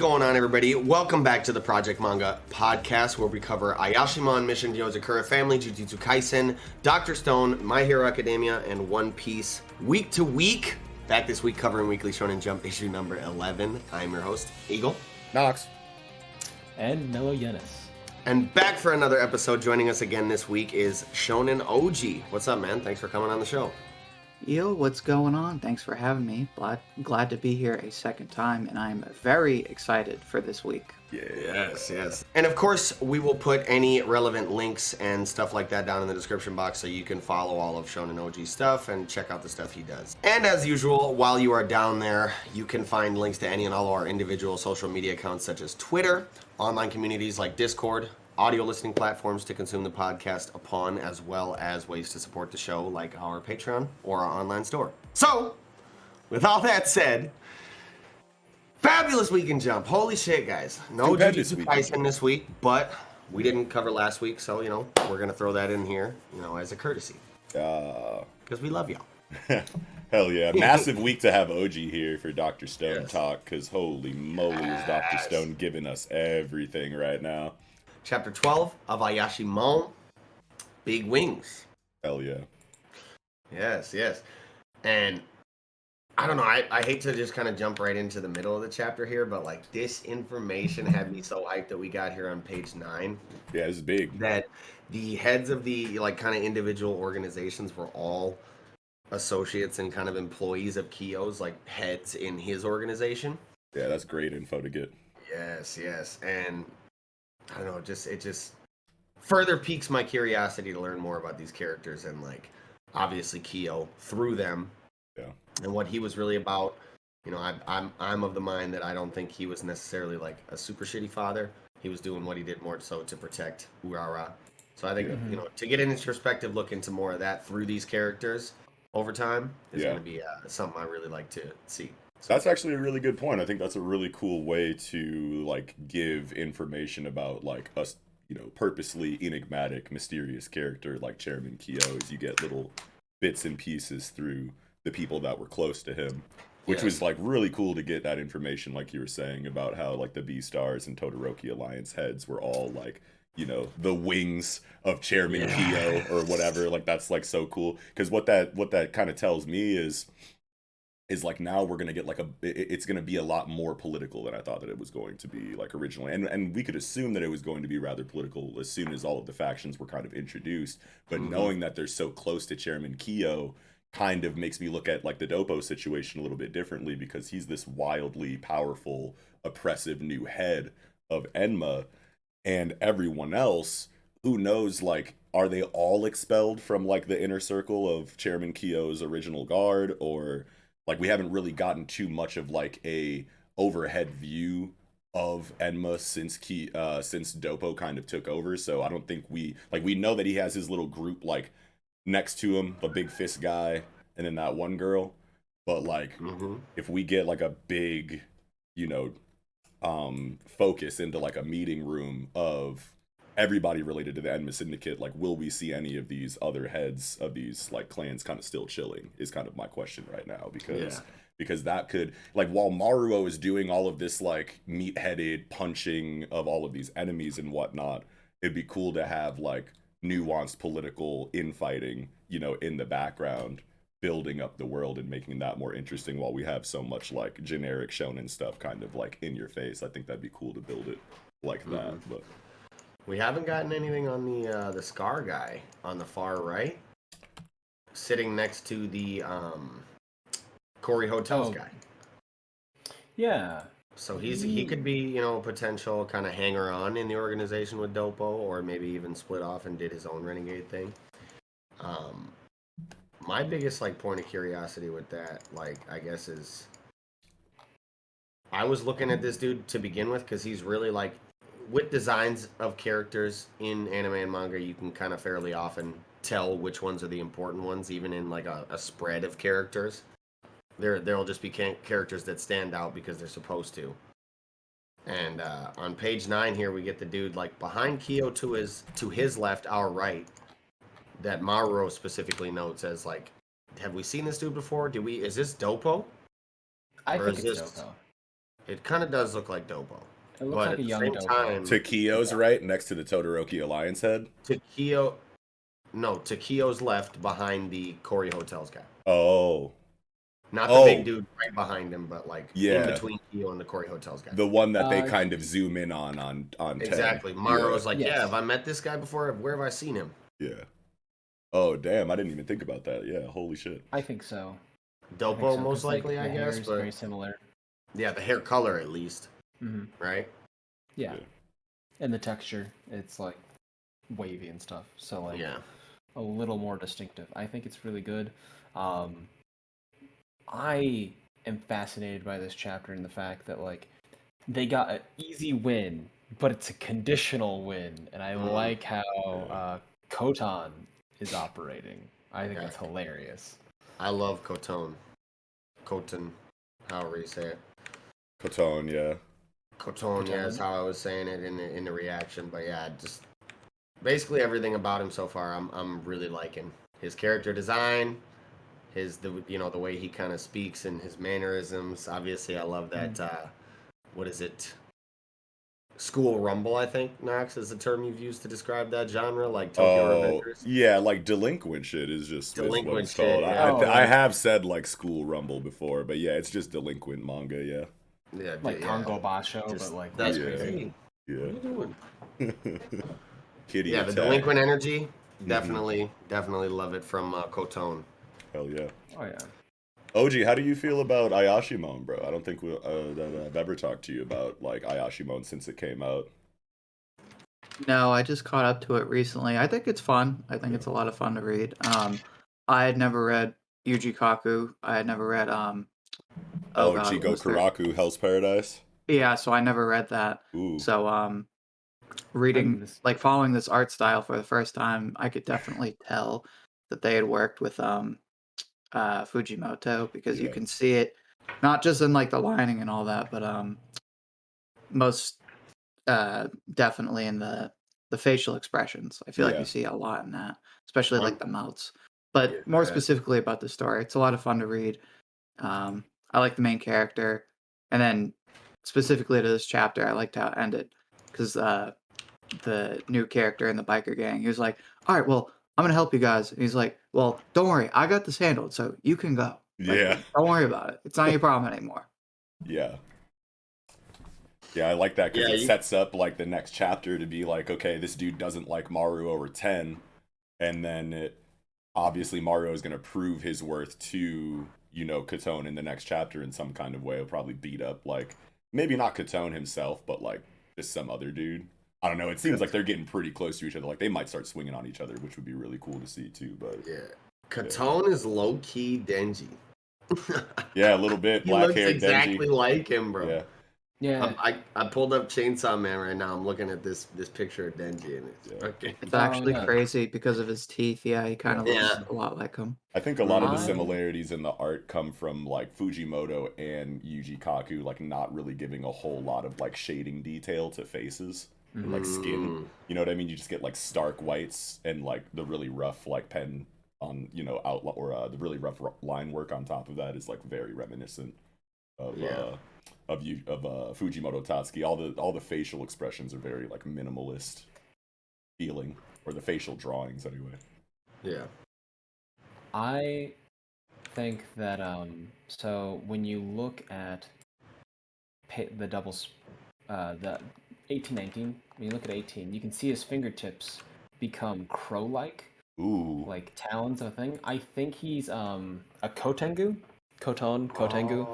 going on, everybody? Welcome back to the Project Manga Podcast, where we cover Ayashimon, Mission Yozakura Family, Jujutsu Kaisen, Dr. Stone, My Hero Academia, and One Piece. Week to week. Back this week covering Weekly Shonen Jump issue number 11. I'm your host, Eagle. Nox. And Mellow Yenis. And back for another episode. Joining us again this week is Shonen OG. What's up, man? Thanks for coming on the show. Yo, what's going on? Thanks for having me. Glad to be here a second time, and I'm very excited for this week. Yes. And of course, we will put any relevant links and stuff like that down in the description box so you can follow all of Shonen OG's stuff and check out the stuff he does. And as usual, while you are down there, you can find links to any and all of our individual social media accounts such as Twitter, online communities like Discord, audio listening platforms to consume the podcast upon, as well as ways to support the show like our Patron or our online store. So, with all that said, fabulous week in Jump. Holy shit, guys. No Jujutsu Kaisen this week, but we didn't cover last week, so, we're going to throw that in here, as a courtesy. Because we love y'all. Hell yeah. Massive week to have OG here for Dr. Stone talk, because holy moly is Dr. Stone giving us everything right now. Chapter 12 of Ayashimon, Big Wings. Hell yeah. Yes. And I don't know, I hate to just kind of jump right into the middle of the chapter here, but this information had me so hyped that we got here on page 9. Yeah, this is big. That the heads of the kind of individual organizations were all associates and kind of employees of Kyo's, heads in his organization. Yeah, that's great info to get. Yes. And I don't know, it just further piques my curiosity to learn more about these characters and obviously Kyo through them. Yeah. And what he was really about. I'm of the mind that I don't think he was necessarily a super shitty father. He was doing what he did more so to protect Urara. So I think to get an introspective look into more of that through these characters over time is going to be something I really like to see. That's actually a really good point. I think that's a really cool way to give information about us, purposely enigmatic, mysterious character like Chairman Kyo, as you get little bits and pieces through the people that were close to him, which was really cool to get that information, like you were saying about how the B-Stars and Todoroki Alliance heads were all the wings of Chairman Kyo or whatever. That's so cool, because what that kind of tells me is now we're gonna get it's gonna be a lot more political than I thought that it was going to be originally, and we could assume that it was going to be rather political as soon as all of the factions were kind of introduced, but knowing that they're so close to Chairman Kyo kind of makes me look at the Doppo situation a little bit differently, because he's this wildly powerful, oppressive new head of Enma, and everyone else, who knows, are they all expelled from the inner circle of Chairman Kyo's original guard, or we haven't really gotten too much of a overhead view of Enma since Doppo kind of took over. So I don't think we know that he has his little group next to him, the big fist guy, and then that one girl. But if we get a big, focus into a meeting room of everybody related to the Enma Syndicate, will we see any of these other heads of these clans kind of still chilling is kind of my question right now, because that could, while Maruo is doing all of this meat-headed punching of all of these enemies and whatnot, it'd be cool to have nuanced political infighting in the background, building up the world and making that more interesting, while we have so much generic shonen stuff kind of in your face. I think that'd be cool to build it that. But we haven't gotten anything on the Scar guy on the far right, sitting next to the Corey Hotels guy. Yeah. So he could be potential kind of hanger on in the organization with Doppo, or maybe even split off and did his own renegade thing. My biggest point of curiosity with that, I guess, is I was looking at this dude to begin with because he's really with designs of characters in anime and manga, you can kind of fairly often tell which ones are the important ones, even in a spread of characters. There'll just be characters that stand out because they're supposed to. And on page 9 here, we get the dude behind Kyo to his left, our right, that Maruo specifically notes as have we seen this dude before? Is this Doppo? I think it's Doppo. It kind of does look like Dopo. It looks But like at a the young same Dopo. time, Takio's right next to the Todoroki Alliance head. Takio's left behind the Cory Hotels guy. Oh. Not the big dude right behind him, but like in between Kyo and the Cory Hotels guy. The one that they kind of zoom in on 10. Exactly. Maruo's like, Yes. have I met this guy before? Where have I seen him? Yeah. Oh, damn. I didn't even think about that. Yeah, holy shit. I think so. Dopo, most likely, the I hair guess. is But very similar. yeah, the hair color at least. Mm-hmm. Right? Yeah. And the texture, it's like wavy and stuff. So like a little more distinctive. I think it's really good. I am fascinated by this chapter and the fact that like they got an easy win, but it's a conditional win, and I like how Kotan is operating. I think that's hilarious. I love Koton, however you say it. Koton, yeah. Koton, yeah, is how I was saying it in the reaction. But yeah, just basically everything about him so far, I'm really liking. His character design, the way he kind of speaks and his mannerisms. Obviously, I love that. What is it? School rumble, I think, Knox, is the term you've used to describe that genre, like Tokyo Revengers. Yeah, like delinquent shit is just what it's shit, called. yeah. I have said like school rumble before, but yeah, it's just delinquent manga, yeah. Yeah, like Kongo Basho, but like that's crazy. Yeah. What are you doing? Kitty yeah, attack. the delinquent energy, definitely love it from Koton. Hell yeah. Oh yeah. OG, how do you feel about Ayashimon, bro? I don't think that I've ever talked to you about like Ayashimon since it came out. No, I just caught up to it recently. I think it's fun. I think it's a lot of fun to read. I had never read Yuji Kaku. I had never read Jigokuraku, Hell's Paradise. Yeah, so I never read that. Ooh. So reading following this art style for the first time, I could definitely tell that they had worked with Fujimoto, because you can see it not just in like the lining and all that, but most definitely in the facial expressions. I feel like you see a lot in that, especially like the mouths. But more specifically about the story, it's a lot of fun to read. I like the main character, and then specifically to this chapter, I liked how it ended, because the new character in the biker gang, he was like, "All right, well, I'm gonna help you guys." And he's like, "Well, don't worry, I got this handled, so you can go. Like, don't worry about it. It's not your problem anymore." Yeah. Yeah, I like that because it sets up like the next chapter to be like, okay, this dude doesn't like Maru over 10, and then obviously Maru is going to prove his worth to, Koton in the next chapter in some kind of way. He'll probably beat up like, maybe not Koton himself, but like just some other dude. I don't know. It seems like they're getting pretty close to each other. Like they might start swinging on each other, which would be really cool to see too. But Koton is low key Denji. Yeah, a little bit. Black hair, exactly Denji. like him, bro. Yeah. Yeah. I pulled up Chainsaw Man right now. I'm looking at this picture of Denji, and it's actually crazy because of his teeth. Yeah, he kind of looks a lot like him. I think a lot of the similarities in the art come from like Fujimoto and Yuji Kaku, like not really giving a whole lot of like shading detail to faces, like skin. You know what I mean? You just get like stark whites and like the really rough like pen on outline, or the really rough line work on top of that is like very reminiscent of Fujimoto Tatsuki. All the facial expressions are very like minimalist feeling, or the facial drawings anyway. Yeah. I think that so when you look at the doubles, the 18-19, when you look at 18, you can see his fingertips become crow-like. Ooh. Like talons of a thing. I think he's a Kotengu. Kotengu.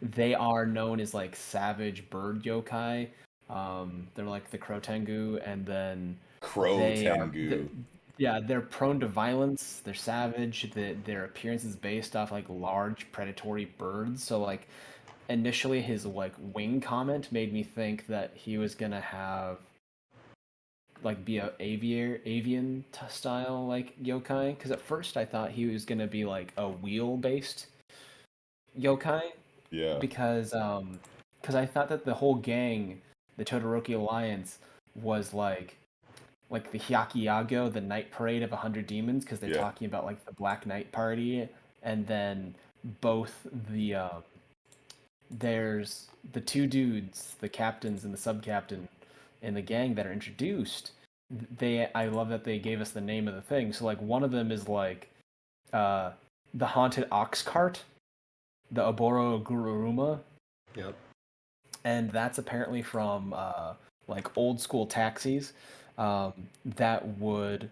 They are known as like savage bird yokai. They're like the Crotengu, and then Crotengu. They're prone to violence. They're savage. Their appearance is based off like large predatory birds. So like initially his like wing comment made me think that he was gonna have like be a avian style like yokai, because at first I thought he was gonna be like a wheel based yokai. Yeah. Because I thought that the whole gang, the Todoroki Alliance, was like the Hyakuyago, the night parade of 100 demons, because they're talking about like the Black Knight party, and then both the there's the two dudes, the captains and the sub-captain in the gang that are introduced. I love that they gave us the name of the thing. So like one of them is like the haunted ox cart, the Oboro Gururuma. Yep. And that's apparently from like old school taxis that would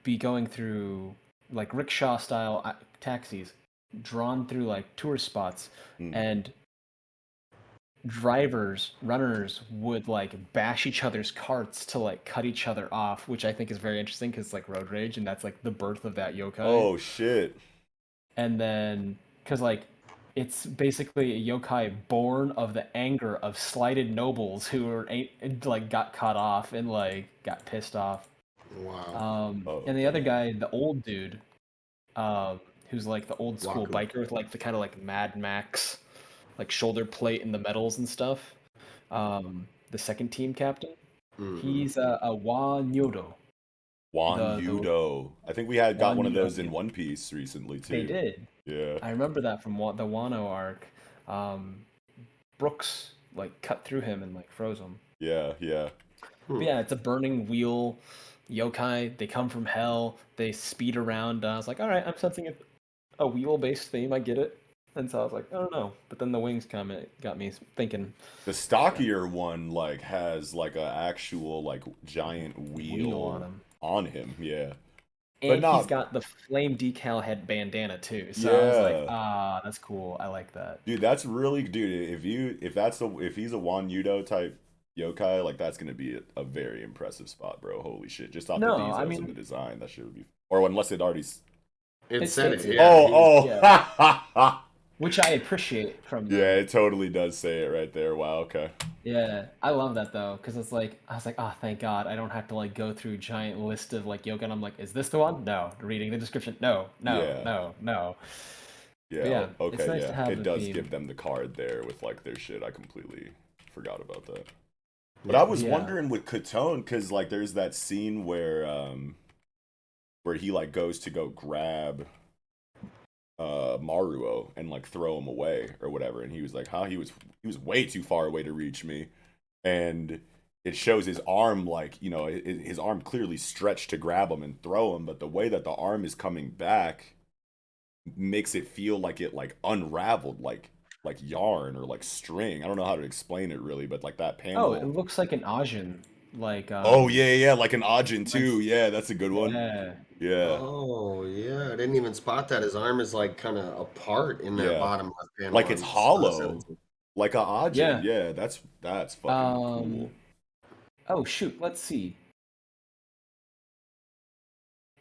be going through like rickshaw style taxis drawn through like tourist spots, and runners would like bash each other's carts to like cut each other off, which I think is very interesting because like road rage, and that's like the birth of that yokai. Oh shit. And then because like it's basically a yokai born of the anger of slighted nobles who were like got cut off and like got pissed off. Wow. And the other guy, the old dude, who's like the old school Waku. biker with like the kind of like Mad Max, like shoulder plate and the medals and stuff. The second team captain, he's a Wa Nyodo. Wan Yudo. I think we had got Wan one of Yudo, those in yeah. One Piece recently too. They did. Yeah. I remember that from the Wano arc. Brooks like cut through him and like froze him. Yeah, yeah. But yeah, it's a burning wheel yokai. They come from hell. They speed around. I was like, all right, I'm sensing a wheel-based theme. I get it. And so I was like, I don't know. But then the wings come. It got me thinking. The stockier one like has like a actual like giant wheel on him. Yeah. And But he's got the flame decal head bandana too. So I was like, that's cool. I like that. Dude, that's really if he's a Wan Yudo type yokai, like that's gonna be a very impressive spot, bro. Holy shit! Just off the details and the design, that shit would be. Or unless it already. It said it. Yeah. Which I appreciate from them. Yeah, it totally does say it right there. Wow. Okay. Yeah, I love that though, because it's like I was like, oh, thank God, I don't have to like go through a giant list of like yoga, and I'm like, is this the one? No. Reading the description, no. Yeah. Yeah, Okay. it's nice to have it the does theme. give them the card there with like their shit. I completely forgot about that. But I was wondering with Katone, because like there's that scene where he like goes to go grab Maruo and like throw him away or whatever, and he was like, he was way too far away to reach me, and it shows his arm like, you know, his arm clearly stretched to grab him and throw him, but the way that the arm is coming back makes it feel like it like unraveled like yarn or like string. I don't know how to explain it really, but like that panel. Oh, it looks like an Ajin, like. Oh yeah, like an Ajin too. Yeah, that's a good one. Yeah. Oh yeah, I didn't even spot that. His arm is like kind of apart in that bottom left panel. Like it's hollow, like a Ajin. Yeah, that's fucking cool. Oh shoot, let's see.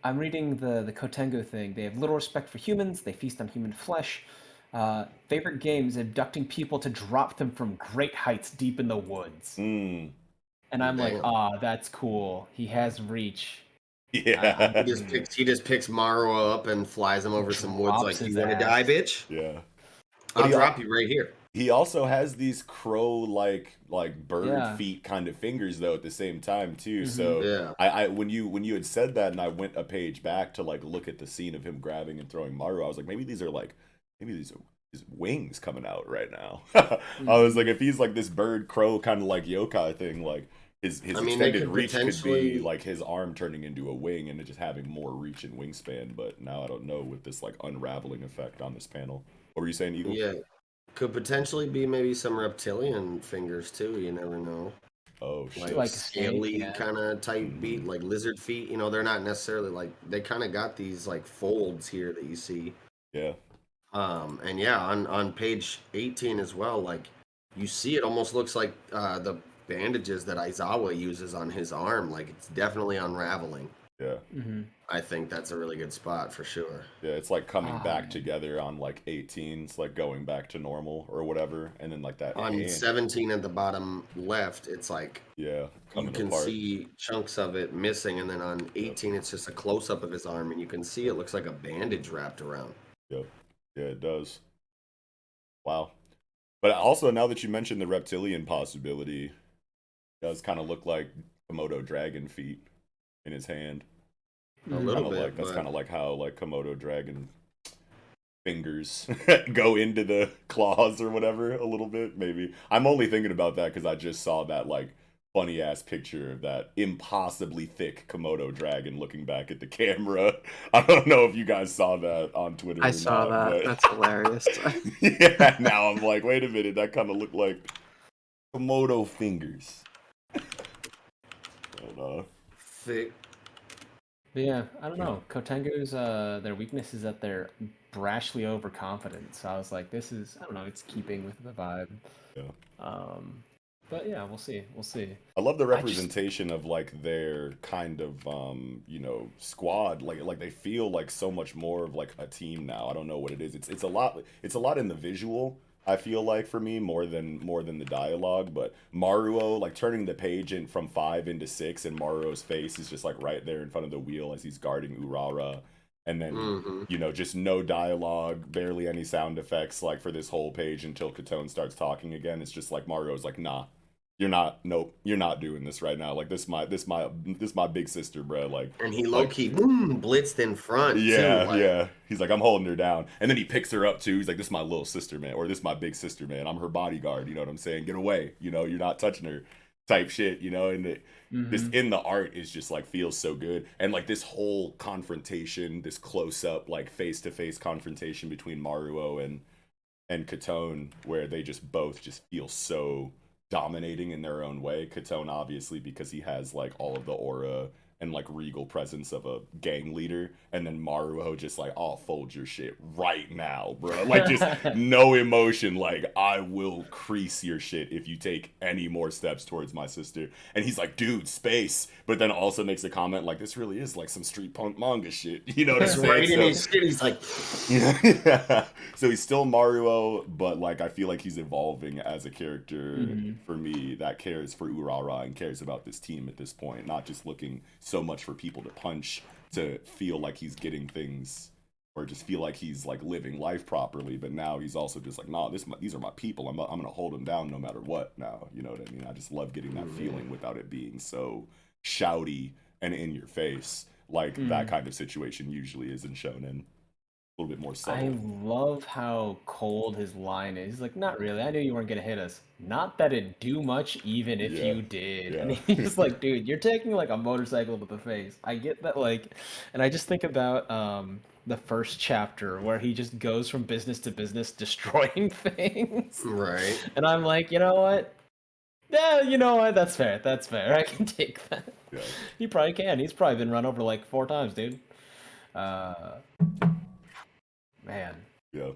I'm reading the Kotengo thing. They have little respect for humans. They feast on human flesh. Favorite games, abducting people to drop them from great heights deep in the woods. And I'm like, that's cool. He has reach. Yeah. He just picks Maruo up and flies him over some woods like, you want to die, bitch? Yeah. I'll drop you right here. He also has these crow like bird feet kind of fingers though at the same time too. So I when you had said that and I went a page back to like look at the scene of him grabbing and throwing Maruo, I was like, maybe these are his wings coming out right now. I was like, if he's like this bird crow kind of like yokai thing, like his extended reach could be like his arm turning into a wing and it just having more reach and wingspan. But now I don't know with this like unraveling effect on this panel. What were you saying, Eagle? Yeah, could potentially be maybe some reptilian fingers too. You never know. Oh shit! Like scaly kind of type beat, like lizard feet. You know, they're not necessarily like, they kind of got these like folds here that you see. Yeah. And yeah, on page 18 as well, like you see it almost looks like the bandages that Aizawa uses on his arm, like it's definitely unraveling. Yeah. I think that's a really good spot for sure. Yeah, it's like coming back together on like 18, it's like going back to normal or whatever, and then like that on 17 at the bottom left, it's like you can apart. See chunks of it missing, and then on 18 it's just a close-up of his arm and you can see it looks like a bandage wrapped around. Yep. Yeah, it does. Wow. But also, now that you mentioned the reptilian possibility, it does kind of look like Komodo dragon feet in his hand. A little bit. Like, that's kind of like how like Komodo dragon fingers go into the claws or whatever a little bit, maybe. I'm only thinking about that because I just saw that like funny ass picture of that impossibly thick Komodo dragon looking back at the camera. I don't know if you guys saw that on Twitter. I or saw not, that. but That's hilarious. yeah, now I'm like, wait a minute, that kind of looked like Komodo fingers. But, Thick. But yeah, I don't know. Kotengu's their weakness is that they're brashly overconfident. So I was like, this is, I don't know, it's keeping with the vibe. yeah. But yeah, we'll see. We'll see. I love the I just representation of like their kind of squad. Like they feel like so much more of like a team now. I don't know what it is. It's a lot in the visual. I feel like for me more than the dialogue. But Maruo, like turning the page in from 5 into 6, and Maruo's face is just like right there in front of the wheel as he's guarding Urara. And then just no dialogue, barely any sound effects like for this whole page until Katone starts talking again. It's just like Mario's like, nah, you're not doing this right now. Like this my big sister, bro. Like, And he low key blitzed in front. yeah, too, like, yeah. He's like, I'm holding her down, and then he picks her up too. He's like, this is my little sister, man, or this is my big sister, man. I'm her bodyguard. You know what I'm saying? Get away. You're not touching her, type shit. And this in the art is just like feels so good, and like this whole confrontation, this close up, like face to face confrontation between Maruo and Katone, where they just both just feel so dominating in their own way. Katone obviously because he has like all of the aura and like regal presence of a gang leader, and then Maruo just like, I'll fold your shit right now, bro. Like just no emotion, like I will crease your shit if you take any more steps towards my sister. And he's like, dude, space, but then also makes a comment like, this really is like some street punk manga shit. You know what I'm He's saying? right in his shit. He's like, Yeah. So he's still Maruo, but like I feel like he's evolving as a character for me that cares for Urara and cares about this team at this point, not just looking so much for people to punch to feel like he's getting things or just feel like he's like living life properly, but now he's also just like, nah, these are my people. I'm gonna hold them down no matter what now. You know what I mean? I just love getting that feeling without it being so shouty and in your face like that kind of situation usually is in Shonen. A little bit more subtle. I love how cold his line is. He's like, not really. I knew you weren't gonna hit us. Not that it'd do much, even if Yeah. you did. Yeah. And he's like, dude, you're taking like a motorcycle to the face. I get that, like, and I just think about the first chapter where he just goes from business to business, destroying things. right. And I'm like, you know what? Yeah, you know what? That's fair. That's fair. I can take that. Yeah. He probably can. He's probably been run over like 4 times, dude. Man. Yeah.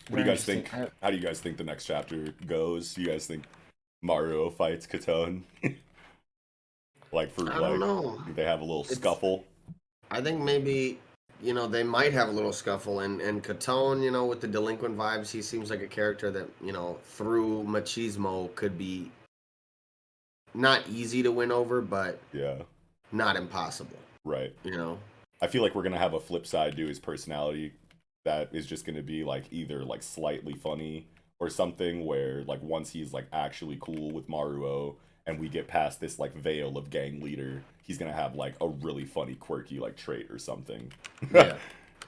What do you guys think? How do you guys think the next chapter goes? Do you guys think Maruo fights Katone? Like for I don't know. do they have a little scuffle? I think maybe, they might have a little scuffle. And Katone, with the delinquent vibes, he seems like a character that, through machismo could be not easy to win over, but Yeah. not impossible. Right. I feel like we're gonna have a flip side to his personality that is just gonna be like either like slightly funny or something where like once he's like actually cool with Maruo and we get past this like veil of gang leader, he's gonna have like a really funny quirky like trait or something. Yeah.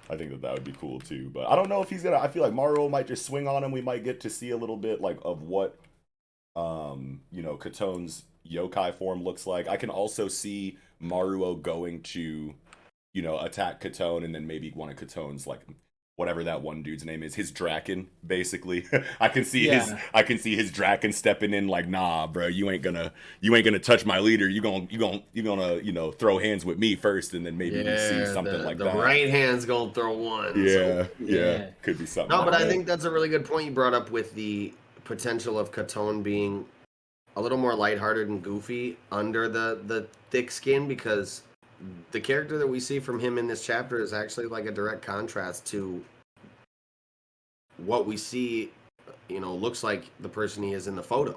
I think that would be cool too, but I don't know if he's gonna. I feel like Maruo might just swing on him. We might get to see a little bit like of what Katone's yokai form looks like. I can also see Maruo going to attack Katone and then maybe one of Katone's like whatever that one dude's name is, his Draken, basically. I can see his Draken stepping in like, nah, bro, you ain't gonna touch my leader. You gonna throw hands with me first, and then maybe we see something like that. The right hand's gonna throw one. Yeah, could be something. No, but like I that. think that's a really good point you brought up with the potential of Katone being a little more lighthearted and goofy under the thick skin, because the character that we see from him in this chapter is actually like a direct contrast to what we see, looks like the person he is in the photo.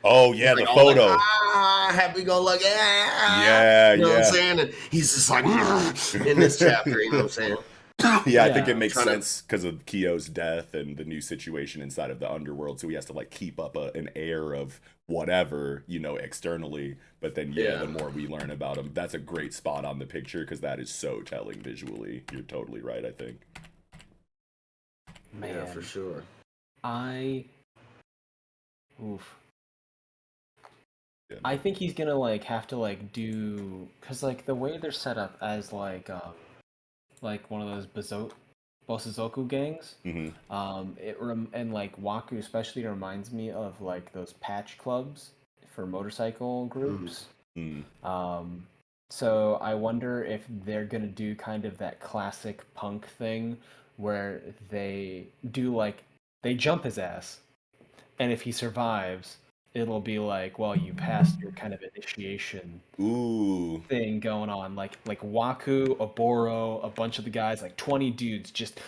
Oh yeah, Like, the photo. Like, happy go lucky. Yeah, you know what I'm saying? And he's just like in this chapter, you know what I'm saying? Yeah, I think it makes sense because of Kyo's death and the new situation inside of the underworld. So he has to like keep up an air of whatever, externally. But then, the more we learn about him, that's a great spot on the picture because that is so telling visually. You're totally right, I think. Man, Yeah, for sure. oof. Yeah, I think he's gonna like have to like do, cause like the way they're set up as like one of those Bosuzoku gangs. hmm And like Waku especially reminds me of like those patch clubs for motorcycle groups. mm So I wonder if they're gonna do kind of that classic punk thing where they do like they jump his ass, and if he survives, it'll be like, well, you passed your kind of initiation Ooh. thing going on. Like Waku, Oboro, a bunch of the guys, like 20 dudes just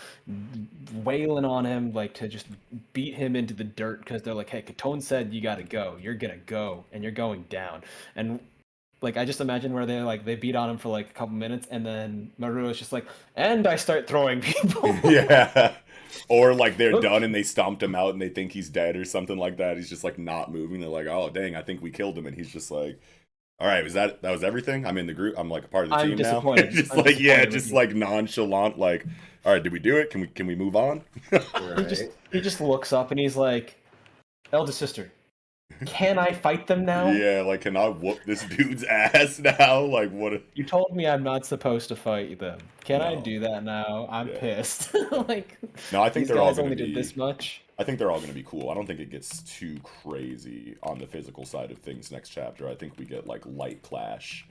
wailing on him, like to just beat him into the dirt because they're like, hey, Katone said you gotta go. You're gonna go and you're going down. And like I just imagine where they beat on him for like a couple minutes, and then Maru is just like, and I start throwing people. Yeah. Or like they're Oops. done and they stomped him out and they think he's dead or something like that. He's just like not moving. They're like, oh dang, I think we killed him, and he's just like, all right, that was everything? I'm in the group. I'm like a part of the I'm team disappointed. now. Just I'm like disappointed just with like nonchalant, like, all right, did we do it? Can we move on? Right. He just looks up and he's like, eldest sister, can I fight them now? Yeah, like can I whoop this dude's ass now? Like what? You told me I'm not supposed to fight them. Can I No. do that now? I'm Yeah. pissed. Like, No, I think these they're all guys gonna only be. did this much. I think they're all going to be cool. I don't think it gets too crazy on the physical side of things next chapter. I think we get like light clash,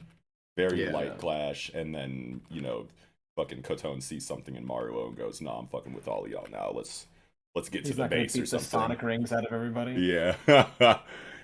very Yeah. light clash, and then fucking Kotone sees something in Maruo and goes, "Nah, I'm fucking with all of y'all now. Let's get to He's the not gonna base or beat the something." Sonic rings out of everybody. Yeah.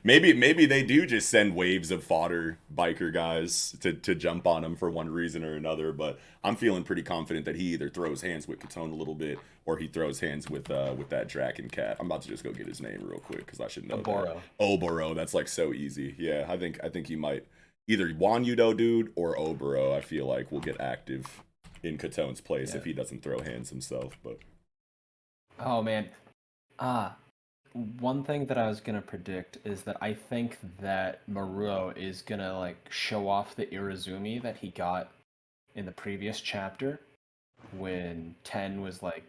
Maybe they do just send waves of fodder biker guys to jump on him for one reason or another, but I'm feeling pretty confident that he either throws hands with Katone a little bit or he throws hands with that Draken cat. I'm about to just go get his name real quick because I should know Oboro. that. Oboro, that's like so easy. Yeah, I think he might either Wan Yudo dude or Oboro, I feel like will get active in Katone's place if he doesn't throw hands himself, but Oh man. One thing that I was gonna predict is that I think that Maruo is gonna like show off the Irizumi that he got in the previous chapter when Ten was like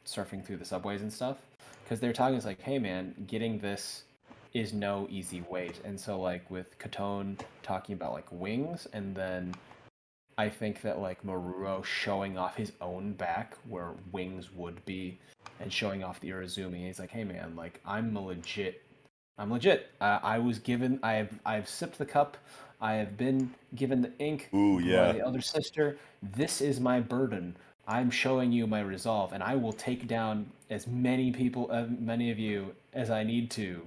surfing through the subways and stuff. Because they're talking, it's like, hey man, getting this is no easy wait. And so like with Katone talking about like wings, and then I think that like Maruo showing off his own back where wings would be, and showing off the Irizumi. He's like, hey man, like I'm legit. I've sipped the cup. I have been given the ink ooh by yeah. the other sister. This is my burden. I'm showing you my resolve, and I will take down as many of you as I need to.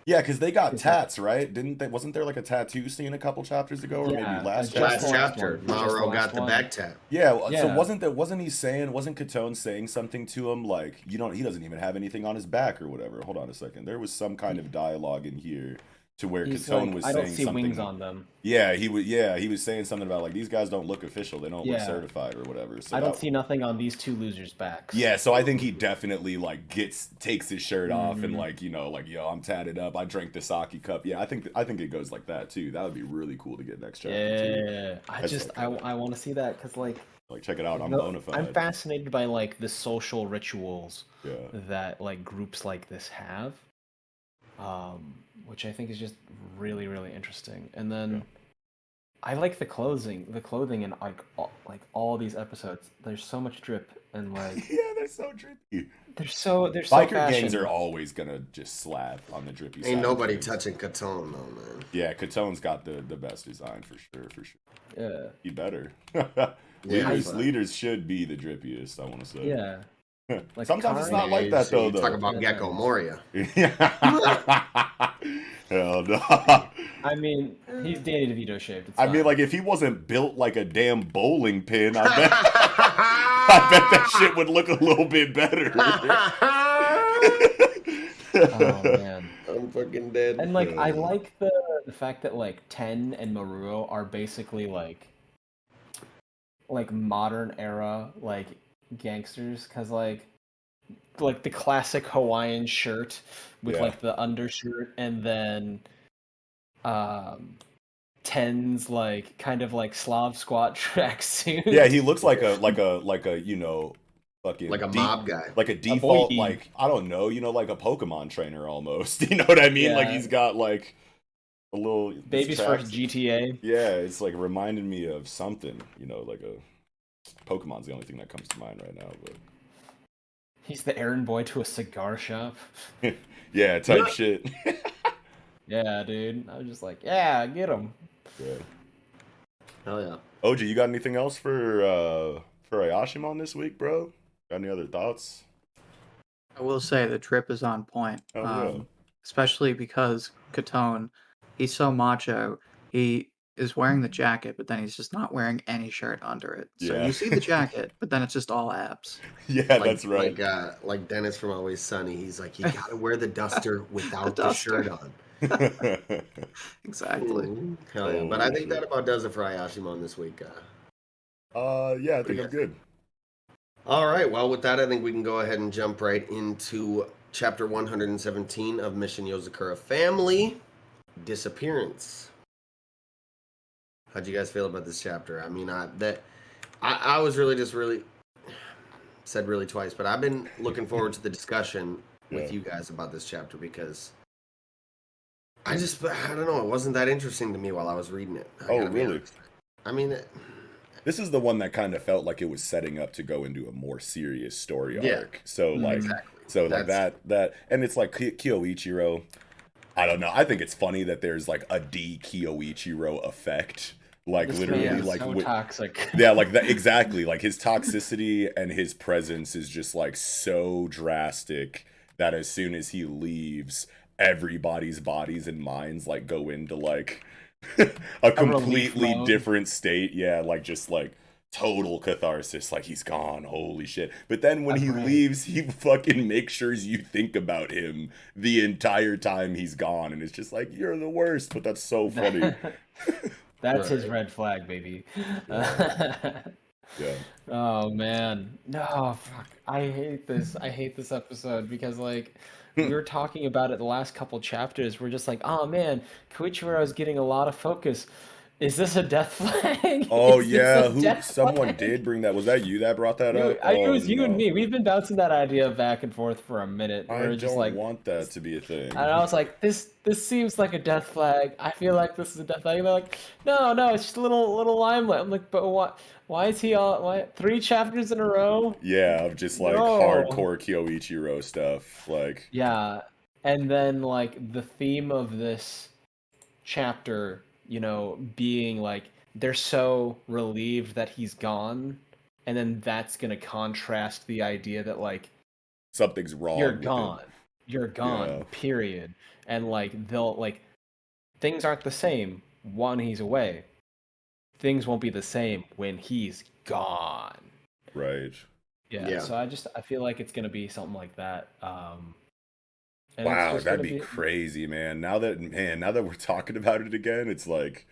Yeah, because they got Is that- tats, right? Didn't they? Wasn't there like a tattoo scene a couple chapters ago, or Yeah, maybe last just chapter? Last the last chapter, one. Just the Mauro last got the one. back tap. Yeah, so Yeah. wasn't Katone saying something to him like he doesn't even have anything on his back or whatever? Hold on a second. There was some kind of dialogue in here to where He's Katone like, was I saying don't see something. wings on them. Yeah, he was saying something about like these guys don't look official. They don't look Yeah. certified or whatever. So I don't see nothing on these two losers' backs. Yeah, so I think he definitely like takes his shirt off and Mhm. like yo, I'm tatted up. I drank the sake cup. Yeah, I think it goes like that too. That would be really cool to get next chapter too. Yeah, That's I want to see that because like Like check it out. I'm the- bona fide. I'm fascinated by like the social rituals Yeah. that like groups like this have, which I think is just really really interesting. And then Yeah. I like the clothing in like all these episodes. There's so much drip and like Yeah, they're so drippy. they're so Biker fashion. gangs are always gonna just slap on the drippy side. Ain't of nobody things. touching Katone though, man. Yeah, Katone's got the best design for sure. Yeah, He better. Yeah, leaders should be the drippiest, I want to say. yeah. Like Sometimes it's Kari- not like that though. Talk about Yeah. Gecko Moria. Hell no. I mean, he's Danny DeVito shaped. It's I mean, fine. like if he wasn't built like a damn bowling pin, I bet that shit would look a little bit better. Oh man. I'm fucking dead. And like I like the fact that like Ten and Maruo are basically like modern era like gangsters, because like the classic Hawaiian shirt with Yeah. like the undershirt, and then Ten's like kind of like Slav squat tracksuit. Yeah, he looks like a fucking Like a mob guy. like a default, boy. like I don't know, like a Pokemon trainer almost. You know what I mean? Like Yeah. he's got like a little Baby's first GTA. Yeah, it's like reminding me of something. Like a Pokemon's the only thing that comes to mind right now. But He's the errand boy to a cigar shop. yeah, type shit. Yeah, dude. I was just like, yeah, get him. Yeah. Hell yeah. OG, you got anything else for Ayashimon this week, bro? Got any other thoughts? I will say the trip is on point. Oh, yeah. Especially because Katone, he's so macho. He is wearing the jacket, but then he's just not wearing any shirt under it. So Yeah. you see the jacket, but then it's just all abs. Yeah, that's right. Like Dennis from Always Sunny. He's like, you gotta wear the duster without the duster. shirt on. Exactly. Hell yeah. But I think that about does it for Ayashimon this week. Yeah, I think I'm good. All right. Well, with that, I think we can go ahead and jump right into chapter 117 of Mission Yozakura Family Disappearance. How'd you guys feel about this chapter? I mean, I was really said really twice, but I've been looking forward to the discussion with you guys about this chapter because I don't know, it wasn't that interesting to me while I was reading it. Oh, really? I mean, this is the one that kind of felt like it was setting up to go into a more serious story arc. So like, exactly. so like that, and it's like Kyoichiro. I don't know. I think it's funny that there's like a Kyoichiro effect. Like This literally, man is like so toxic. yeah, like that exactly. Like his toxicity and his presence is just like so drastic that as soon as he leaves, everybody's bodies and minds like go into like a completely different state. Yeah, like just like total catharsis. Like he's gone. Holy shit! But then when he leaves, he fucking makes sure you think about him the entire time he's gone, and it's just like you're the worst. But that's so funny. That's his red flag, baby. Yeah. Oh man, no, fuck. I hate this. I hate this episode because like we were talking about it the last couple chapters. We're just like, oh man, Koichiro is getting a lot of focus. Is this a death flag? Oh Is this yeah, a death someone flag? did bring that. Was that you that brought that up? It was you and me. We've been bouncing that idea back and forth for a minute. I We're don't just like, want that to be a thing. and I was like, this seems like a death flag. I feel like this is a death flag. And they're like, no, it's just a little limelight. I'm like, but what? Why is he all? Why 3 chapters in a row? Yeah, of just like No. hardcore Kyoichiro stuff. Like Yeah, and then like the theme of this chapter, being like they're so relieved that he's gone, and then that's gonna contrast the idea that like something's wrong. you're with it. gone, Yeah. period, and like they'll like things aren't the same when he's away. Things won't be the same when he's gone. Right. Yeah. So I feel like it's gonna be something like that. And it's Wow, just that'd gonna be crazy, man. Now that we're talking about it again, it's like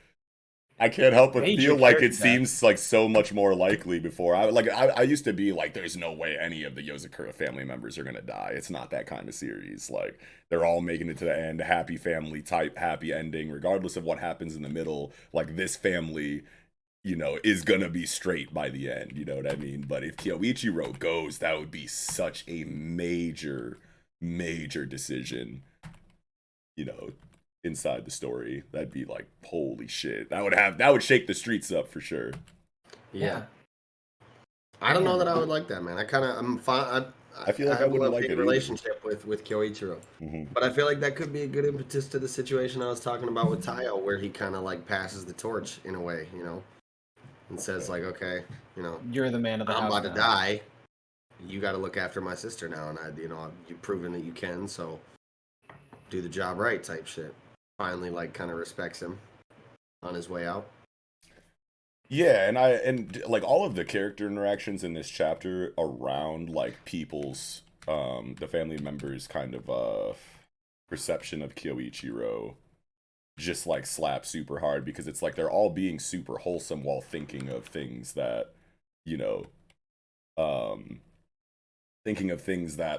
I can't help but Major feel like character it seems like so much more likely before. I used to be like, there's no way any of the Yozakura family members are gonna die. It's not that kind of series. Like they're all making it to the end, happy family type, happy ending, regardless of what happens in the middle. Like this family, is gonna be straight by the end. You know what I mean? But if Kyoichiro goes, that would be such a major decision. Inside the story, that'd be like holy shit. That would shake the streets up for sure. Yeah. I don't know that I would like that, man. I'm fine. I feel like I have a wouldn't like love-hate it either. relationship with Kyoichiro. But I feel like that could be a good impetus to the situation I was talking about with Tayo, where he kind of like passes the torch in a way, and says like, okay, You're the man of the I'm house about to now. die. You got to look after my sister now, and you've proven that you can, so do the job right, type shit. Finally, like, kind of respects him on his way out. Yeah, and like all of the character interactions in this chapter around like people's the family members kind of perception of Kyoichiro just like slap super hard because it's like they're all being super wholesome while thinking of things that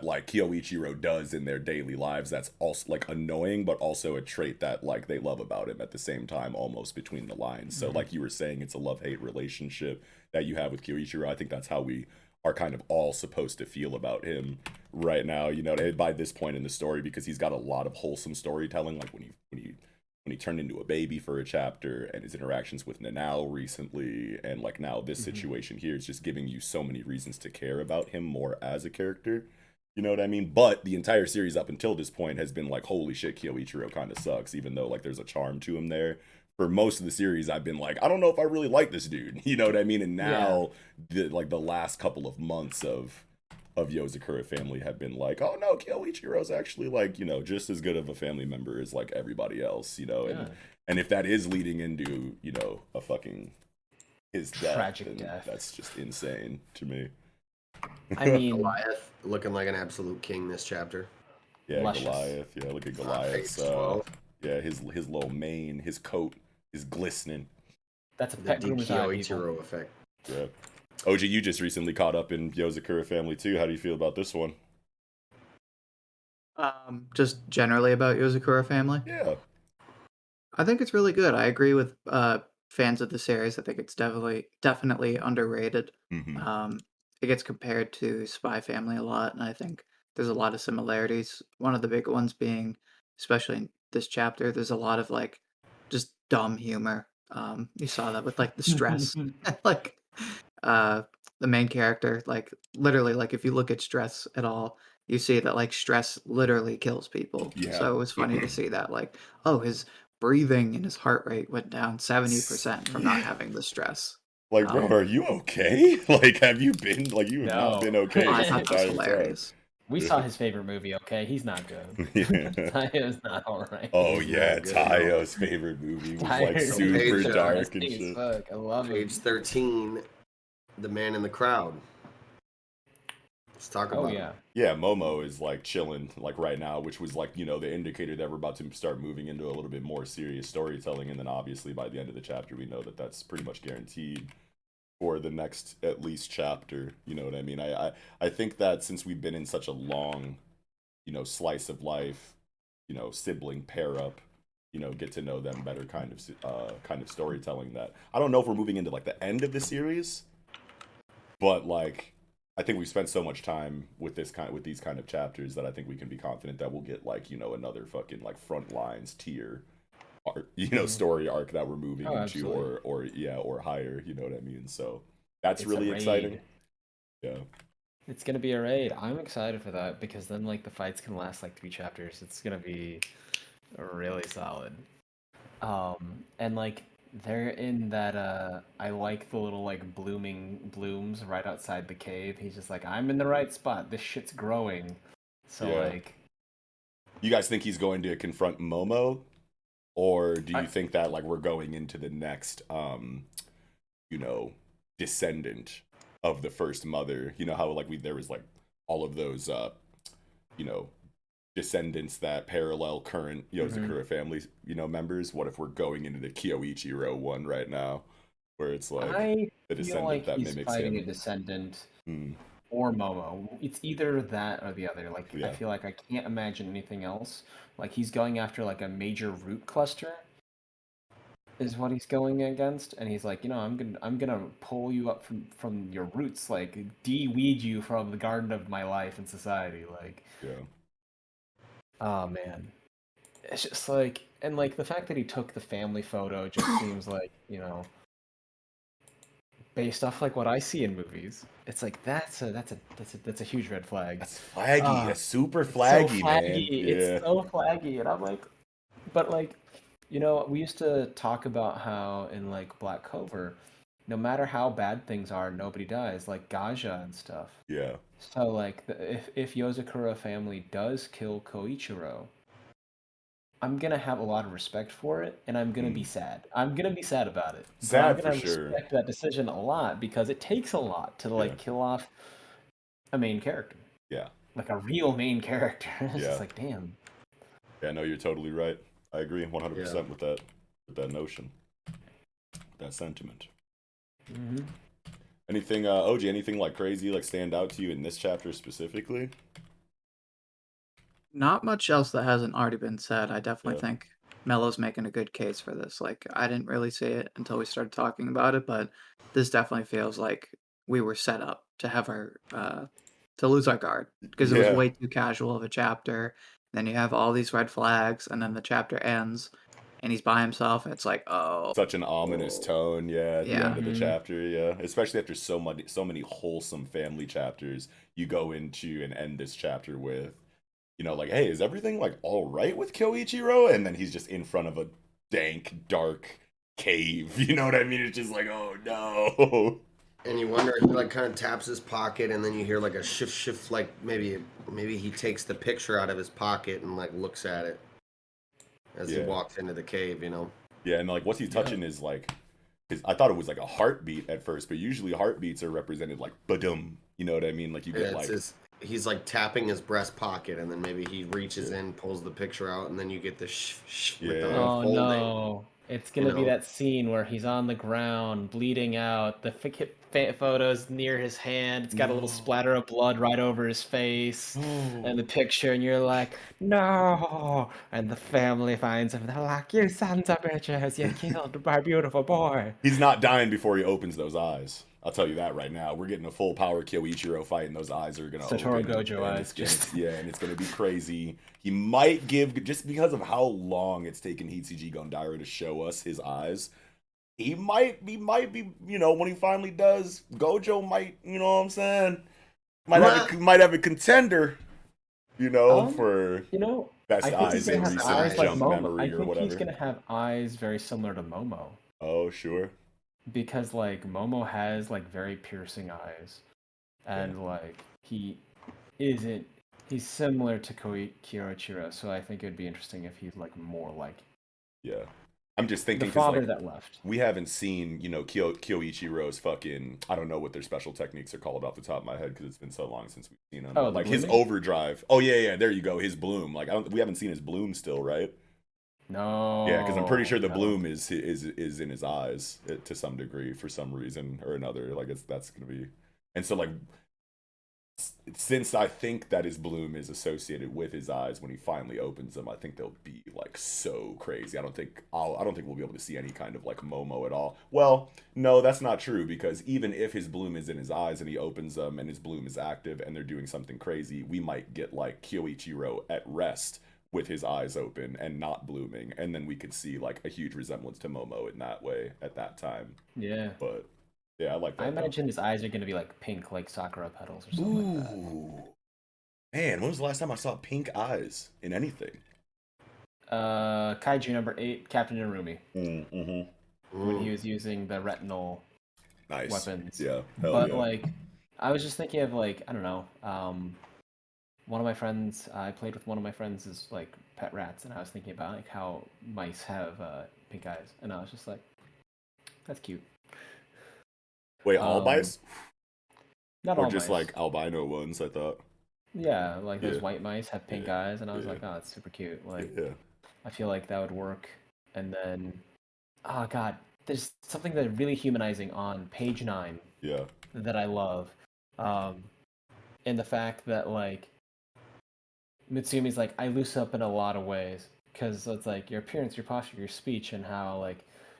like Kyoichiro does in their daily lives that's also like annoying but also a trait that like they love about him at the same time, almost between the lines. So like you were saying, it's a love-hate relationship that you have with Kyoichiro. I think that's how we are kind of all supposed to feel about him right now, you know, by this point in the story, because he's got a lot of wholesome storytelling, like when he turned into a baby for a chapter, and his interactions with Nanao recently, and like now this situation here is just giving you so many reasons to care about him more as a character. You know what I mean? But the entire series up until this point has been like, holy shit, Kyoichiro kind of sucks, even though like there's a charm to him there. For most of the series, I've been like, I don't know if I really like this dude. You know what I mean? And now, the last couple of months of Yozakura family have been like, oh no, Kyoichiro's actually like, you know, just as good of a family member as like everybody else, you know. And if that is leading into, you know, a fucking his death, Tragic death. That's just insane to me. I mean, Goliath looking like an absolute king this chapter. Yeah, luscious. Goliath. Yeah, look at Goliath's. Page 12. Yeah, his little mane, his coat is glistening. That's a The pet deep groomer's eye, people. Kyoichiro effect. Yeah. OG, you just recently caught up in Yozakura family too. How do you feel about this one? Just generally about Yozakura family. Yeah. I think it's really good. I agree with fans of the series. I think it's definitely underrated. Mm-hmm. It gets compared to Spy Family a lot, and I think there's a lot of similarities. One of the big ones being, especially in this chapter, there's a lot of like just dumb humor. You saw that with like the stress, like the main character, like literally, like if you look at stress at all, you see that like stress literally kills people. Yeah. So it was funny to see that, like, oh, his breathing and his heart rate went down 70% from not having the stress. Like, bro, are you okay? Like, have you been like you have not No. been okay I this thought that was entire time? hilarious. We saw his favorite movie, okay? He's not good. Yeah. Tayo's not alright. Oh He's yeah, not good, Tayo's favorite movie was like Tayo's super page, dark and nasty as shit. fuck. I love it. Page 13, the man in the crowd. Let's talk about Oh it. yeah. Yeah, Momo is like chilling like right now, which was like, you know, the indicator that we're about to start moving into a little bit more serious storytelling, and then obviously by the end of the chapter we know that that's pretty much guaranteed for the next at least chapter. You know what I mean? I think that since we've been in such a long, you know, slice of life, you know, sibling pair up, you know, get to know them better kind of storytelling, that I don't know if we're moving into like the end of the series, but like I think we've spent so much time with these kind of chapters that I think we can be confident that we'll get like, you know, another fucking like front lines tier arc, you know, story arc that we're moving into, absolutely. or higher, you know what I mean? So that's It's really a raid. exciting. Yeah. It's gonna be a raid. I'm excited for that because then like the fights can last like 3 chapters. It's gonna be really solid. And like they're in that I like the little like blooming blooms right outside the cave. He's just like, I'm in the right spot. This shit's growing. So Yeah. like You guys think he's going to confront Momo? Or do you think that like we're going into the next you know, descendant of the first mother? You know how like there was like all of those you know, descendants that parallel current Yozakura family, you know, members. What if we're going into the Kyoichiro one right now, where it's like I the feel descendant like that he's mimics fighting him? a descendant Hmm. or Momo. It's either that or the other. Like Yeah. I feel like I can't imagine anything else. Like he's going after like a major root cluster is what he's going against, and he's like, you know, I'm gonna pull you up from your roots, like de-weed you from the garden of my life and society. Like, Yeah. oh man, it's just like, and like the fact that he took the family photo just seems like, you know, based off like what I see in movies, it's like that's a huge red flag. That's flaggy. Ah, That's super so flaggy, man. flaggy. Yeah. It's so flaggy, and I'm like, but like, you know, we used to talk about how in like Black Clover, no matter how bad things are, nobody dies, like Gaja and stuff. Yeah. So like, if Yozakura family does kill Koichiro, I'm gonna have a lot of respect for it, and I'm gonna be sad. I'm gonna be sad about it. But I'm Sad gonna for sure. respect that decision a lot because it takes a lot to like Yeah. kill off a main character, Yeah. like a real main character. It's Yeah. just like, damn. Yeah, no, you're totally right. I agree 100% with that notion, that sentiment. Mm-hmm. Anything, OG, anything like crazy, like stand out to you in this chapter specifically? Not much else that hasn't already been said. I definitely Yeah. think Mello's making a good case for this. Like, I didn't really see it until we started talking about it, but this definitely feels like we were set up to have our to lose our guard because it was Yeah. way too casual of a chapter. Then you have all these red flags, and then the chapter ends, and he's by himself, and it's like, oh, Such an ominous tone, at the Yeah. end of the chapter, especially after so many wholesome family chapters. You go into and end this chapter with, like, hey, is everything like all right with Kyoichiro? And then he's just in front of a dank, dark cave. You know what I mean? It's just like, oh no. And you wonder if he like kind of taps his pocket, and then you hear like a shift, like maybe he takes the picture out of his pocket and like looks at it as he walks into the cave. Yeah, and like what he's touching is like, because I thought it was like a heartbeat at first, but usually heartbeats are represented like badum. You know what I mean? Like you get like he's like tapping his breast pocket, and then maybe he reaches in, pulls the picture out, and then you get the with the Oh unfolding. no. It's gonna be that scene where he's on the ground, bleeding out. The photo's near his hand. It's got a little splatter of blood right over his face, and the picture, and you're like, no. And the family finds him. They're like, you sons of bitches, you killed my beautiful boy. He's not dying before he opens those eyes. I'll tell you that right now. We're getting a full power Kyoichiro fight, and those eyes are gonna Satoru open. Gojo and eyes. and it's gonna be crazy. He might give, just because of how long it's taken Hitsuji Gondara to show us his eyes. He might be, when he finally does, Gojo might, you know what I'm saying? Might have a contender, for best eyes in recent jump memory or whatever. He's gonna have eyes very similar to Momo. Oh, sure. Because like Momo has like very piercing eyes, and like he's similar to Kyoichiro, so I think it would be interesting if he's like more like I'm just thinking the father like, that left. We haven't seen Kyoichiro's fucking, I don't know what their special techniques are called off the top of my head because it's been so long since we've seen him. Oh, like his overdrive. Oh yeah, there you go. His bloom. Like we haven't seen his bloom still, right? No. Yeah, because I'm pretty sure the bloom is in his eyes to some degree for some reason or another. Like that's gonna be, and so like since I think that his bloom is associated with his eyes when he finally opens them, I think they'll be like so crazy. I don't think we'll be able to see any kind of like Momo at all. Well, no, that's not true because even if his bloom is in his eyes and he opens them and his bloom is active and they're doing something crazy, we might get like Kyoichiro at rest with his eyes open and not blooming, and then we could see like a huge resemblance to Momo in that way at that time. Yeah. But yeah, I like that. I imagine his eyes are going to be like pink, like Sakura petals or something like that. Man, when was the last time I saw pink eyes in anything? Kaiju number 8, Captain Narumi. Mm-hmm. When he was using the retinal weapons. Yeah. But like, I was just thinking of like, I don't know, one of my friends, I played with one of my friends' is like pet rats, and I was thinking about like how mice have pink eyes, and I was just like, that's cute. Wait, all mice? Not or all just mice. like albino ones, I thought. Yeah, like those white mice have pink eyes, and I was like, oh, that's super cute. Like, I feel like that would work. And then, oh god, there's something that really humanizing on page 9. Yeah. That I love, and the fact that like Mitsumi's like, I loose up in a lot of ways because it's like your appearance, your posture, your speech, and how like,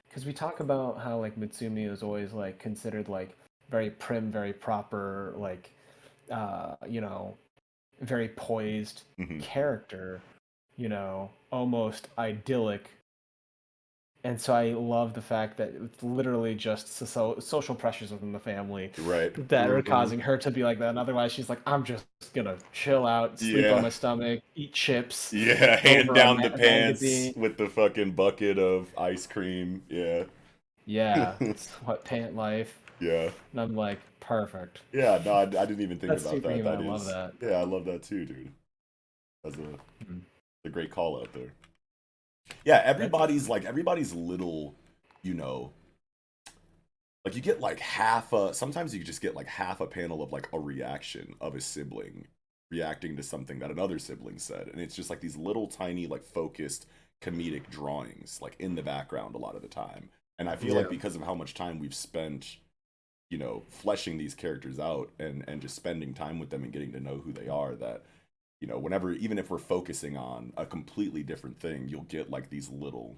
because we talk about how like Mitsumi was always like considered like very prim, very proper, like very poised character, almost idyllic. And so I love the fact that it's literally just social pressures within the family that are causing her to be like that. And otherwise, she's like, I'm just going to chill out, sleep on my stomach, eat chips. Yeah, hand down the pants with the fucking bucket of ice cream. Yeah. Yeah, it's sweatpant life. Yeah. And I'm like, perfect. Yeah, no, I didn't even think That's about super that. human. I love that. Yeah, I love that too, dude. That's a great call out there. Yeah, everybody's little, like you get like sometimes you just get like half a panel of like a reaction of a sibling reacting to something that another sibling said. And it's just like these little tiny, like focused comedic drawings, like in the background a lot of the time. And I feel like because of how much time we've spent, fleshing these characters out and just spending time with them and getting to know who they are, that whenever, even if we're focusing on a completely different thing, you'll get like these little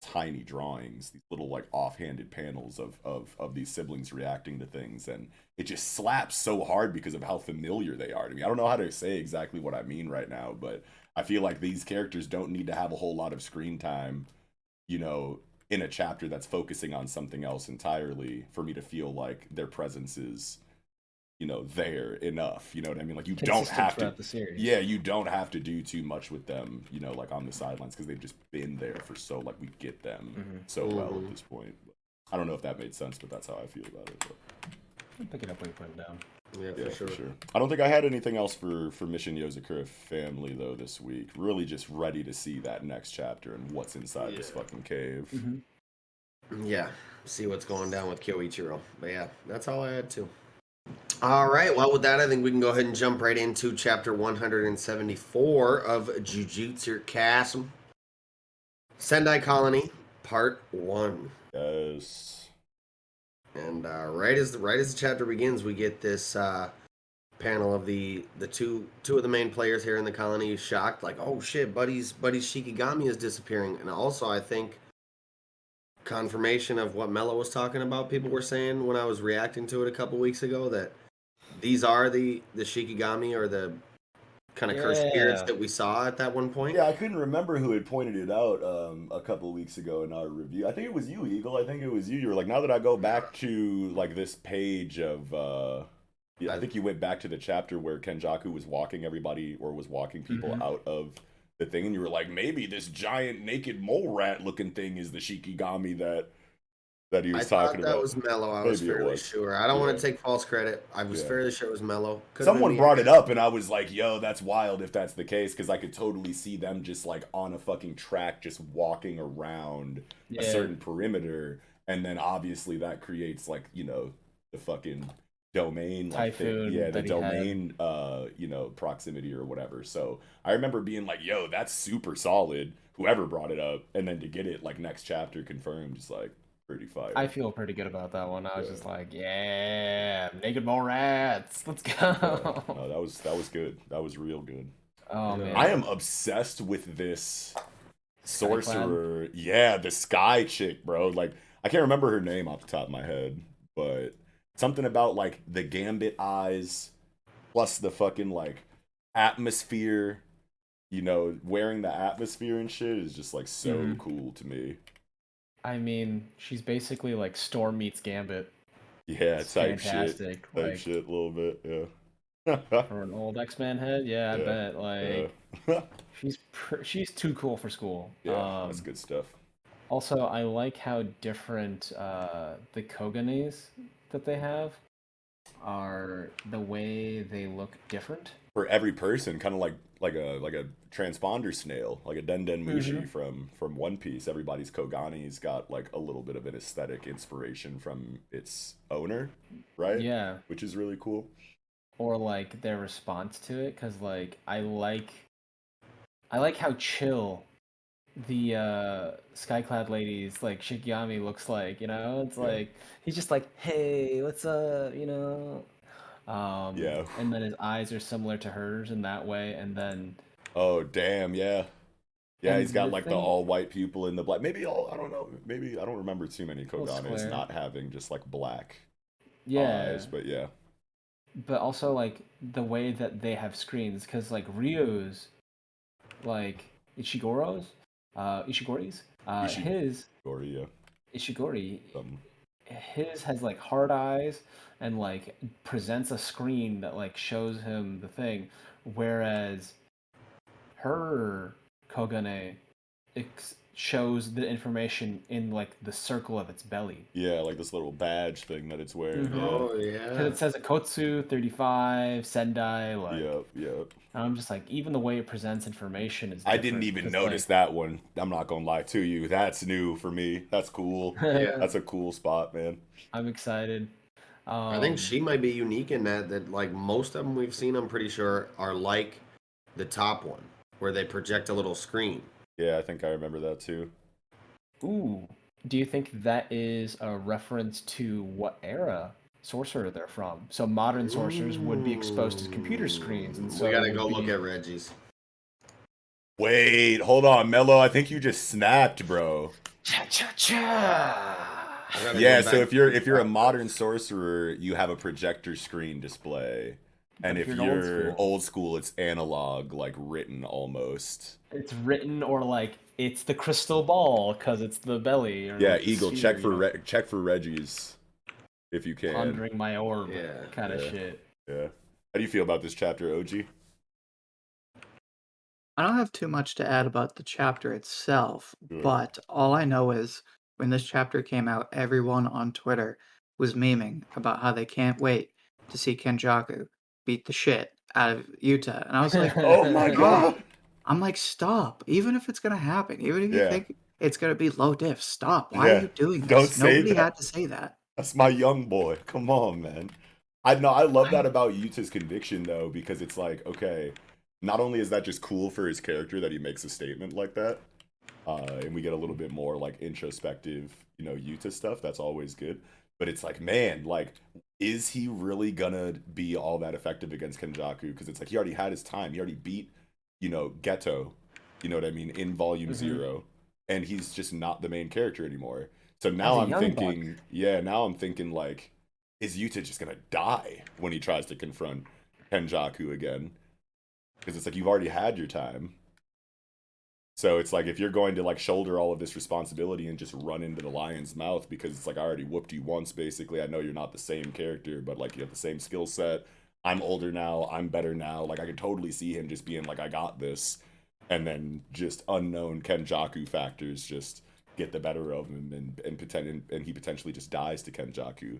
tiny drawings, these little like offhanded panels of these siblings reacting to things, and it just slaps so hard because of how familiar they are to me. I don't know how to say exactly what I mean right now, but I feel like these characters don't need to have a whole lot of screen time, you know, in a chapter that's focusing on something else entirely for me to feel like their presence is, you know, there enough. You know what I mean? Like you don't have to. The series. Yeah, you don't have to do too much with them, you know, like on the sidelines, because they've just been there for so, like, we get them so well at this point. But I don't know if that made sense, but that's how I feel about it. But. I'll pick it up when you put it down. Yeah, for sure. I don't think I had anything else for Mission Yozakura Family though this week. Really just ready to see that next chapter and what's inside this fucking cave. Yeah, see what's going down with Kyoichiro. But yeah, that's all I had to. All right, well, with that, I think we can go ahead and jump right into chapter 174 of Jujutsu Kaisen, Sendai Colony, Part 1. Yes. And right as the chapter begins, we get this panel of the two of the main players here in the colony shocked, like, oh shit, buddy's Shikigami is disappearing. And also, I think confirmation of what Mello was talking about. People were saying when I was reacting to it a couple weeks ago that these are the Shikigami, or the kind of cursed spirits that we saw at that one point. Yeah, I couldn't remember who had pointed it out a couple of weeks ago in our review. I think it was you, Eagle. I think it was you. You were like, now that I go back to like this page of I think you went back to the chapter where Kenjaku was walking everybody, or was walking people out of the thing, and you were like, maybe this giant naked mole rat looking thing is the Shikigami that he was talking about. That was Mello. I was fairly sure. I don't want to take false credit. I was fairly sure it was Mello. Someone brought it up, and I was like, yo, that's wild if that's the case, because I could totally see them just like on a fucking track, just walking around a certain perimeter, and then obviously that creates like, you know, the fucking domain, like Typhoon, the domain you know, proximity or whatever. So I remember being like, yo, that's super solid, whoever brought it up, and then to get it like next chapter confirmed, just like pretty fire. I feel pretty good about that one. I was just like, yeah, naked mole rats, let's go. No, that was good. That was real good. Oh man, I am obsessed with this sorcerer. Yeah, the sky chick, bro. Like, I can't remember her name off the top of my head, but something about like the gambit eyes plus the fucking like atmosphere, you know, wearing the atmosphere and shit is just like so cool to me. I mean, she's basically like Storm meets Gambit. Yeah, it's type fantastic. Shit. Type shit a little bit, yeah. For an old X-Men head, I bet. Like, she's too cool for school. Yeah, that's good stuff. Also, I like how different the Koganes that they have are, the way they look different. For every person, kind of like a transponder snail, like a Den Mushi from One Piece. Everybody's Kogani's got like a little bit of an aesthetic inspiration from its owner, right? Yeah, which is really cool. Or like their response to it, because like I like how chill the Skyclad lady's like Shikigami looks like, you know? It's like he's just like, hey, what's up, you know? And then his eyes are similar to hers in that way, and then oh damn, yeah, he's got like the all white pupil in the black. Maybe I don't know. Maybe I don't remember too many Koganes not having just like black eyes, but yeah. But also like the way that they have screens, because like Ryo's, like Ishigori's, his Ishigori, his has like hard eyes and like presents a screen that like shows him the thing, whereas her Kogane shows the information in like the circle of its belly. Yeah, like this little badge thing that it's wearing. Oh yeah. Because it says Akotsu 35 Sendai. Like, yep. And I'm just like, even the way it presents information is. I didn't even notice that one. I'm not gonna lie to you. That's new for me. That's cool. That's a cool spot, man. I'm excited. I think she might be unique in that like most of them we've seen, I'm pretty sure, are like the top one, where they project a little screen. Yeah, I think I remember that too. Ooh. Do you think that is a reference to what era sorcerer they're from? So modern sorcerers would be exposed to computer screens, and so we gotta go look at Reggie's. Wait, hold on, Mello. I think you just snapped, bro. Cha-cha-cha! I gotta Yeah, go so back if you're a modern sorcerer, you have a projector screen display. And If if you're old you're school, old school, it's analog, like written almost. it's written or like it's the crystal ball because it's the belly or Yeah, like the Eagle, sphere, you know, check for Reggie's if you can. pondering my orb Yeah, kind of yeah. shit. Yeah. How do you feel about this chapter, OG? I don't have too much to add about the chapter itself, Sure. but all I know is when this chapter came out, everyone on Twitter was memeing about how they can't wait to see Kenjaku beat the shit out of Yuta. And I was like, Oh my stop. god! I'm like, stop. Even if it's going to happen, even if you Yeah. think it's going to be low diff, stop. Why are Yeah. you doing Don't this? say Nobody that. had to say that. That's my young boy. Come on, man. I know I love that I, about Yuta's conviction though, because it's like, okay, not only is that just cool for his character that he makes a statement like that, and we get a little bit more like introspective, Yuta stuff, that's always good. But it's like, man, like, is he really gonna be all that effective against Kenjaku? Because it's like he already had his time. He already beat, Geto, you know what I mean, in volume 0. And he's just not the main character anymore. So As now a I'm young buck. thinking, yeah, now I'm thinking like, is Yuta just gonna die when he tries to confront Kenjaku again? Because it's like you've already had your time. So it's like if you're going to like shoulder all of this responsibility and just run into the lion's mouth because it's like I already whooped you once basically. I know you're not the same character, but like you have the same skill set. I'm older now, I'm better now. Like I could totally see him just being like, I got this. And then just unknown Kenjaku factors just get the better of him and he potentially just dies to Kenjaku.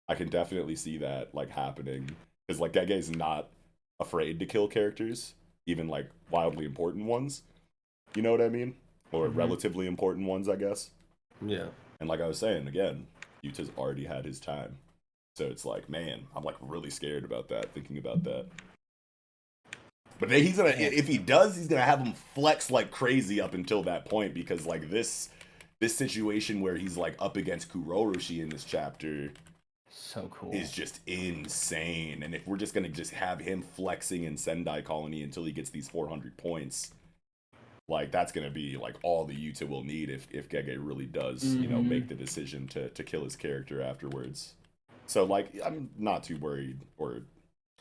I can definitely see that like happening because like Gege's not afraid to kill characters, even like wildly important ones. You know what I mean? Or relatively important ones, I guess. Yeah. And like I was saying, again, Yuta's already had his time, so it's like, man, I'm like really scared about that. Thinking about that. But then he's gonna, if he does, he's gonna have him flex like crazy up until that point because like this situation where he's like up against Kuroroshi in this chapter. So cool. Is just insane. And if we're just gonna just have him flexing in Sendai Colony until he gets these 400 points, like that's gonna be like all the Yuta will need if Gege really does, make the decision to kill his character afterwards. So like I'm not too worried or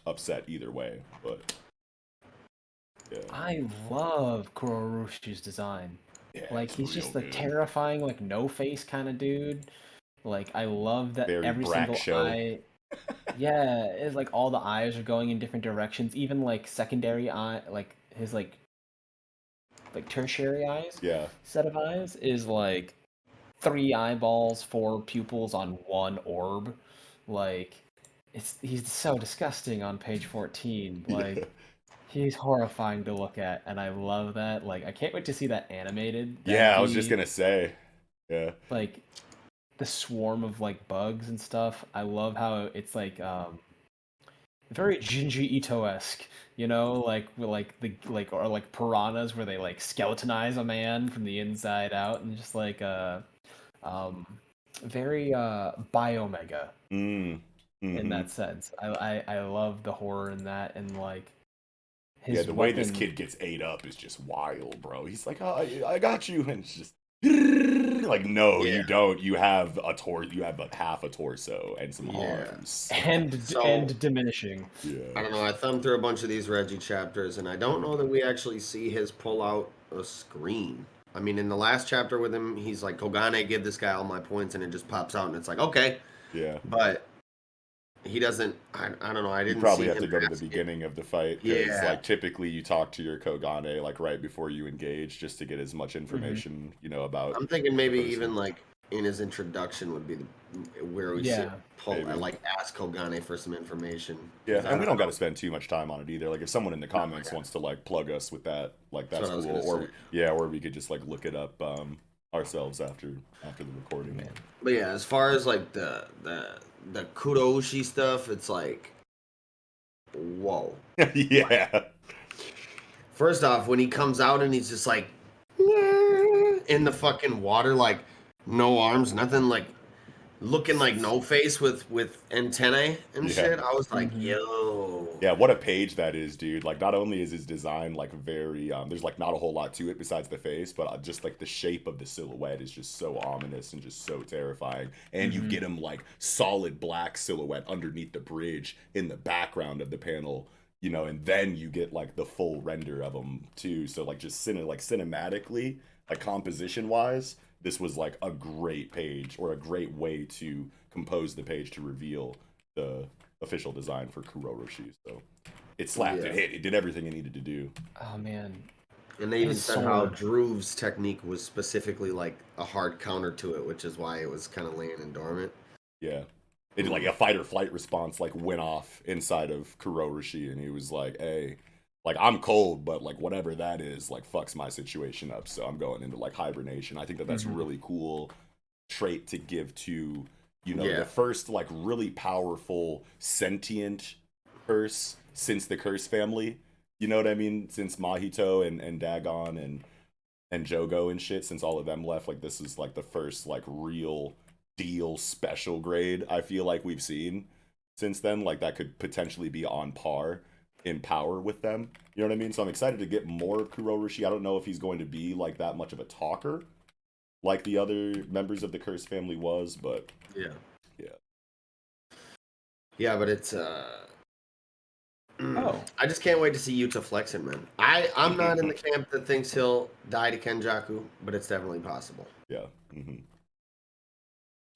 upset either way, but yeah. I love Kuroroshi's design. Yeah, Like it's he's real just the good. terrifying, like no face kind of dude. Like I love that Very every Brack single show. eye. Yeah, it's like all the eyes are going in different directions. Even like secondary eye, like his like tertiary eyes, Yeah. set of eyes is like 3 eyeballs, 4 pupils on 1 orb. Like he's so disgusting on page 14. Like Yeah. he's horrifying to look at, and I love that. Like I can't wait to see that animated. Yeah, I was just gonna say. Yeah. Like the swarm of like bugs and stuff. I love how it's like very Junji Ito-esque, like or like piranhas where they like skeletonize a man from the inside out and just like very Biomega in that sense. I love the horror in that, and like his the way this weapon- kid gets ate up is just wild, bro. He's like, oh, I got you, and it's just like, no, you don't. You have a you have half a torso and some arms, and diminishing. Yeah. I don't know. I thumbed through a bunch of these Reggie chapters, and I don't know that we actually see his pull out a screen. I mean, in the last chapter with him, he's like, Kogane, give this guy all my points, and it just pops out, and it's like, okay. Yeah. But he doesn't, I don't know, I didn't You probably see have him to go to the ask it. beginning of the fight, because Yeah. like typically you talk to your Kogane like right before you engage just to get as much information, about. I'm thinking maybe the person. even like in his introduction would be where we see pull, maybe. like ask Kogane for some information. Yeah, 'Cause and we don't got to spend too much time on it either. Like if someone in the comments wants to like plug us with that, like that's what I was cool. gonna Or say. or we could just like look it up ourselves after the recording. But yeah, as far as like the Kuroshi stuff, it's like, whoa. Yeah. First off, when he comes out and he's just like in the fucking water, like no arms, nothing, like looking like No Face with antennae and Yeah. shit. I was like, Mhm. yo. Yeah, what a page that is, dude. Like, not only is his design like very, there's like not a whole lot to it besides the face, but just like the shape of the silhouette is just so ominous and just so terrifying. And you get him like solid black silhouette underneath the bridge in the background of the panel, you know, and then you get like the full render of him too. So like just cinematically, like composition wise, this was like a great page or a great way to compose the page to reveal the official design for Kuroroshi. So it slapped, Yeah. it hit, it did everything it needed to do. Oh man, And they even his said how sword. Drew's technique was specifically like a hard counter to it, which is why it was kind of laying in dormant. Yeah. It did like a fight or flight response like went off inside of Kuroroshi, and he was like, hey, like I'm cold, but like whatever that is, like fucks my situation up. So I'm going into like hibernation. I think that that's a really cool trait to give to, you know, Yeah. the first like really powerful sentient curse since the curse family. You know what I mean? Since Mahito and Dagon and Jogo and shit, since all of them left, like this is like the first like real deal special grade I feel like we've seen since then. Like that could potentially be on par in power with them. You know what I mean? So I'm excited to get more Kuroroshi. I don't know if he's going to be like that much of a talker like the other members of the Curse family was, but Yeah. yeah. Yeah, but it's Oh. I just can't wait to see Yuta flexing, man. I'm not in the camp that thinks he'll die to Kenjaku, but it's definitely possible. Yeah.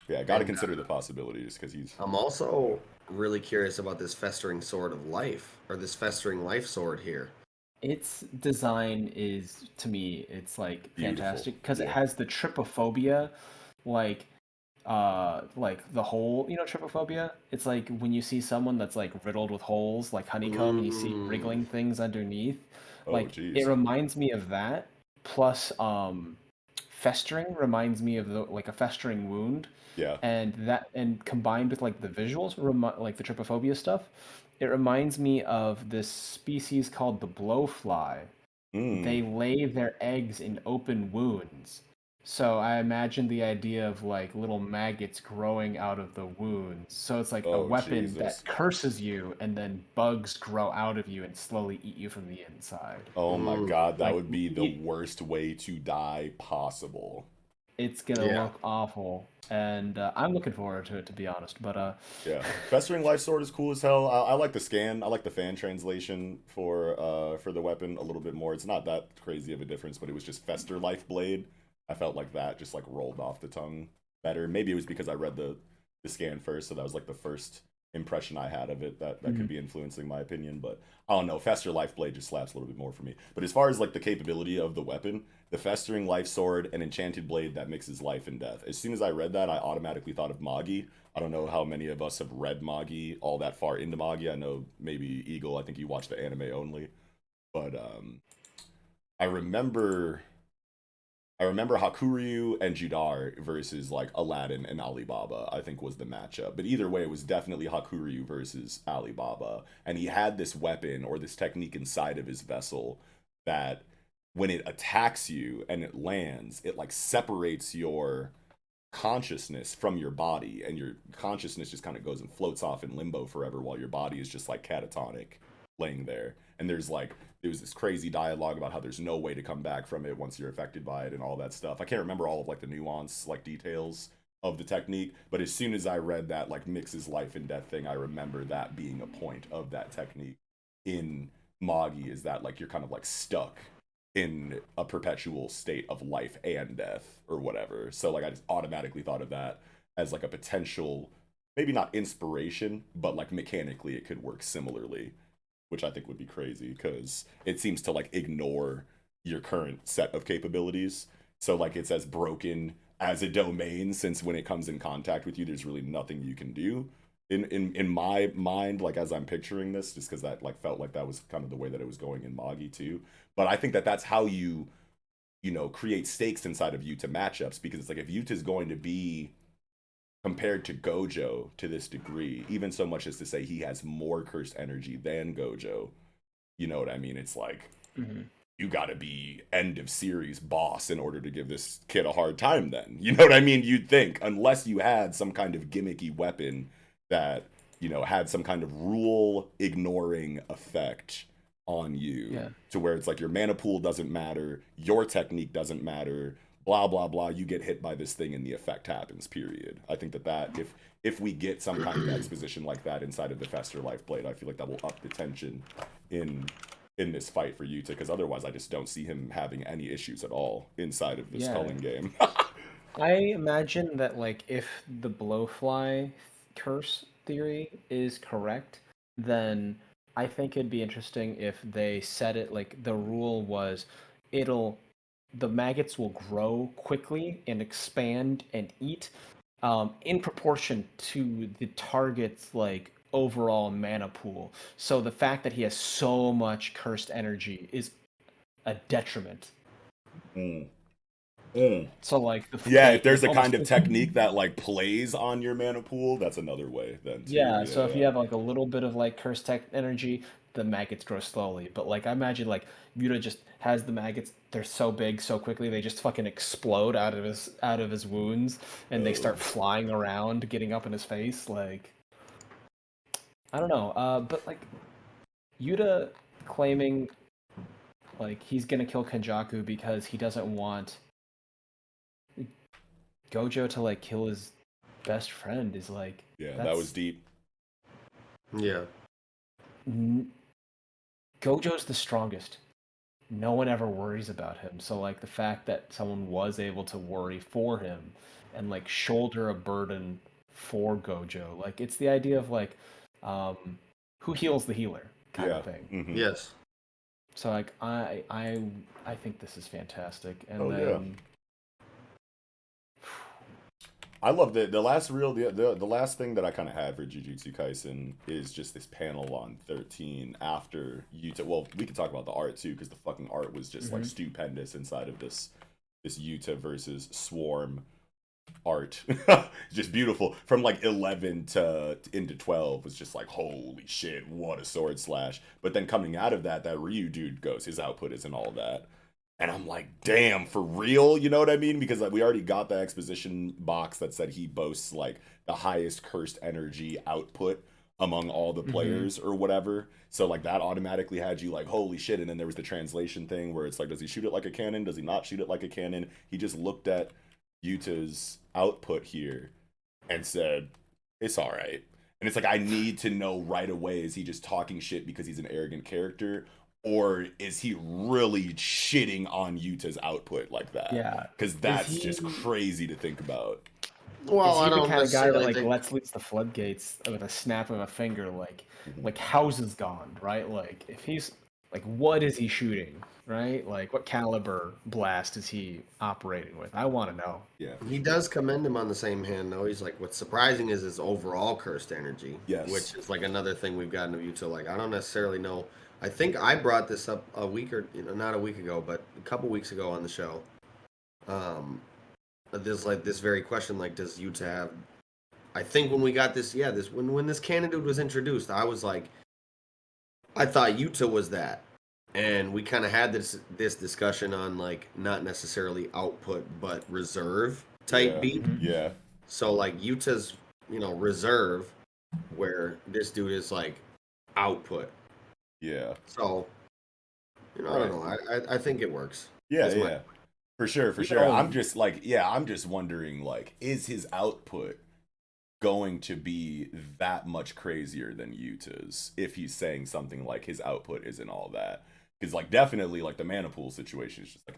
Yeah, got to consider the possibilities because he's. I'm also really curious about this festering sword of life, or this festering life sword here. Its design is, to me, it's like Beautiful. fantastic because it Yeah. has the trypophobia, like the hole, you know, trypophobia. It's like when you see someone that's like riddled with holes, like honeycomb, and you see wriggling things underneath. Oh, Like jeez. it reminds me of that. Plus, festering reminds me of like a festering wound. Yeah. And combined with like the visuals, like the trypophobia stuff, it reminds me of this species called the blowfly. They lay their eggs in open wounds. So I imagine the idea of like little maggots growing out of the wounds. So it's like a Oh, weapon Jesus. that curses you, and then bugs grow out of you and slowly eat you from the inside. Oh my God, that Like, would be the worst way to die possible. It's gonna Yeah. look awful, and I'm looking forward to it, to be honest. But Yeah, Festering Life Sword is cool as hell. I like the scan. I like the fan translation for the weapon a little bit more. It's not that crazy of a difference, but it was just Fester Life Blade. I felt like that just like rolled off the tongue better. Maybe it was because I read the scan first, so that was like the first impression I had of it that could be influencing my opinion. But I don't know, Fester Life Blade just slaps a little bit more for me. But as far as like the capability of the weapon, the Festering Life Sword and Enchanted Blade that mixes life and death. As soon as I read that, I automatically thought of Magi. I don't know how many of us have read Magi all that far into Magi. I know maybe Eagle, I think you watched the anime only. But I remember Hakuryu and Judar versus like Aladdin and Alibaba, I think was the matchup. But either way, it was definitely Hakuryu versus Alibaba. And he had this weapon or this technique inside of his vessel that when it attacks you and it lands, it like separates your consciousness from your body, and your consciousness just kind of goes and floats off in limbo forever while your body is just like catatonic laying there. And there was this crazy dialogue about how there's no way to come back from it once you're affected by it and all that stuff. I can't remember all of like the nuance, like details of the technique, but as soon as I read that like mixes life and death thing, I remember that being a point of that technique in Magi, is that like you're kind of like stuck in a perpetual state of life and death or whatever. So like I just automatically thought of that as like a potential, maybe not inspiration, but like mechanically it could work similarly, which I think would be crazy because it seems to like ignore your current set of capabilities. So like it's as broken as a domain, since when it comes in contact with you, there's really nothing you can do. In my mind, like as I'm picturing this, just because that like felt like that was kind of the way that it was going in Magi too. But I think that that's how you know, create stakes inside of Yuta matchups, because it's like if Yuta's going to be compared to Gojo to this degree, even so much as to say he has more cursed energy than Gojo, you know what I mean? It's like you gotta be end of series boss in order to give this kid a hard time then. You know what I mean? You'd think, unless you had some kind of gimmicky weapon that, you know, had some kind of rule ignoring effect on you, to where it's like your mana pool doesn't matter, your technique doesn't matter, blah blah blah, you get hit by this thing and the effect happens, period. I think that if we get some kind of exposition like that inside of the Fester Lifeblade, I feel like that will up the tension in this fight for Yuta, because otherwise I just don't see him having any issues at all inside of this culling game. I imagine that, like, if the blowfly curse theory is correct, then I think it'd be interesting if they said it like the rule was the maggots will grow quickly and expand and eat in proportion to the target's like overall mana pool. So the fact that he has so much cursed energy is a detriment. So like if there's a kind of technique that like plays on your mana pool, that's another way then too. So if you have like a little bit of like cursed tech energy, the maggots grow slowly. But like I imagine like Yuta just has the maggots, they're so big so quickly they just fucking explode out of his wounds and they start flying around, getting up in his face. Like I don't know. But like Yuta claiming like he's gonna kill Kenjaku because he doesn't want Gojo to like kill his best friend is like that was deep. Gojo's the strongest. No one ever worries about him. So like the fact that someone was able to worry for him and like shoulder a burden for Gojo, like it's the idea of like who heals the healer kind of thing. Mm-hmm. Yes. So like I think this is fantastic. And I love the last thing that I kind of had for Jujutsu Kaisen is just this panel on 13 after Yuta. Well, we can talk about the art too, because the fucking art was just like stupendous inside of this Yuta versus Swarm art. Just beautiful. From like 11 to into 12 was just like, holy shit, what a sword slash. But then coming out of that Ryu dude goes, his output isn't all that. And I'm like, damn, for real? You know what I mean? Because like we already got the exposition box that said he boasts like the highest cursed energy output among all the players or whatever. So like that automatically had you like, holy shit. And then there was the translation thing where it's like, does he shoot it like a cannon? Does he not shoot it like a cannon? He just looked at Yuta's output here and said, it's all right. And it's like, I need to know right away, is he just talking shit because he's an arrogant character? Or is he really shitting on Yuta's output like that? Yeah. Because that's just crazy to think about. Well, is he I don't the kind of guy that like think... lets loose the floodgates with a snap of a finger, like house is gone, right? Like if he's like, what is he shooting, right? Like what caliber blast is he operating with? I want to know. Yeah. He does commend him on the same hand, though. He's like, what's surprising is his overall cursed energy. Yes. Which is like another thing we've gotten of Yuta. Like, I don't necessarily know. I think I brought this up a week or, not a week ago, but a couple weeks ago on the show. There's like this very question, like, does Yuta have... I think when we got this, when this canon dude was introduced, I was like, I thought Yuta was that. And we kind of had this discussion on, like, not necessarily output, but reserve type beat. Yeah. So, like, Yuta's, reserve, where this dude is, like, output. Yeah. So, I don't know. I think it works. Yeah. For sure. I'm just like, I'm just wondering, like, is his output going to be that much crazier than Yuta's if he's saying something like his output isn't all that? Because, like, definitely, like, the mana pool situation is just, like,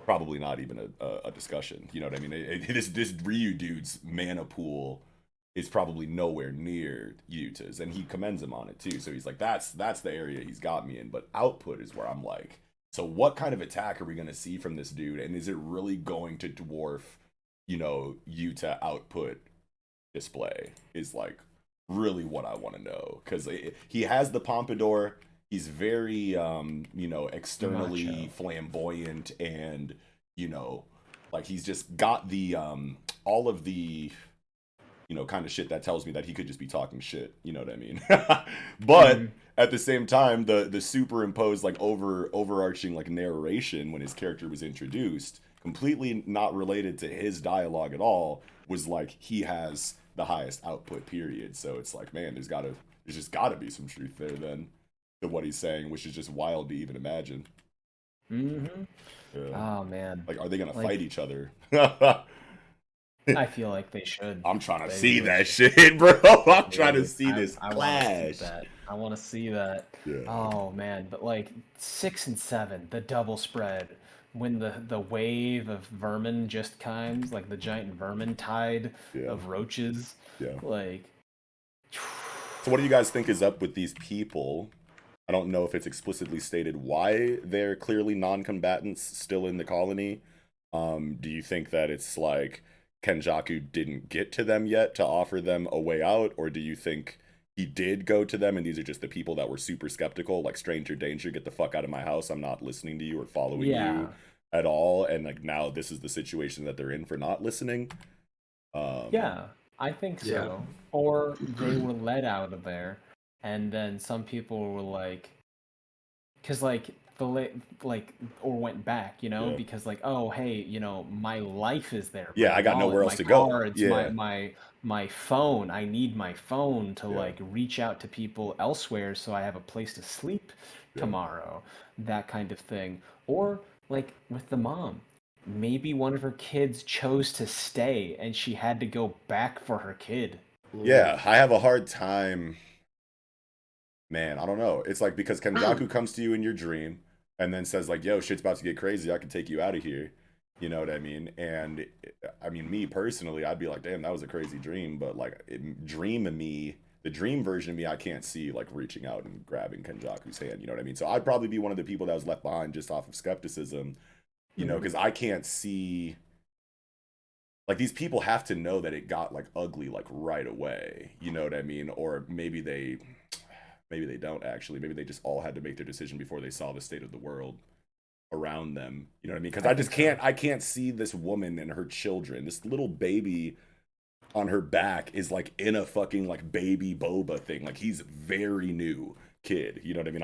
probably not even a discussion. You know what I mean? This Ryu dude's mana pool is probably nowhere near Yuta's, and he commends him on it too. So he's like, that's the area he's got me in. But output is where I'm like, so what kind of attack are we going to see from this dude? And is it really going to dwarf, Yuta output display? Is like really what I want to know, because he has the pompadour. He's very, externally Macho. flamboyant, and like he's just got the all of the you know, kind of shit that tells me that he could just be talking shit. You know what I mean? But at the same time, the superimposed like overarching like narration when his character was introduced, completely not related to his dialogue at all, was like he has the highest output period. So it's like, man, there's just gotta be some truth there then to what he's saying, which is just wild to even imagine. Mm-hmm. Yeah. Oh man. Like, are they gonna fight each other? I feel like they should. I'm trying to They see really that should. shit, bro. I'm trying to see this I want to clash. see that. I want to see that. Yeah. Oh man, but like 6 and 7, the double spread, when the wave of vermin just comes, like the giant vermin tide Yeah. of roaches. Yeah. Like. So what do you guys think is up with these people? I don't know if it's explicitly stated why they're clearly non-combatants still in the colony. Do you think that it's like Kenjaku didn't get to them yet to offer them a way out, or do you think he did go to them and these are just the people that were super skeptical, like stranger danger, get the fuck out of my house, I'm not listening to you or following you at all, and like now this is the situation that they're in for not listening? Yeah, I think so. Yeah. Or they were let out of there, and then some people were like, because like or went back, you know, Yeah. because like, oh hey, you know, my life is there. Yeah, my I got wallet, nowhere else my to go. cards, Yeah. my phone. I need my phone to Yeah. like reach out to people elsewhere, so I have a place to sleep Yeah. tomorrow. That kind of thing. Or like with the mom. Maybe one of her kids chose to stay and she had to go back for her kid. Yeah, I have a hard time. Man, I don't know. It's like because Kenjaku comes to you in your dream and then says like, yo, shit's about to get crazy. I can take you out of here. You know what I mean? And I mean, me personally, I'd be like, damn, that was a crazy dream. But like the dream version of me, I can't see like reaching out and grabbing Kenjaku's hand. You know what I mean? So I'd probably be one of the people that was left behind just off of skepticism, you know, because I can't see. Like, these people have to know that it got like ugly like right away. You know what I mean? Or maybe they don't actually. Maybe they just all had to make their decision before they saw the state of the world around them. You know what I mean? Because I can't see this woman and her children, this little baby on her back is like in a fucking like baby boba thing. Like, he's very new kid. You know what I mean?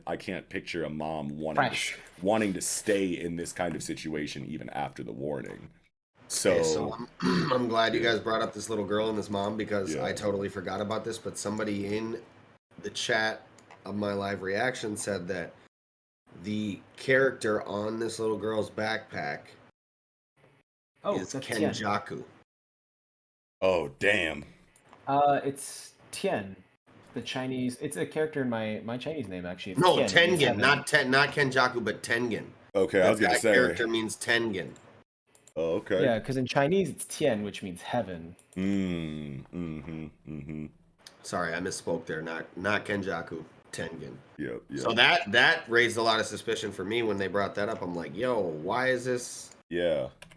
I can't picture a mom wanting to stay in this kind of situation even after the warning. So I'm glad you guys brought up this little girl and this mom, because Yeah. I totally forgot about this, but somebody in the chat of my live reaction said that the character on this little girl's backpack is that's Kenjaku. Oh damn. It's Tian, the Chinese. It's a character in my Chinese name actually. It's No, Tian, means Tengen, heaven. not Kenjaku, but Tengen. Okay, I was gonna That say. character means Tengen. Oh, okay. Yeah, because in Chinese it's Tian, which means heaven. Sorry, I misspoke there. Not Kenjaku, Tengen. Yep. So that raised a lot of suspicion for me when they brought that up. I'm like, yo, why is this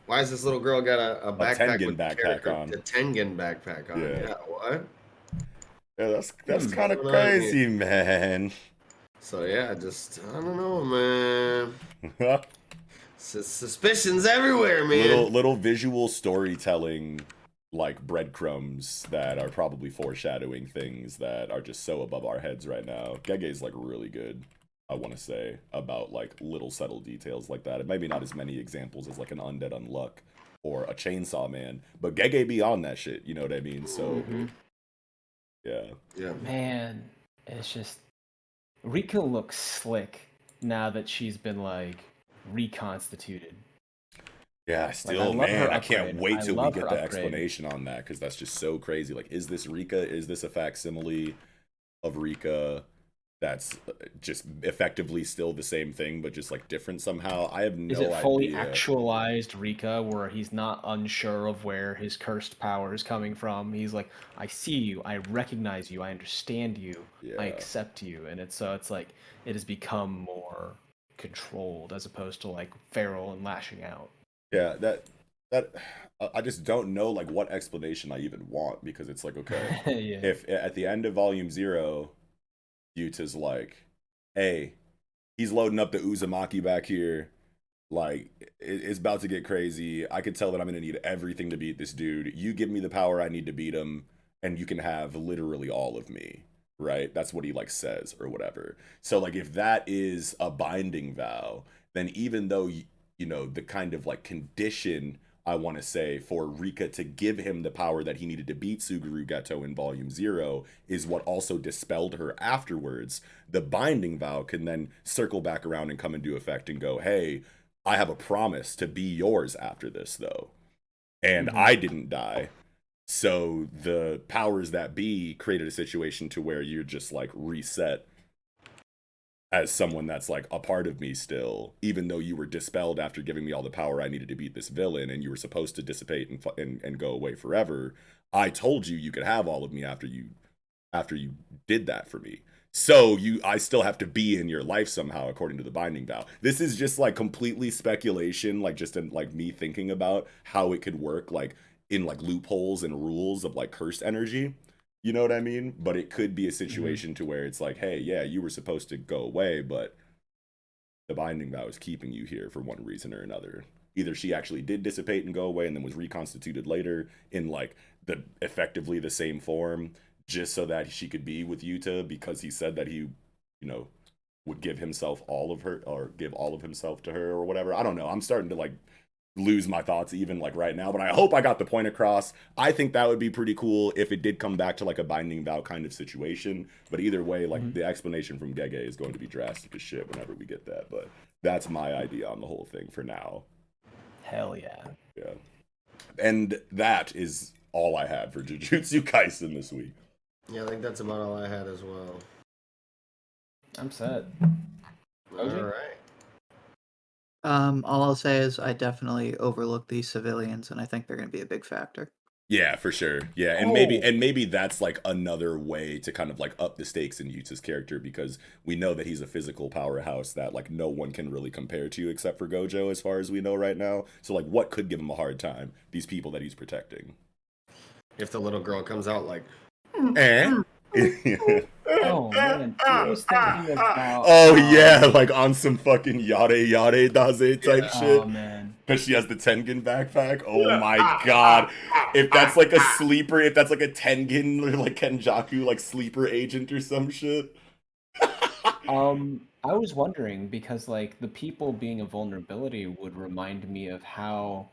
little girl got a backpack Tengen with backpack on? The Tengen backpack on. Yeah. Yeah, what? Yeah, that's kind of crazy, man. So yeah, just I don't know, man. Suspicions everywhere, man. Little visual storytelling, like breadcrumbs that are probably foreshadowing things that are just so above our heads right now. Gege's like really good, I want to say, about like little subtle details like that. It maybe not as many examples as like an Undead Unluck or a Chainsaw Man, but Gege beyond that shit. You know what I mean? So yeah. Man, it's just Rika looks slick now that she's been like reconstituted. Yeah, still, love her man, I can't upgrade. wait I till we love get her the upgrade. explanation on that, because that's just so crazy. Like, is this Rika? Is this a facsimile of Rika that's just effectively still the same thing, but just like different somehow? I have no Is idea. it fully actualized Rika, where he's not unsure of where his cursed power is coming from? He's like, I see you, I recognize you, I understand you, I accept you, and it's like it has become more controlled as opposed to like feral and lashing out. Yeah, that I just don't know like what explanation I even want, because it's like, okay, Yeah. if at the end of Volume 0, Yuta's like, hey, he's loading up the Uzumaki back here, Like, it's about to get crazy. I could tell that I'm gonna need everything to beat this dude. You give me the power I need to beat him, and you can have literally all of me, right? That's what he like says or whatever. So like, if that is a binding vow, then even though you know the kind of like condition I want to say for Rika to give him the power that he needed to beat Suguru Geto in Volume 0 is what also dispelled her afterwards. The binding vow can then circle back around and come into effect and go, hey, I have a promise to be yours after this, though. And I didn't die. So the powers that be created a situation to where you're just like reset as someone that's like a part of me still, even though you were dispelled after giving me all the power I needed to beat this villain and you were supposed to dissipate and go away forever. I told you could have all of me after you did that for me. So I still have to be in your life somehow according to the binding vow. This is just like completely speculation, like just in like me thinking about how it could work, like in like loopholes and rules of like cursed energy. You know what I mean? But it could be a situation to where it's like, hey, yeah, you were supposed to go away, but the binding vow is keeping you here for one reason or another. Either she actually did dissipate and go away and then was reconstituted later in like the effectively the same form, just so that she could be with Yuta because he said that he, you know, would give himself all of her or give all of himself to her or whatever. I don't know. I'm starting to like lose my thoughts even like right now, but I hope I got the point across. I think that would be pretty cool if it did come back to like a binding vow kind of situation. But either way, like the explanation from Gege is going to be drastic as shit whenever we get that. But that's my idea on the whole thing for now. Hell yeah. Yeah. And that is all I had for Jujutsu Kaisen this week. Yeah, I think that's about all I had as well. I'm set. All right. All I'll say is I definitely overlooked these civilians, and I think they're going to be a big factor. Yeah, for sure. Yeah, and maybe that's like another way to kind of like up the stakes in Yuta's character, because we know that he's a physical powerhouse that like no one can really compare to except for Gojo as far as we know right now. So like what could give him a hard time? These people that he's protecting. If the little girl comes out like, Oh man, I was thinking about. Oh yeah, like on some fucking yare daze type shit. Oh man, because she has the Tengen backpack. Oh my god, if that's like a sleeper, if that's like a Tengen or like Kenjaku like sleeper agent or some shit. I was wondering because like the people being a vulnerability would remind me of how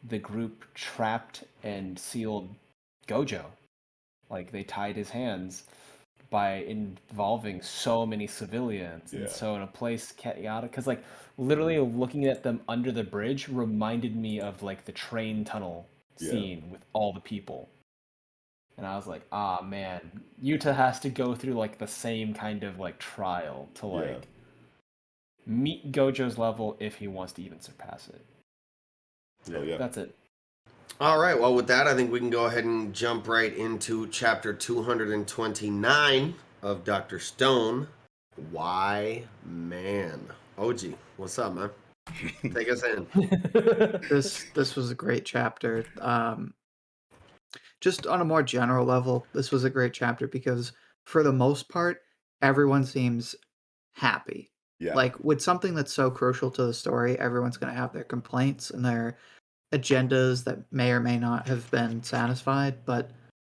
the group trapped and sealed Gojo. Like they tied his hands by involving so many civilians, and so in a place chaotic, because like literally looking at them under the bridge reminded me of like the train tunnel scene with all the people, and I was like, ah man, Yuta has to go through like the same kind of like trial to like meet Gojo's level if he wants to even surpass it. That's it. All right, well, with that, I think we can go ahead and jump right into chapter 229 of Dr. Stone. Why, man? OG, what's up, man? Take us in. This was a great chapter. Just on a more general level, this was a great chapter because for the most part, everyone seems happy. Yeah. Like with something that's so crucial to the story, everyone's going to have their complaints and their agendas that may or may not have been satisfied, but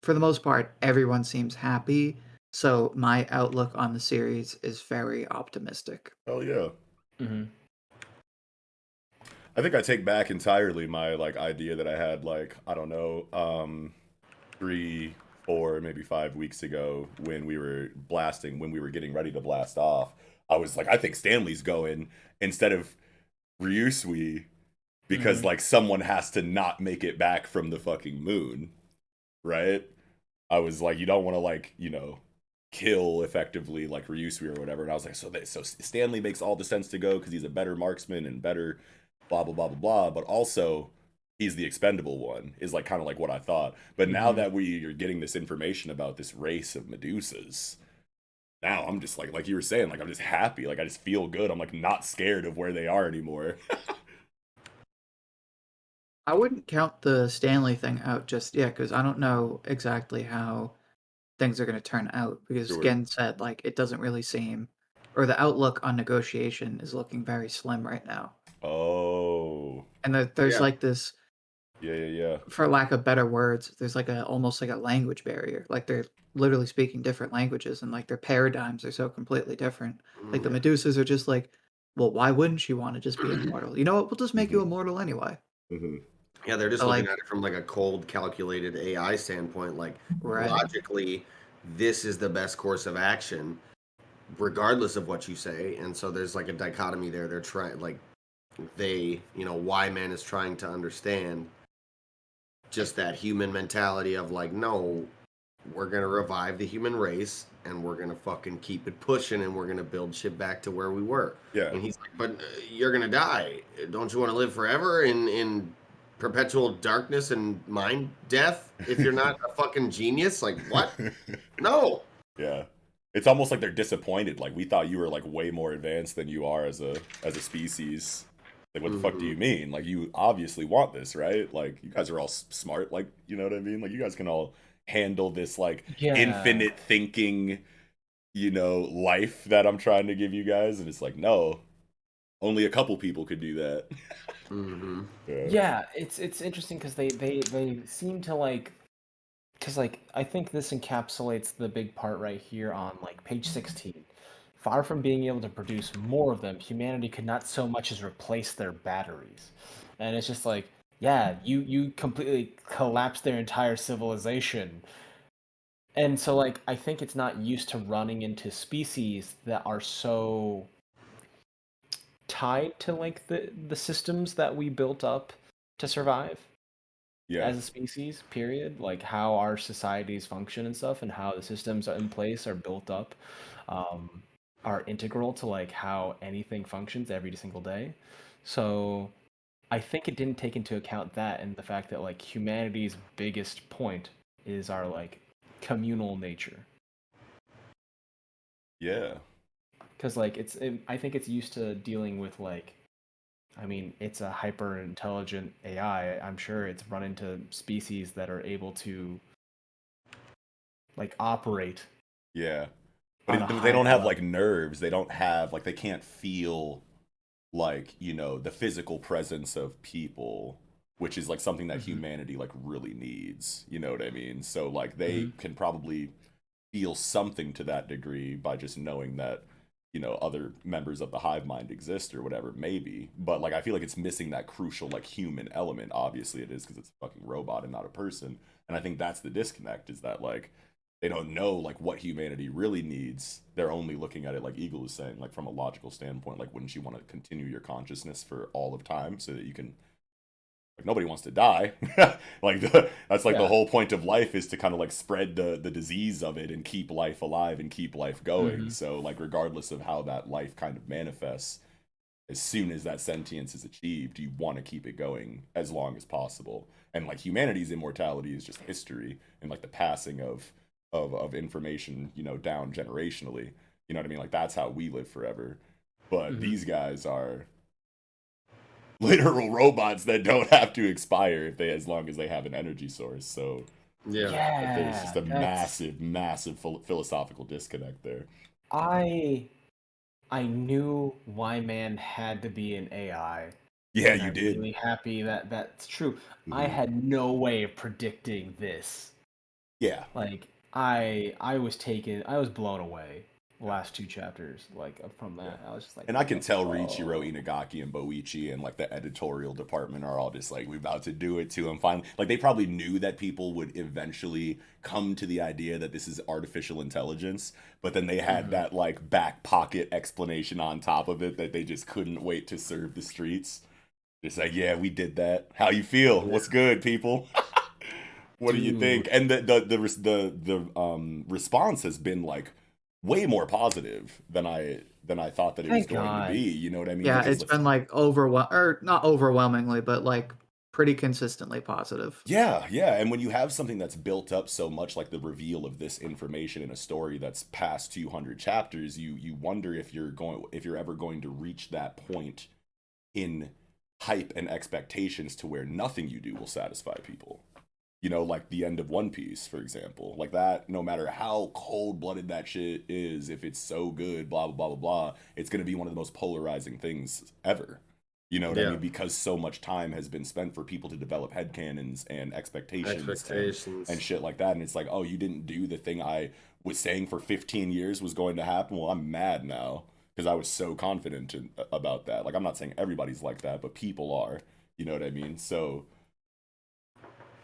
for the most part, everyone seems happy. So my outlook on the series is very optimistic. Oh yeah. I think I take back entirely my like idea that I had like, I don't know, 3, 4, maybe 5 weeks ago when we were getting ready to blast off. I was like, I think Stanley's going instead of Ryusui, because like someone has to not make it back from the fucking moon, right? I was like, you don't want to like, you know, kill effectively like Ryusui or whatever. And I was like, so Stanley makes all the sense to go because he's a better marksman and better blah blah blah blah blah. But also he's the expendable one is like kind of like what I thought. But now that you're getting this information about this race of Medusas, now I'm just like you were saying, like I'm just happy, like I just feel good. I'm like not scared of where they are anymore. I wouldn't count the Stanley thing out just yet because I don't know exactly how things are going to turn out. Because Gen said like it doesn't really seem, or the outlook on negotiation is looking very slim right now. Oh. And there's Yeah. like this, Yeah. for lack of better words, there's like almost like a language barrier. Like they're literally speaking different languages, and like their paradigms are so completely different. Like the Yeah. Medusas are just like, well, why wouldn't she want to just be immortal? You know what? We'll just make you Mhm. immortal anyway. Mhm. Yeah, they're just So looking like, at it from like a cold, calculated AI standpoint. Like right, logically, this is the best course of action, regardless of what you say. And so there's like a dichotomy there. They're trying, like, Y Man is trying to understand just that human mentality of like, no, we're gonna revive the human race and we're gonna fucking keep it pushing and we're gonna build shit back to where we were. Yeah. And he's like, but you're gonna die. Don't you want to live forever in perpetual darkness and mind death if you're not a fucking genius? Like what? No. Yeah. It's almost like they're disappointed. Like, we thought you were like way more advanced than you are as a species. Like, what the fuck do you mean? Like, you obviously want this, right? Like, you guys are all smart. Like, you know what I mean? Like, you guys can all handle this like Yeah. infinite thinking, life that I'm trying to give you guys. And it's like, no, only a couple people could do that. Mm-hmm. Yeah, it's interesting because they seem to like, because like I think this encapsulates the big part right here on like page 16. Far from being able to produce more of them, humanity could not so much as replace their batteries. And it's just like, yeah, you completely collapsed their entire civilization. And so like I think it's not used to running into species that are so tied to like the systems that we built up to survive Yeah. as a species, period. Like how our societies function and stuff, and how the systems are in place are built up, are integral to like how anything functions every single day. So I think it didn't take into account that, and the fact that like humanity's biggest point is our like communal nature. Yeah. Because like I think it's used to dealing with like, I mean, it's a hyper intelligent AI. I'm sure it's run into species that are able to like operate Yeah. on a But they higher don't have level. like nerves. They don't have like, they can't feel like, the physical presence of people, which is like something that humanity like really needs. You know what I mean? So like they can probably feel something to that degree by just knowing that, other members of the hive mind exist or whatever, maybe. But like I feel like it's missing that crucial like human element. Obviously it is, because it's a fucking robot and not a person. And I think that's the disconnect, is that like they don't know like what humanity really needs. They're only looking at it, like Eagle is saying, like from a logical standpoint. Like, wouldn't you want to continue your consciousness for all of time so that you can, like, nobody wants to die. Like that's like the whole point of life, is to kind of like spread the disease of it and keep life alive and keep life going. So like regardless of how that life kind of manifests, as soon as that sentience is achieved, you want to keep it going as long as possible. And like humanity's immortality is just history, and like the passing of information, down generationally. You know what I mean? Like that's how we live forever. But these guys are literal robots that don't have to expire if they, as long as they have an energy source. So Yeah. there's just a that's- massive philosophical disconnect there. I knew Y Man had to be an AI. Yeah, and you I'm did. really happy that that's true. I had no way of predicting this. Yeah. Like I was blown away the last two chapters, like from that. I was just like, And I can tell "Whoa." Riichiro Inagaki and Boichi and like the editorial department are all just like, we're about to do it to him finally. Like they probably knew that people would eventually come to the idea that this is artificial intelligence, but then they had that like back pocket explanation on top of it that they just couldn't wait to serve the streets. It's like, yeah, we did that. How you feel? What's good, people? What do you think? And the response has been like way more positive than I thought that it was Thank going God. to be. You know what I mean? yeah, Because it's been like not overwhelmingly, but like pretty consistently positive. yeah. And when you have something that's built up so much, like the reveal of this information in a story that's past 200 chapters, you wonder if you're ever going to reach that point in hype and expectations to where nothing you do will satisfy people. Like the end of One Piece, for example. Like that, no matter how cold-blooded that shit is, if it's so good, blah, blah, blah, blah, blah, it's going to be one of the most polarizing things ever. You know what I Yeah. mean? Because so much time has been spent for people to develop headcanons and Expectations. and shit like that. And it's like, oh, you didn't do the thing I was saying for 15 years was going to happen. Well, I'm mad now because I was so confident about that. Like, I'm not saying everybody's like that, but people are. You know what I mean? So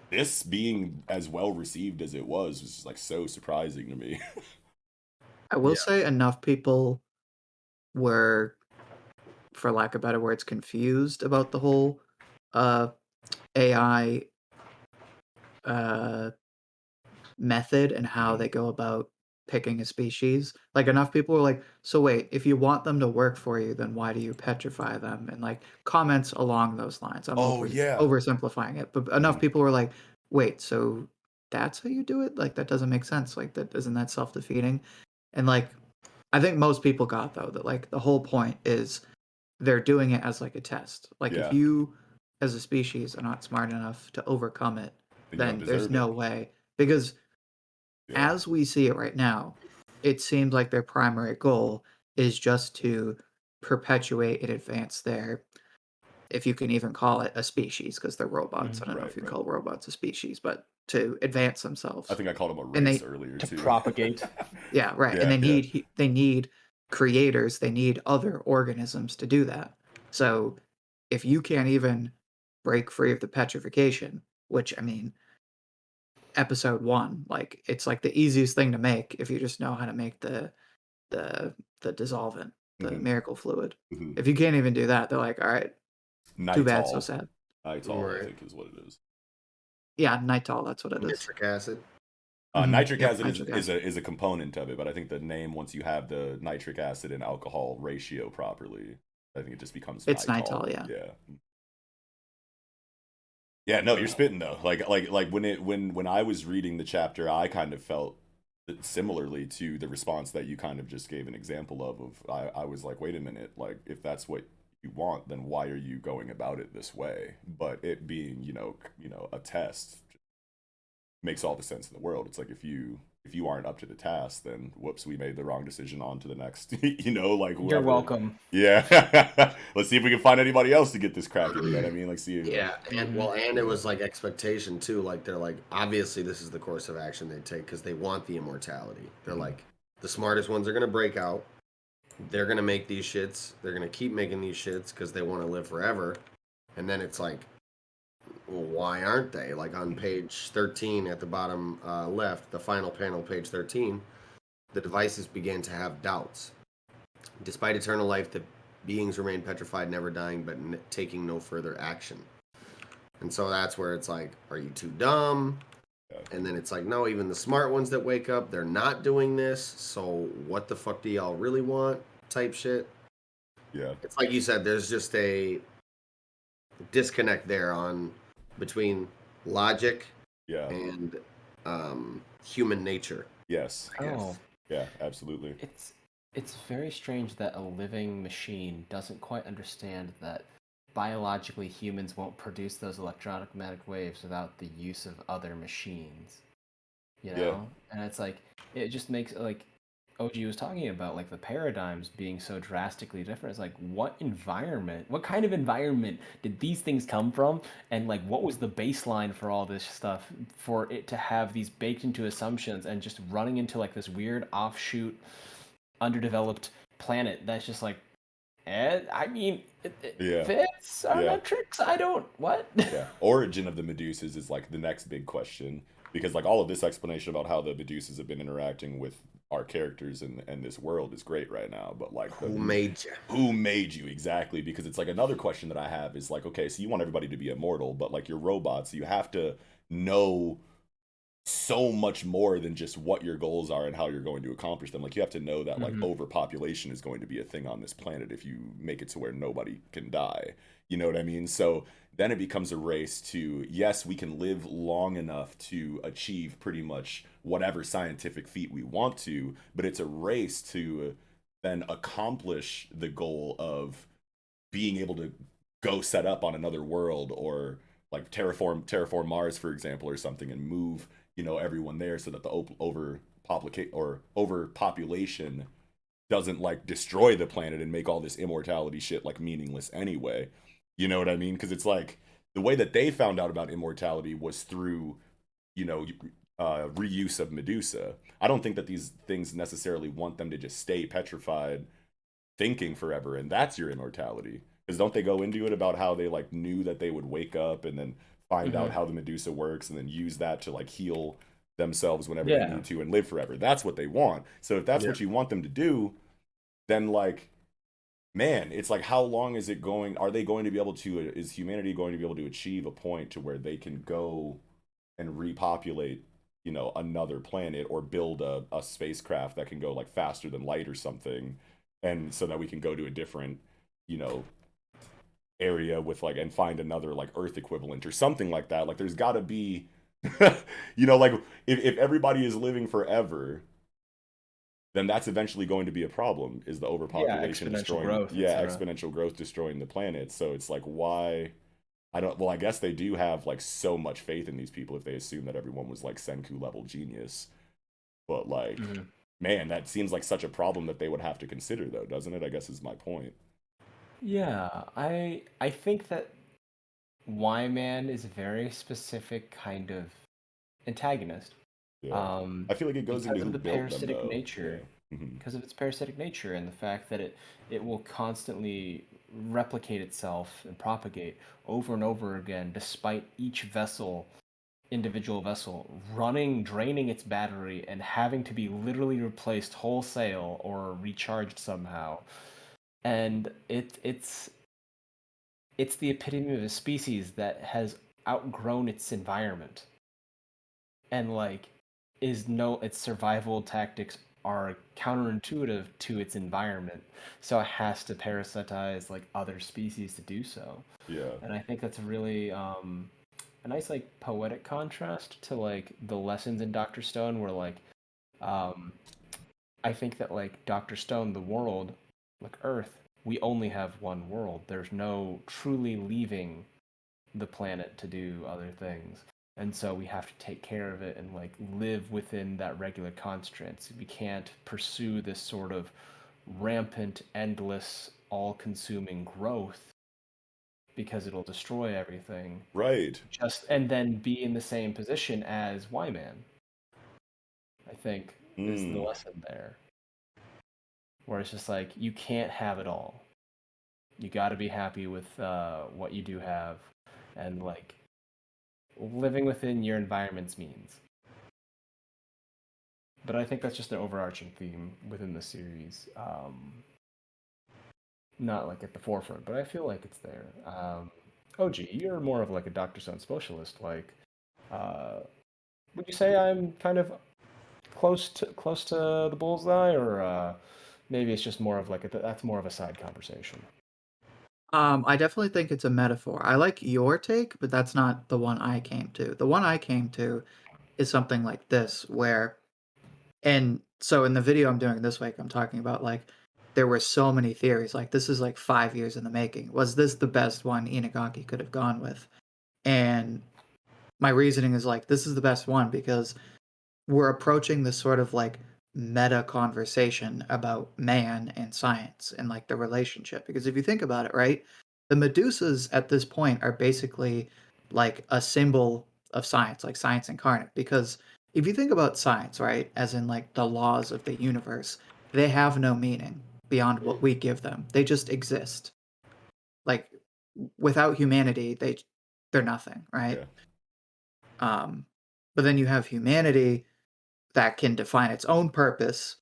this being as well received as it was just like so surprising to me. I will Yeah. say enough people were, for lack of better words, confused about the whole AI method and how they go about picking a species. Like enough people were like, so wait, if you want them to work for you, then why do you petrify them? And like comments along those lines. I'm Oh, yeah. oversimplifying it, but enough people were like, wait, so that's how you do it? Like that doesn't make sense. Like that isn't that self-defeating? And like I think most people got though that like the whole point is they're doing it as like a test. Like Yeah. if you as a species are not smart enough to overcome it, Then you don't then there's deserve no it. way. Because Yeah. as we see it right now, it seems like their primary goal is just to perpetuate and advance their, if you can even call it a species, because they're robots. I don't know Right, if you right. call robots a species, but to advance themselves. I think I called him a And race they, earlier To too. propagate. yeah, right. Yeah, And yeah. they need creators, they need other organisms to do that. So if you can't even break free of the petrification, which I mean, episode 1, like it's like the easiest thing to make if you just know how to make the the dissolvent, the Mhm. miracle fluid. Mhm. If you can't even do that, they're like, all right, too bad, so Nitol. sad. Nitol, I Right. think is what it is. Yeah, nitol, that's what it is. Nitric acid. Nitric Yep, acid nitric is a component of it, but I think the name, once you have the nitric acid and alcohol ratio properly, I think it just becomes It's nitol. nitol, yeah. Yeah. Yeah, no, you're spitting though. Like when I was reading the chapter, I kind of felt similarly to the response that you kind of just gave an example of I was like, wait a minute, like if that's what you want, then why are you going about it this way? But it being, a test makes all the sense in the world. It's like if you aren't up to the task, then whoops, we made the wrong decision, on to the next. Like whoever. You're welcome. Yeah. Let's see if we can find anybody else to get this cracking. You know what I mean? Like see. Yeah, and it was like expectation too. Like they're like, obviously this is the course of action they take because they want the immortality. They're like, the smartest ones are gonna break out. They're gonna make these shits. They're gonna keep making these shits because they want to live forever. And then it's like, well, why aren't they? Like on page 13 at the bottom left, the final panel, page 13, the devices began to have doubts. Despite eternal life, the beings remain petrified, never dying, but taking no further action. And so that's where it's like, are you too dumb? And then it's like, no, even the smart ones that wake up, they're not doing this. So what the fuck do y'all really want? Type shit. Yeah. It's like you said, there's just a disconnect there between logic Yeah. and human nature. Yes. Oh, Yeah, absolutely. it's very strange that a living machine doesn't quite understand that biologically humans won't produce those electromagnetic waves without the use of other machines. You know? Yeah. And it's like it just makes like OG was talking about like the paradigms being so drastically different. It's like what kind of environment did these things come from? And like what was the baseline for all this stuff for it to have these baked into assumptions and just running into like this weird offshoot underdeveloped planet that's just like I mean, it Yeah. fits our Yeah. metrics. I don't what. Yeah. Origin of the Medusas is like the next big question, because like all of this explanation about how the Medusas have been interacting with our characters and this world is great right now, but like Who made you? who made you exactly? Because it's like another question that I have is like, okay, so you want everybody to be immortal, but like you're robots, you have to know so much more than just what your goals are and how you're going to accomplish them. Like you have to know that like overpopulation is going to be a thing on this planet if you make it to where nobody can die. You know what I mean? So then it becomes a race to, yes, we can live long enough to achieve pretty much whatever scientific feat we want to, but it's a race to then accomplish the goal of being able to go set up on another world, or like terraform Mars, for example, or something, and move everyone there so that the overpopulation doesn't like destroy the planet and make all this immortality shit like meaningless anyway. You know what I mean? Because it's like the way that they found out about immortality was through, you know, reuse of Medusa. I don't think that these things necessarily want them to just stay petrified, thinking forever, and that's your immortality. Because don't they go into it about how they like knew that they would wake up and then find out how the Medusa works and then use that to like heal themselves whenever they need to and live forever? That's what they want. So if that's what you want them to do, then like, man, it's like, how long is it going? Are they going to be able to? Is humanity going to be able to achieve a point to where they can go and repopulate, you know, another planet, or build a spacecraft that can go like faster than light or something, and so that we can go to a different, you know, area with like, and find another like Earth equivalent or something like that? Like, there's got to be, you know, like if everybody is living forever, then that's eventually going to be a problem, is the overpopulation destroying growth, exponential growth destroying the planet. So it's like, why? I guess they do have like so much faith in these people if they assume that everyone was like Senku level genius. But like, man, that seems like such a problem that they would have to consider, though, doesn't it? I guess is my point. Yeah, I think that Y-Man is a very specific kind of antagonist. Yeah. I feel like it goes Because into of who the built them, parasitic though. nature. Yeah. Because of its parasitic nature and the fact that it will constantly replicate itself and propagate over and over again, despite each individual vessel, draining its battery and having to be literally replaced wholesale or recharged somehow. And it's the epitome of a species that has outgrown its environment, and like its survival tactics are counterintuitive to its environment, so it has to parasitize like other species to do so. Yeah. And I think that's really a nice like poetic contrast to like the lessons in Dr. Stone, where like um I think that like Dr. Stone, the world, like Earth, we only have one world. There's no truly leaving the planet to do other things. And so we have to take care of it and like live within that regular constraints. We can't pursue this sort of rampant, endless, all-consuming growth because it'll destroy everything. Right. And then be in the same position as Y-Man, I think, is the lesson there. Where it's just like, you can't have it all. You got to be happy with what you do have, and like living within your environment's means. But I think that's just an overarching theme within the series. Not like at the forefront, but I feel like it's there. OG, you're more of like a Dr. Stone specialist. Like, would you say I'm kind of close to the bullseye, or maybe it's just more of like that's more of a side conversation? I definitely think it's a metaphor. I like your take, but that's not the one I came to. The one I came to is something like this, where, and so in the video I'm doing this week, I'm talking about like, there were so many theories. Like, this is like 5 years in the making. Was this the best one Inagaki could have gone with? And my reasoning is like, this is the best one because we're approaching this sort of like meta conversation about man and science and like the relationship. Because if you think about it, right, the Medusas at this point are basically like a symbol of science, like science incarnate. Because if you think about science, right, as in like the laws of the universe, they have no meaning beyond what we give them. They just exist. Like, without humanity, they're nothing, right? Yeah. But then you have humanity that can define its own purpose,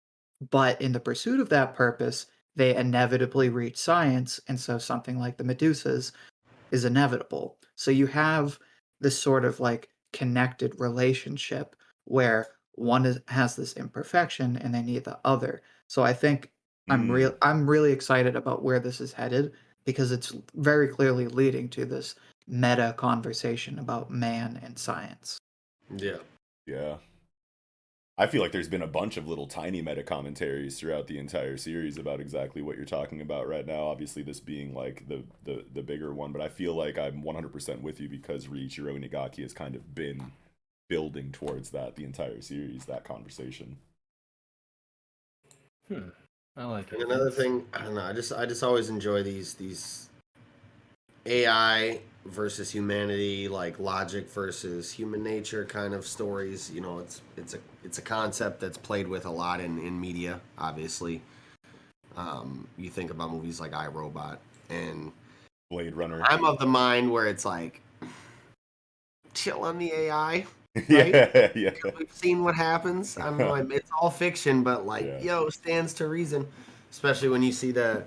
but in the pursuit of that purpose, they inevitably reach science, and so something like the Medusas is inevitable. So you have this sort of like connected relationship where has this imperfection and they need the other. So I think I'm really excited about where this is headed, because it's very clearly leading to this meta conversation about man and science. Yeah. Yeah. I feel like there's been a bunch of little tiny meta commentaries throughout the entire series about exactly what you're talking about right now. Obviously, this being like the bigger one, but I feel like I'm 100% with you because Riichiro Inagaki has kind of been building towards that the entire series, that conversation. I like it. And another thing, I don't know, I just always enjoy these AI versus humanity, like logic versus human nature kind of stories. You know, it's a concept that's played with a lot in media. Obviously, you think about movies like I, Robot, and Blade Runner. I'm of the mind where it's like chill on the AI. Right? Yeah. We've seen what happens. I don't know. It's all fiction, but like, Yeah. yo, stands to reason. Especially when you see the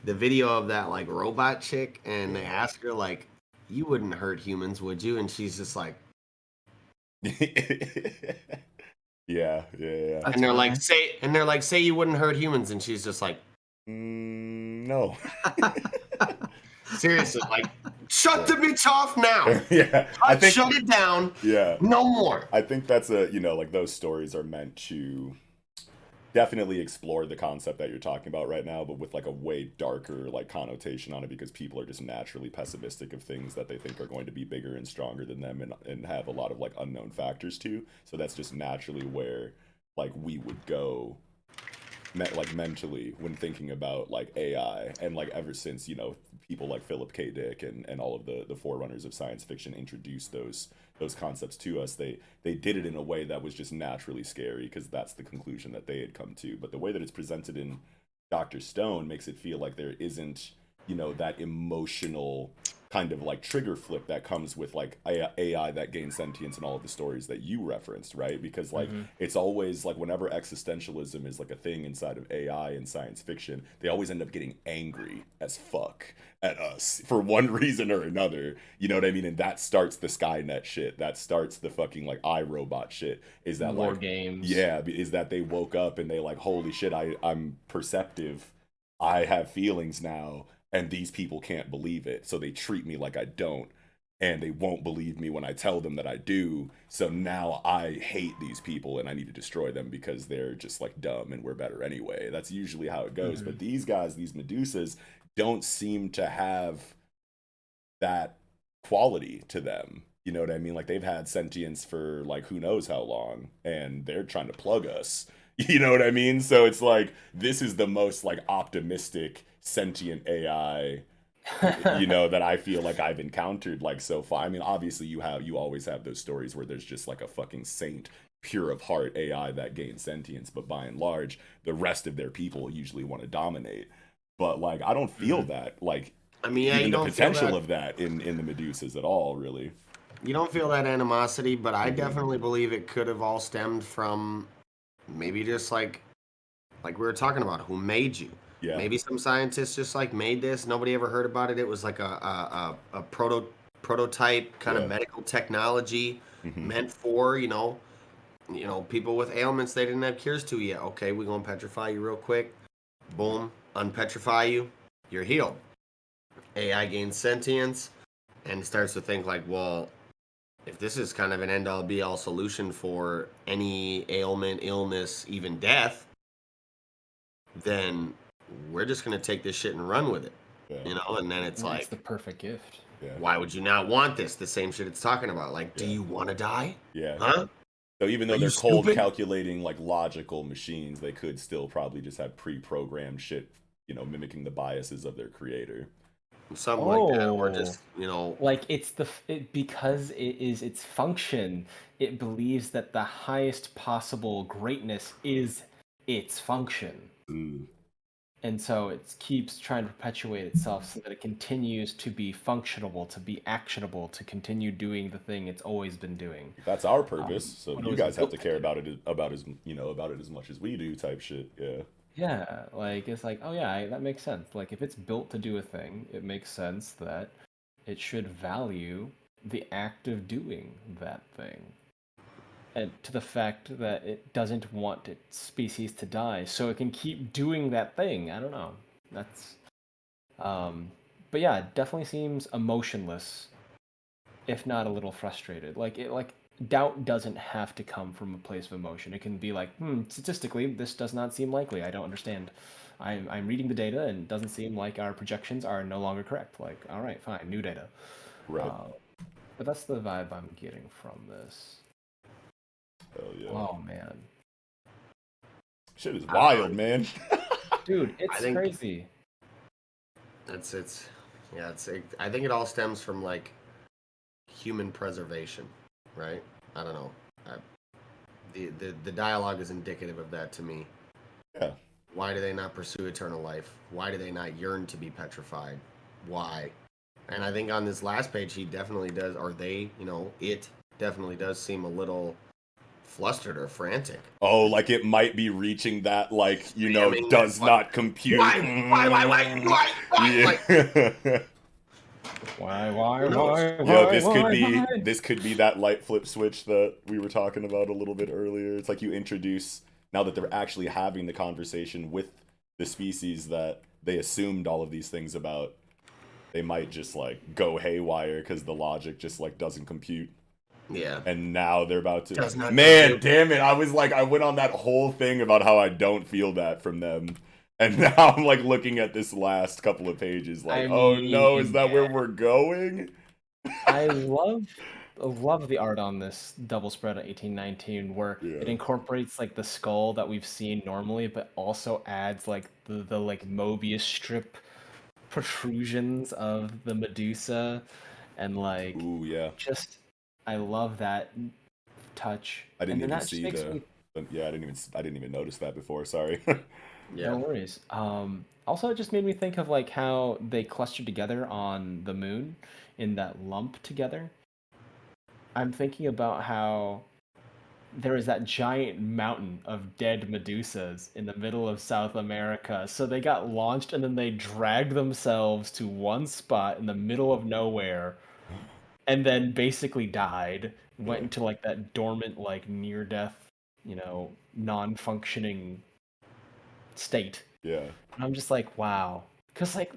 video of that like robot chick, and they ask her like, "You wouldn't hurt humans, would you?" And she's just like, Yeah. That's and they're like, funny. "Say you wouldn't hurt humans," and she's just like, No. seriously, like, shut the bitch off now. Yeah. I think Shut it down. Yeah. No more. I think that's like those stories are meant to definitely explore the concept that you're talking about right now, but with like a way darker like connotation on it, because people are just naturally pessimistic of things that they think are going to be bigger and stronger than them, and have a lot of like unknown factors too. So that's just naturally where like we would go like mentally when thinking about like AI. And like ever since people like Philip K. Dick and all of the forerunners of science fiction introduced those concepts to us, they did it in a way that was just naturally scary, because that's the conclusion that they had come to. But the way that it's presented in Dr. Stone makes it feel like there isn't that emotional kind of like trigger flip that comes with like AI that gains sentience in all of the stories that you referenced, right? Because like it's always like whenever existentialism is like a thing inside of AI and science fiction, they always end up getting angry as fuck at us for one reason or another. You know what I mean? And that starts the Skynet shit. That starts the fucking like iRobot shit. Is that War like games. Yeah, is that they woke up and they like, holy shit, I'm perceptive. I have feelings now, and these people can't believe it, so they treat me like I don't, and they won't believe me when I tell them that I do. So now I hate these people and I need to destroy them because they're just like dumb and we're better anyway. That's usually how it goes. But these guys, these Medusas, don't seem to have that quality to them. You know what I mean? Like they've had sentience for like who knows how long, and they're trying to plug us. You know what I mean? So it's like this is the most like optimistic sentient AI that I feel like I've encountered like so far. I mean, obviously you always have those stories where there's just like a fucking saint, pure of heart AI that gains sentience, but by and large, the rest of their people usually want to dominate. But like I don't feel that like I mean, yeah, even you the don't potential feel that. of that in the Medusas at all, really. You don't feel that animosity, but I definitely believe it could have all stemmed from maybe just like we were talking about, who made you. Yeah. Maybe some scientists just like made this. Nobody ever heard about it. It was like a prototype kind of medical technology meant for people with ailments they didn't have cures to yet. Okay, we're gonna petrify you real quick. Boom, unpetrify you. You're healed. AI gains sentience and starts to think like, well, if this is kind of an end-all be-all solution for any ailment, illness, even death, then we're just going to take this shit and run with it. And then it's That's like, the perfect gift. why would you not want this? The same shit it's talking about. Like, do you want to die? Yeah. Huh? So even though Are they're you cold stupid? calculating like logical machines, they could still probably just have pre-programmed shit, mimicking the biases of their creator. Something like that, or just like because it is its function, it believes that the highest possible greatness is its function. And so it keeps trying to perpetuate itself so that it continues to be functionable, to be actionable, to continue doing the thing it's always been doing. That's our purpose. So what it you was guys have built to to care do. about it as much as we do, type shit. Yeah. Yeah, like it's like, oh yeah, that makes sense. Like if it's built to do a thing, it makes sense that it should value the act of doing that thing. And to the fact that it doesn't want its species to die, so it can keep doing that thing. I don't know. That's but yeah, it definitely seems emotionless, if not a little frustrated. Like doubt doesn't have to come from a place of emotion. It can be like, statistically, this does not seem likely. I don't understand. I'm reading the data and it doesn't seem like our projections are no longer correct. Like, all right, fine, new data. Right. But that's the vibe I'm getting from this. Hell yeah. Oh man, Shit is wild, man. dude, it's I think crazy. it's Yeah, I think it all stems from like human preservation, right? I don't know. The dialogue is indicative of that to me. Yeah. Why do they not pursue eternal life? Why do they not yearn to be petrified? Why? And I think on this last page, he definitely does, or they, it definitely does seem a little flustered or frantic. Oh, like it might be reaching that, like, Spamming that does button. not compute. Why? Like, Yeah. Why, Who knows? This could be that light flip switch that we were talking about a little bit earlier. It's like you introduce, now that they're actually having the conversation with the species that they assumed all of these things about, they might just like go haywire because the logic just like doesn't compute. Yeah. And now they're about to. Does not Man, compute. damn it! I went on that whole thing about how I don't feel that from them, and now I'm like looking at this last couple of pages, like, oh no, is that where we're going? I love the art on this double spread of 1819 where it incorporates like the skull that we've seen normally, but also adds like the like Mobius strip protrusions of the Medusa, and like Ooh, yeah. just I love that touch. I didn't And then even that just see makes the. me Yeah, I didn't even notice that before. Sorry. Yeah. No worries. Also, it just made me think of like how they clustered together on the moon in that lump together. I'm thinking about how there is that giant mountain of dead Medusas in the middle of South America. So they got launched and then they dragged themselves to one spot in the middle of nowhere and then basically died. Went into like that dormant, like near death, non functioning state. Yeah. And I'm just like, wow. Because, like,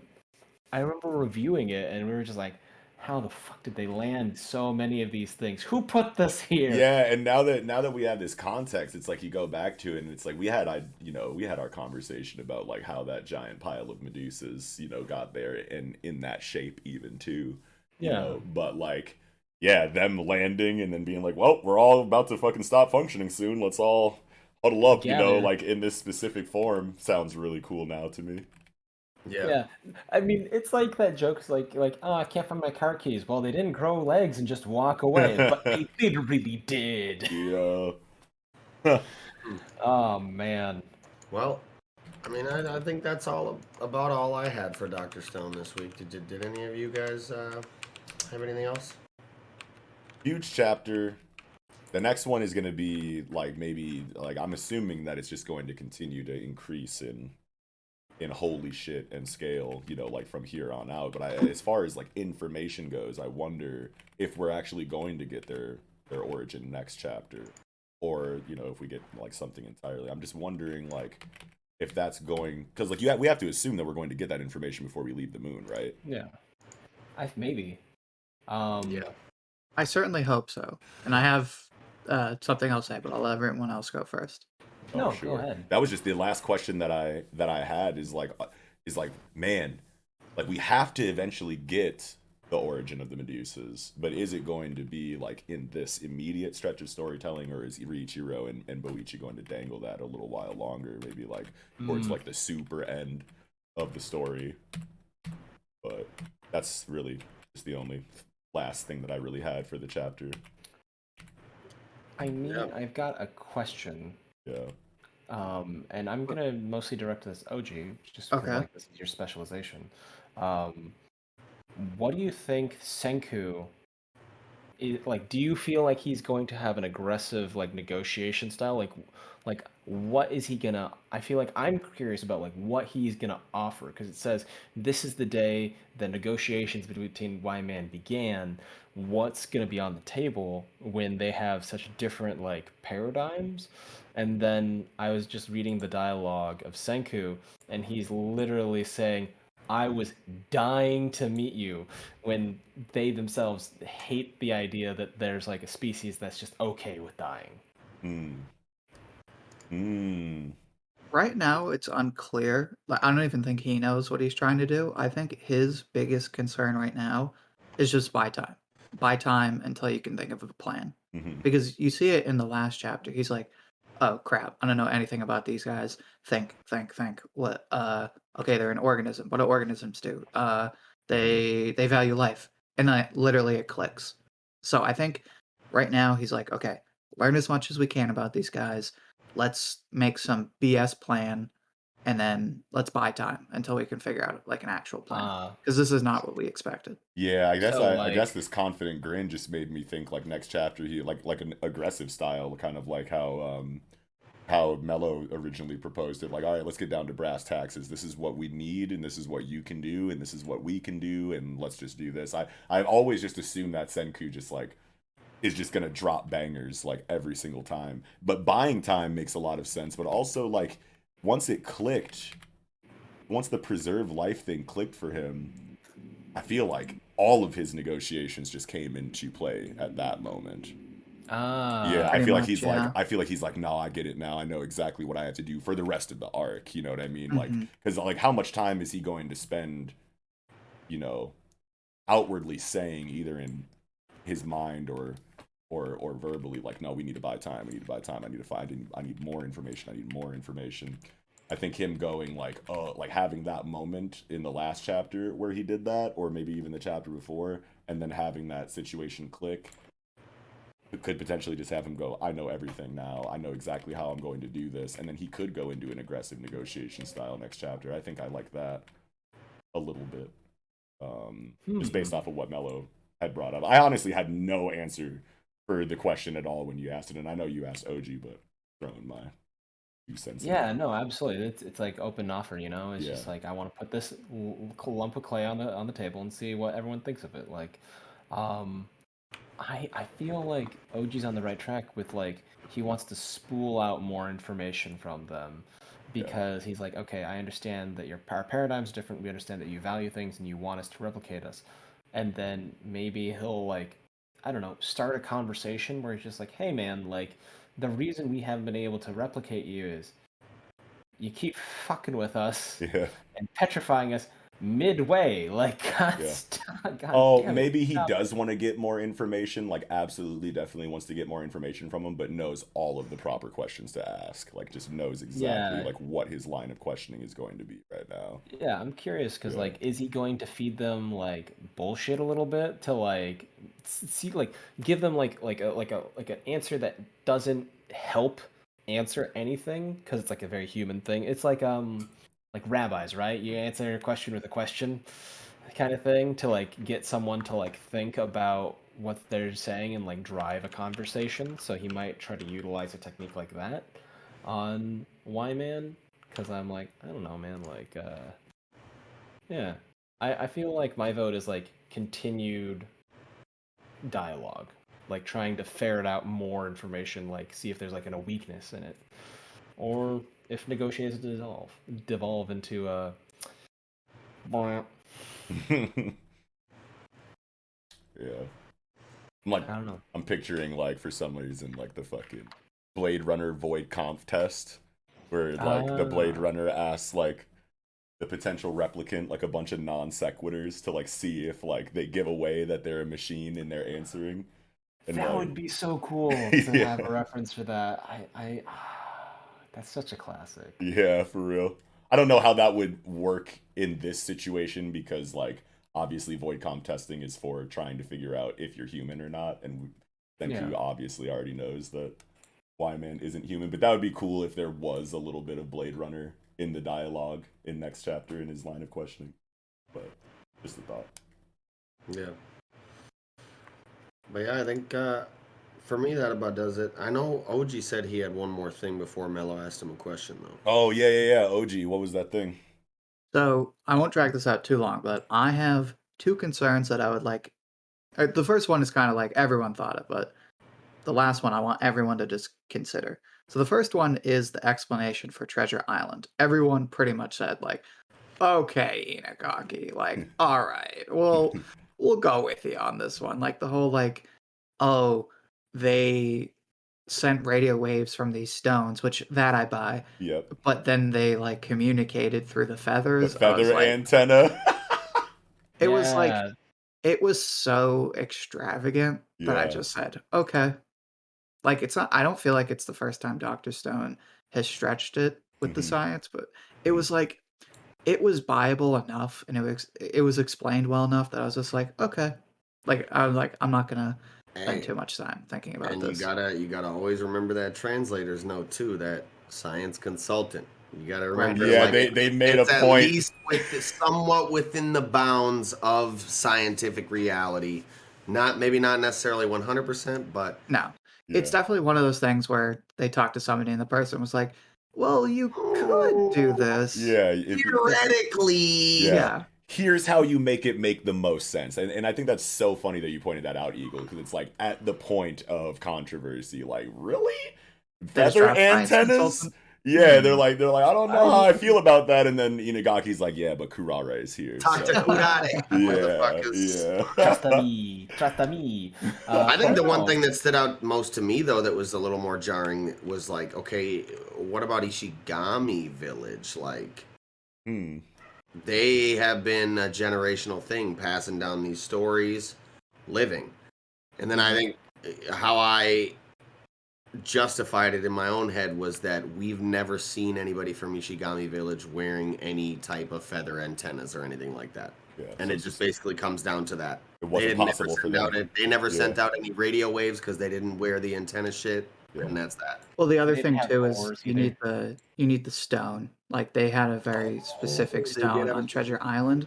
I remember reviewing it and we were just like, how the fuck did they land so many of these things? Who put this here? Yeah, and now that we have this context, it's like you go back to it, and it's like we had our conversation about like how that giant pile of Medusas, got there and in that shape even too. Yeah. But like, yeah, them landing and then being like, well, we're all about to fucking stop functioning soon. Let's all huddle up, Gather. like in this specific form. Sounds really cool now to me. Yeah. I mean, it's like that joke is like, oh, I can't find my car keys. Well, they didn't grow legs and just walk away, but they literally did. Yeah. Oh man. Well, I mean, I think that's about all I had for Dr. Stone this week. Did any of you guys have anything else? Huge chapter. The next one is going to be like maybe like I'm assuming that it's just going to continue to increase in holy shit and scale, like from here on out. But as far as like information goes, I wonder if we're actually going to get their origin next chapter, or if we get like something entirely. I'm just wondering like if that's going, because like we have to assume that we're going to get that information before we leave the moon, right? Yeah. Maybe. Yeah. I certainly hope so. And I have something I'll say, but I'll let everyone else go first. No, go ahead. That was just the last question that I had is like, man, like we have to eventually get the origin of the Medusas, but is it going to be like in this immediate stretch of storytelling, or is Riichiro and Boichi going to dangle that a little while longer, maybe like towards like the super end of the story? But that's really just the only last thing that I really had for the chapter. I've got a question. Yeah. And I'm gonna mostly direct this OG, just Okay. like this is your specialization. What do you think Senku like? Do you feel like he's going to have an aggressive like negotiation style? Like what is he gonna? I feel like I'm curious about like what he's gonna offer, because it says this is the day the negotiations between Y-Man began. What's gonna be on the table when they have such different like paradigms? And then I was just reading the dialogue of Senku, and he's literally saying, I was dying to meet you, when they themselves hate the idea that there's like a species that's just okay with dying. Right now, it's unclear. Like, I don't even think he knows what he's trying to do. I think his biggest concern right now is just buy time. Buy time until you can think of a plan. Because you see it in the last chapter. He's like, oh crap, I don't know anything about these guys. Think. What? Okay, they're an organism. What do organisms do? they value life, and then literally it clicks. So I think right now he's like, okay, learn as much as we can about these guys. Let's make some BS plan, and then let's buy time until we can figure out like an actual plan. Uh, Because this is not what we expected. Yeah, so I guess like, this confident grin just made me think like next chapter he like an aggressive style, kind of like how Mello originally proposed it. Like, all right, let's get down to brass taxes. This is what we need, and this is what you can do, and this is what we can do, and let's just do this. I've always just assumed that Senku just like is just gonna drop bangers like every single time. But buying time makes a lot of sense. But also like once it clicked, once the preserve life thing clicked for him, I feel like all of his negotiations just came into play at that moment. Yeah, I Pretty feel like much, he's like, yeah. I feel like he's like, no, I get it now. I know exactly what I have to do for the rest of the arc. You know what I mean? Like, Hmm. because like, how much time is he going to spend, you know, outwardly saying either in his mind or verbally, like, no, we need to buy time. We need to buy time. I need to find. I need more information. I need more information. I think him going like, like having that moment in the last chapter where he did that, or maybe even the chapter before, and then having that situation click could potentially just have him go, I know everything now. I know exactly how I'm going to do this. And then he could go into an aggressive negotiation style next chapter. I think I like that a little bit. Just based off of what Mello had brought up. I honestly had no answer for the question at all when you asked it. And I know you asked OG, but throwing my 2 cents in yeah, there. no, absolutely. It's like open offer, you know. It's Yeah. just like I want to put this lump of clay on the table and see what everyone thinks of it. Like, um, I feel like OG's on the right track with like he wants to spool out more information from them Yeah. because he's like, okay, I understand that our paradigm's different. We understand that you value things and you want us to replicate us. And then maybe he'll like, I don't know, start a conversation where he's just like, hey man, like the reason we haven't been able to replicate you is you keep fucking with us Yeah. and petrifying us midway. Like, God, Yeah. God Oh, damn it, maybe he stop it. does want to get more information, like absolutely definitely wants to get more information from him, but knows all of the proper questions to ask. Like just knows exactly Yeah, like what his line of questioning is going to be right now. yeah, I'm curious because Yeah. like, is he going to feed them like bullshit a little bit to like see like give them like an answer that doesn't help answer anything because it's like a very human thing. It's like rabbis, right? You answer a question with a question kind of thing to like get someone to like think about what they're saying and like drive a conversation. So he might try to utilize a technique like that on Y Man because I'm like, I don't know, man. Like, yeah, I feel like my vote is like continued dialogue, like trying to ferret out more information, like see if there's like a weakness in it, or if negotiations devolve into a. Yeah. I'm like I don't know. I'm picturing like for some reason like the fucking Blade Runner void conf test where like the Blade Ah, Runner asks like the potential replicant like a bunch of non sequiturs to like see if like they give away that they're a machine in their answering and that like would be so cool to yeah. have a reference for that. That's such a classic. Yeah, for real. I don't know how that would work in this situation because, like, obviously, void comp testing is for trying to figure out if you're human or not, and Yeah. Senku obviously already knows that Y-Man isn't human. But that would be cool if there was a little bit of Blade Runner in the dialogue in next chapter in his line of questioning. But just a thought. Yeah. But yeah, I think for me that about does it. I know OG said he had one more thing before Mello asked him a question though. Oh yeah, yeah, yeah. OG, what was that thing? So I won't drag this out too long, but I have two concerns that I would like. The first one is kind of like everyone thought it, but the last one I want everyone to just consider. So the first one is the explanation for Treasure Island. Everyone pretty much said like, "Okay, Inagaki, like, all right, we'll go with you on this one." Like the whole like, oh, they sent radio waves from these stones, which that I buy, Yep, but then they like communicated through the the feathers. I was feather like, antenna. it was like Yeah. it was so extravagant that I Yeah. just said, okay. Like it's not I don't feel like it's the first time Dr. Stone has stretched it with the Hmm. science, but it was like it was buyable enough, and it was explained well enough that I was just like, okay. Like I was like, I'm not gonna spend Hey, too much time thinking about and this. you gotta always remember that translator's note too. That science consultant. You gotta Right. remember, Yeah, like they made a it's at point. least somewhat within the bounds of scientific reality. Maybe not necessarily 100%, but No, Yeah. it's definitely one of those things where they talked to somebody and the person was like, well, you could do this. Yeah, if you, theoretically, yeah. Yeah. Here's how you make it make the most sense. And I think that's so funny that you pointed that out, Eagle, because it's like at the point of controversy, like, really? They just Feather dropped science antennas? consultant. Yeah, they're like, I don't know how I I- feel about that. And then Inagaki's like, yeah, but Kurare is here. talk to So. Kurare, Yeah, motherfuckers. Trust yeah. me, trust me. I think the one know. thing that stood out most to me, though, that was a little more jarring was like, okay, what about Ishigami Village? Like, Hmm. they have been a generational thing, passing down these stories, living. And then I think how I justified it in my own head was that we've never seen anybody from Ishigami Village wearing any type of feather antennas or anything like that. Yeah, And so it it's just basically comes down to that. It wasn't possible for them. They never Yeah. sent out any radio waves because they didn't wear the antenna shit, Yeah. and that's that. Well, the other They thing didn't have too is oars you either. need the stone. Like they had a very specific they did stone have on a- Treasure Island,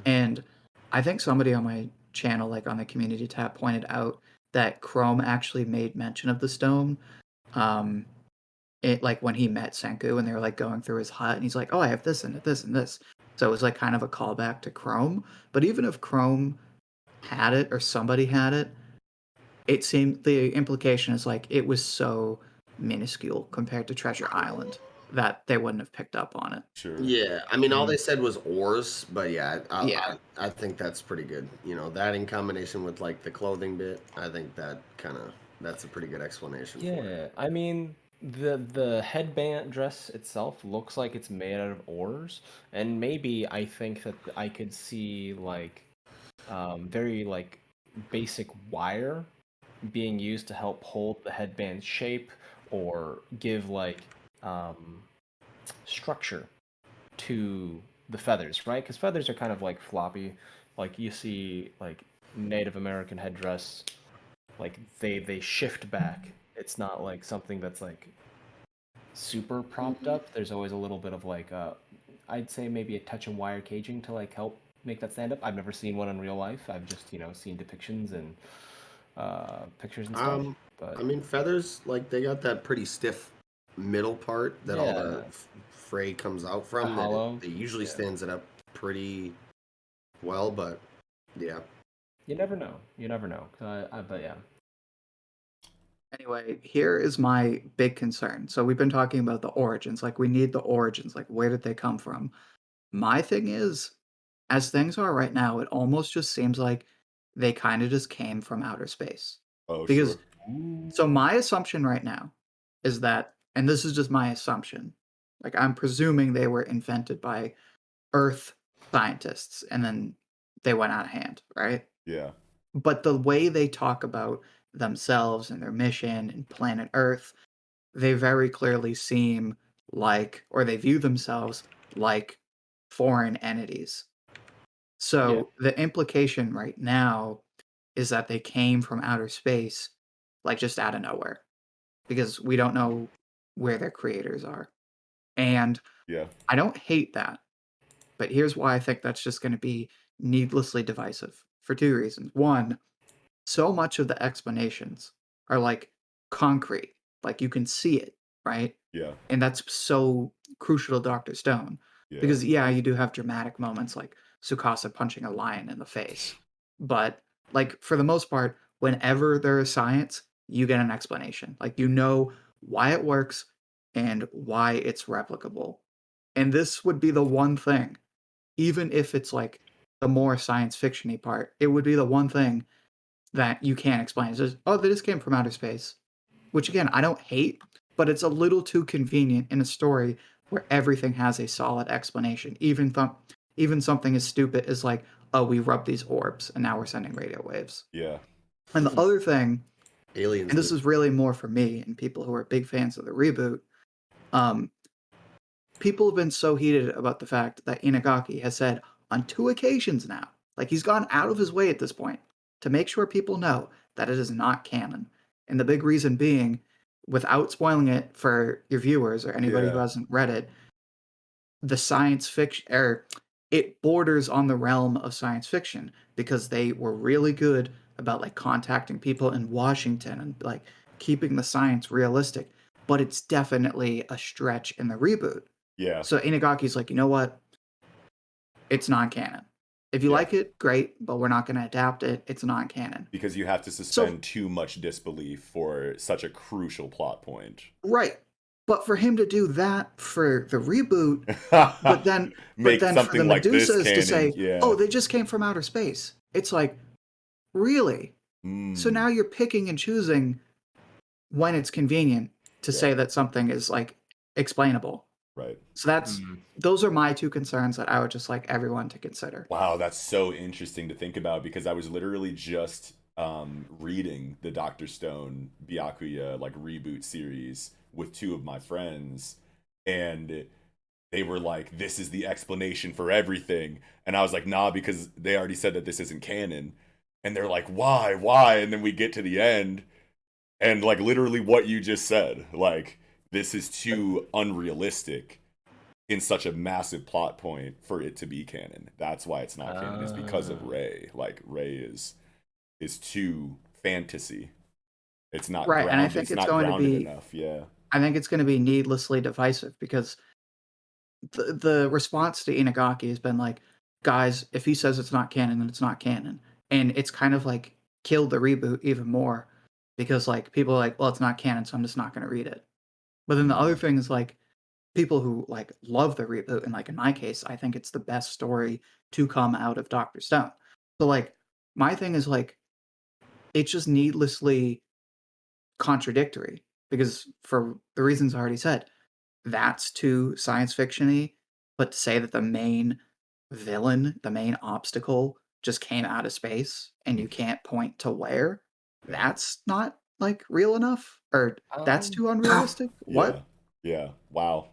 and I think somebody on my channel, like on the community tab, pointed out that Chrome actually made mention of the stone. Um, it like when he met Senku and they were like going through his hut, and he's like, "Oh, I have this and this and this." So it was like kind of a callback to Chrome. But even if Chrome had it or somebody had it, it seemed the implication is like it was so minuscule compared to Treasure Island that they wouldn't have picked up on it. Sure. Yeah, I mean, all Mhm. they said was oars, but yeah, Yeah. I think that's pretty good. You know, that in combination with like the clothing bit, I think that's a pretty good explanation for it. Yeah, I mean the headband dress itself looks like it's made out of oars, and maybe I think that I could see like very like basic wire being used to help hold the headband shape or give like um, structure to the feathers, right? Because feathers are kind of like floppy. Like you see like Native American headdress, like they shift back. It's not like something that's like super propped up. There's always a little bit of like I'd say maybe a touch of wire caging to like help make that stand up. I've never seen one in real life. I've just seen depictions and pictures and stuff. But I mean, feathers, like they got that pretty stiff middle part that all the Yeah. fray comes out from. The That hollow. it usually Yeah. stands it up pretty well, but yeah. You never know. You never know. But yeah. Anyway, here is my big concern. So we've been talking about the origins. Like we need the origins. Like where did they come from? My thing is, as things are right now, it almost just seems like they kind of just came from outer space. Oh, Because sure. so my assumption right now is that, and this is just my assumption, like I'm presuming they were invented by Earth scientists and then they went out of hand, right? Yeah. But the way they talk about themselves and their mission and planet Earth, they very clearly seem like, or they view themselves like foreign entities. So the implication right now is that they came from outer space, like just out of nowhere, because we don't know where their creators are. And Yeah. I don't hate that, but here's why I think that's just going to be needlessly divisive for two reasons. One, so much of the explanations are like concrete, like you can see it, right? Yeah. And that's so crucial to Dr. Stone. Yeah. Because yeah, you do have dramatic moments like Sukasa punching a lion in the face. But like for the most part, whenever there is science, you get an explanation. Like you know why it works and why it's replicable. And this would be the one thing, even if it's like the more science fiction-y part, it would be the one thing that you can't explain. It's just, oh, they just came from outer space. Which again, I don't hate, but it's a little too convenient in a story where everything has a solid explanation. Even something as stupid as like, oh, we rubbed these orbs and now we're sending radio waves. Yeah. And the other thing, Aliens. and this is really more for me and people who are big fans of the reboot, um, people have been so heated about the fact that Inagaki has said on 2 occasions now, like he's gone out of his way at this point to make sure people know that it is not canon. And the big reason being, without spoiling it for your viewers or anybody who Yeah. hasn't read it, the science fiction, or it borders on the realm of science fiction because they were really good about like contacting people in Washington and like keeping the science realistic. But it's definitely a stretch in the reboot. Yeah. So Inagaki's like, you know what? It's non-canon. If you Yeah. like it, great, but we're not going to adapt it. It's non-canon. Because you have to suspend too much disbelief for such a crucial plot point. Right. But for him to do that for the reboot, but then Make for the something like this Medusas canon. to say, Yeah. oh, they just came from outer space. It's like, really? So now you're picking and choosing when it's convenient to say that something is like explainable. Right. So those are my 2 concerns that I would just like everyone to consider. Wow, that's so interesting to think about because I was literally just reading the Dr. Stone Byakuya like reboot series with 2 of my friends, and they were like, "This is the explanation for everything," and I was like, "Nah," because they already said that this isn't canon, and they're like, "Why?" And then we get to the end, and like literally what you just said, like this is too unrealistic in such a massive plot point for it to be canon. That's why it's not canon. It's because of Rey. Like Rey is too fantasy. It's not Right, and I grounded. think It's it's not going to grounded be enough. Yeah. I think it's going to be needlessly divisive because the response to Inagaki has been like, guys, if he says it's not canon, then it's not canon. And it's kind of like killed the reboot even more because like people are like, well, it's not canon, so I'm just not going to read it. But then the other thing is like people who like love the reboot, and like in my case, I think it's the best story to come out of Dr. Stone. So like my thing is like it's just needlessly contradictory because for the reasons I already said, that's too science fiction-y, but to say that the main villain, the main obstacle just came out of space and you can't point to where, that's not like real enough or that's too unrealistic. What? Yeah. Wow.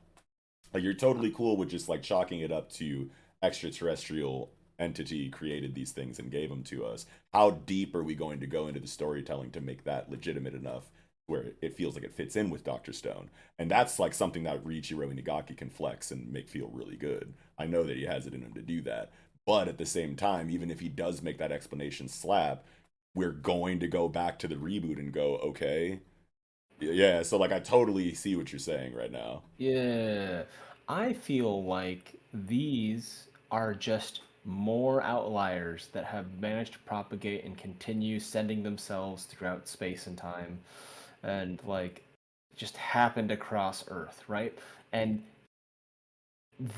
Like you're totally cool with just like chalking it up to extraterrestrial entity created these things and gave them to us. How deep are we going to go into the storytelling to make that legitimate enough where it feels like it fits in with Dr. Stone? And that's like something that Riichiro Inagaki can flex and make feel really good. I know that he has it in him to do that. But at the same time, even if he does make that explanation slap, we're going to go back to the reboot and go, okay. Yeah, so like I totally see what you're saying right now. Yeah, I feel like these are just more outliers that have managed to propagate and continue sending themselves throughout space and time and like just happened across Earth, right? And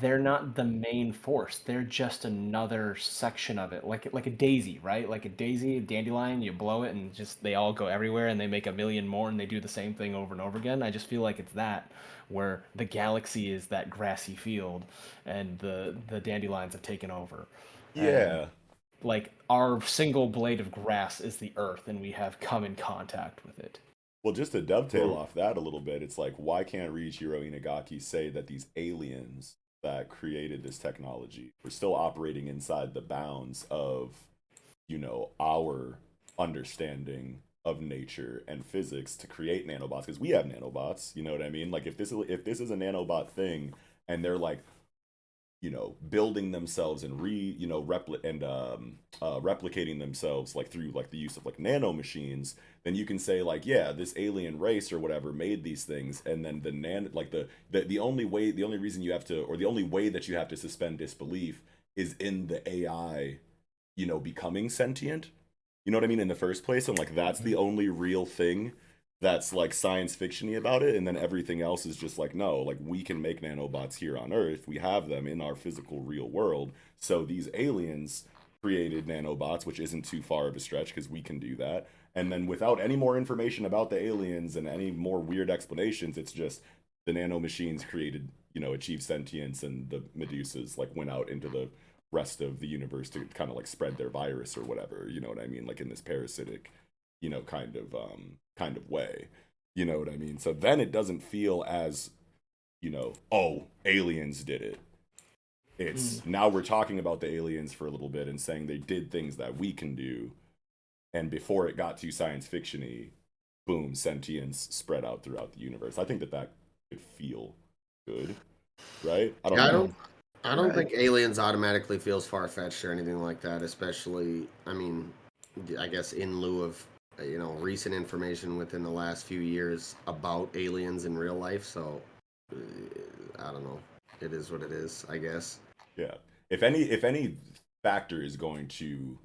they're not the main force. They're just another section of it, like a daisy, right? Like a daisy, a dandelion. You blow it, and just they all go everywhere, and they make a million more, and they do the same thing over and over again. I just feel like it's that, where the galaxy is that grassy field, and the dandelions have taken over. Yeah. And, like our single blade of grass is the Earth, and we have come in contact with it. Well, just to dovetail off that a little bit, it's like, why can't Riichiro Inagaki say that these aliens that created this technology were still operating inside the bounds of, you know, our understanding of nature and physics to create nanobots? Because we have nanobots, you know what I mean? Like if this is a nanobot thing, and they're like, you know, building themselves and replicating themselves like through like the use of like nano machines, then you can say like, yeah, this alien race or whatever made these things, and then the only reason you have to, or the only way that you have to suspend disbelief is in the AI, you know, becoming sentient. You know what I mean? In the first place, and like that's the only real thing that's like science fiction-y about it, and then everything else is just like, no, like we can make nanobots here on Earth, we have them in our physical real world, so these aliens created nanobots, which isn't too far of a stretch because we can do that. And then without any more information about the aliens and any more weird explanations, it's just the nano machines created, you know, achieved sentience, and the Medusas like went out into the rest of the universe to kind of like spread their virus or whatever, you know what I mean, like in this parasitic, you know, kind of way, you know what I mean? So then it doesn't feel as oh, aliens did it. It's now we're talking about the aliens for a little bit and saying they did things that we can do. And before it got too science fiction-y, boom, sentience spread out throughout the universe. I think that could feel good, right? I don't know. I don't think aliens automatically feels far-fetched or anything like that, especially, I mean, I guess in lieu of, recent information within the last few years about aliens in real life. So, I don't know. It is what it is, I guess. Yeah. If any factor is going to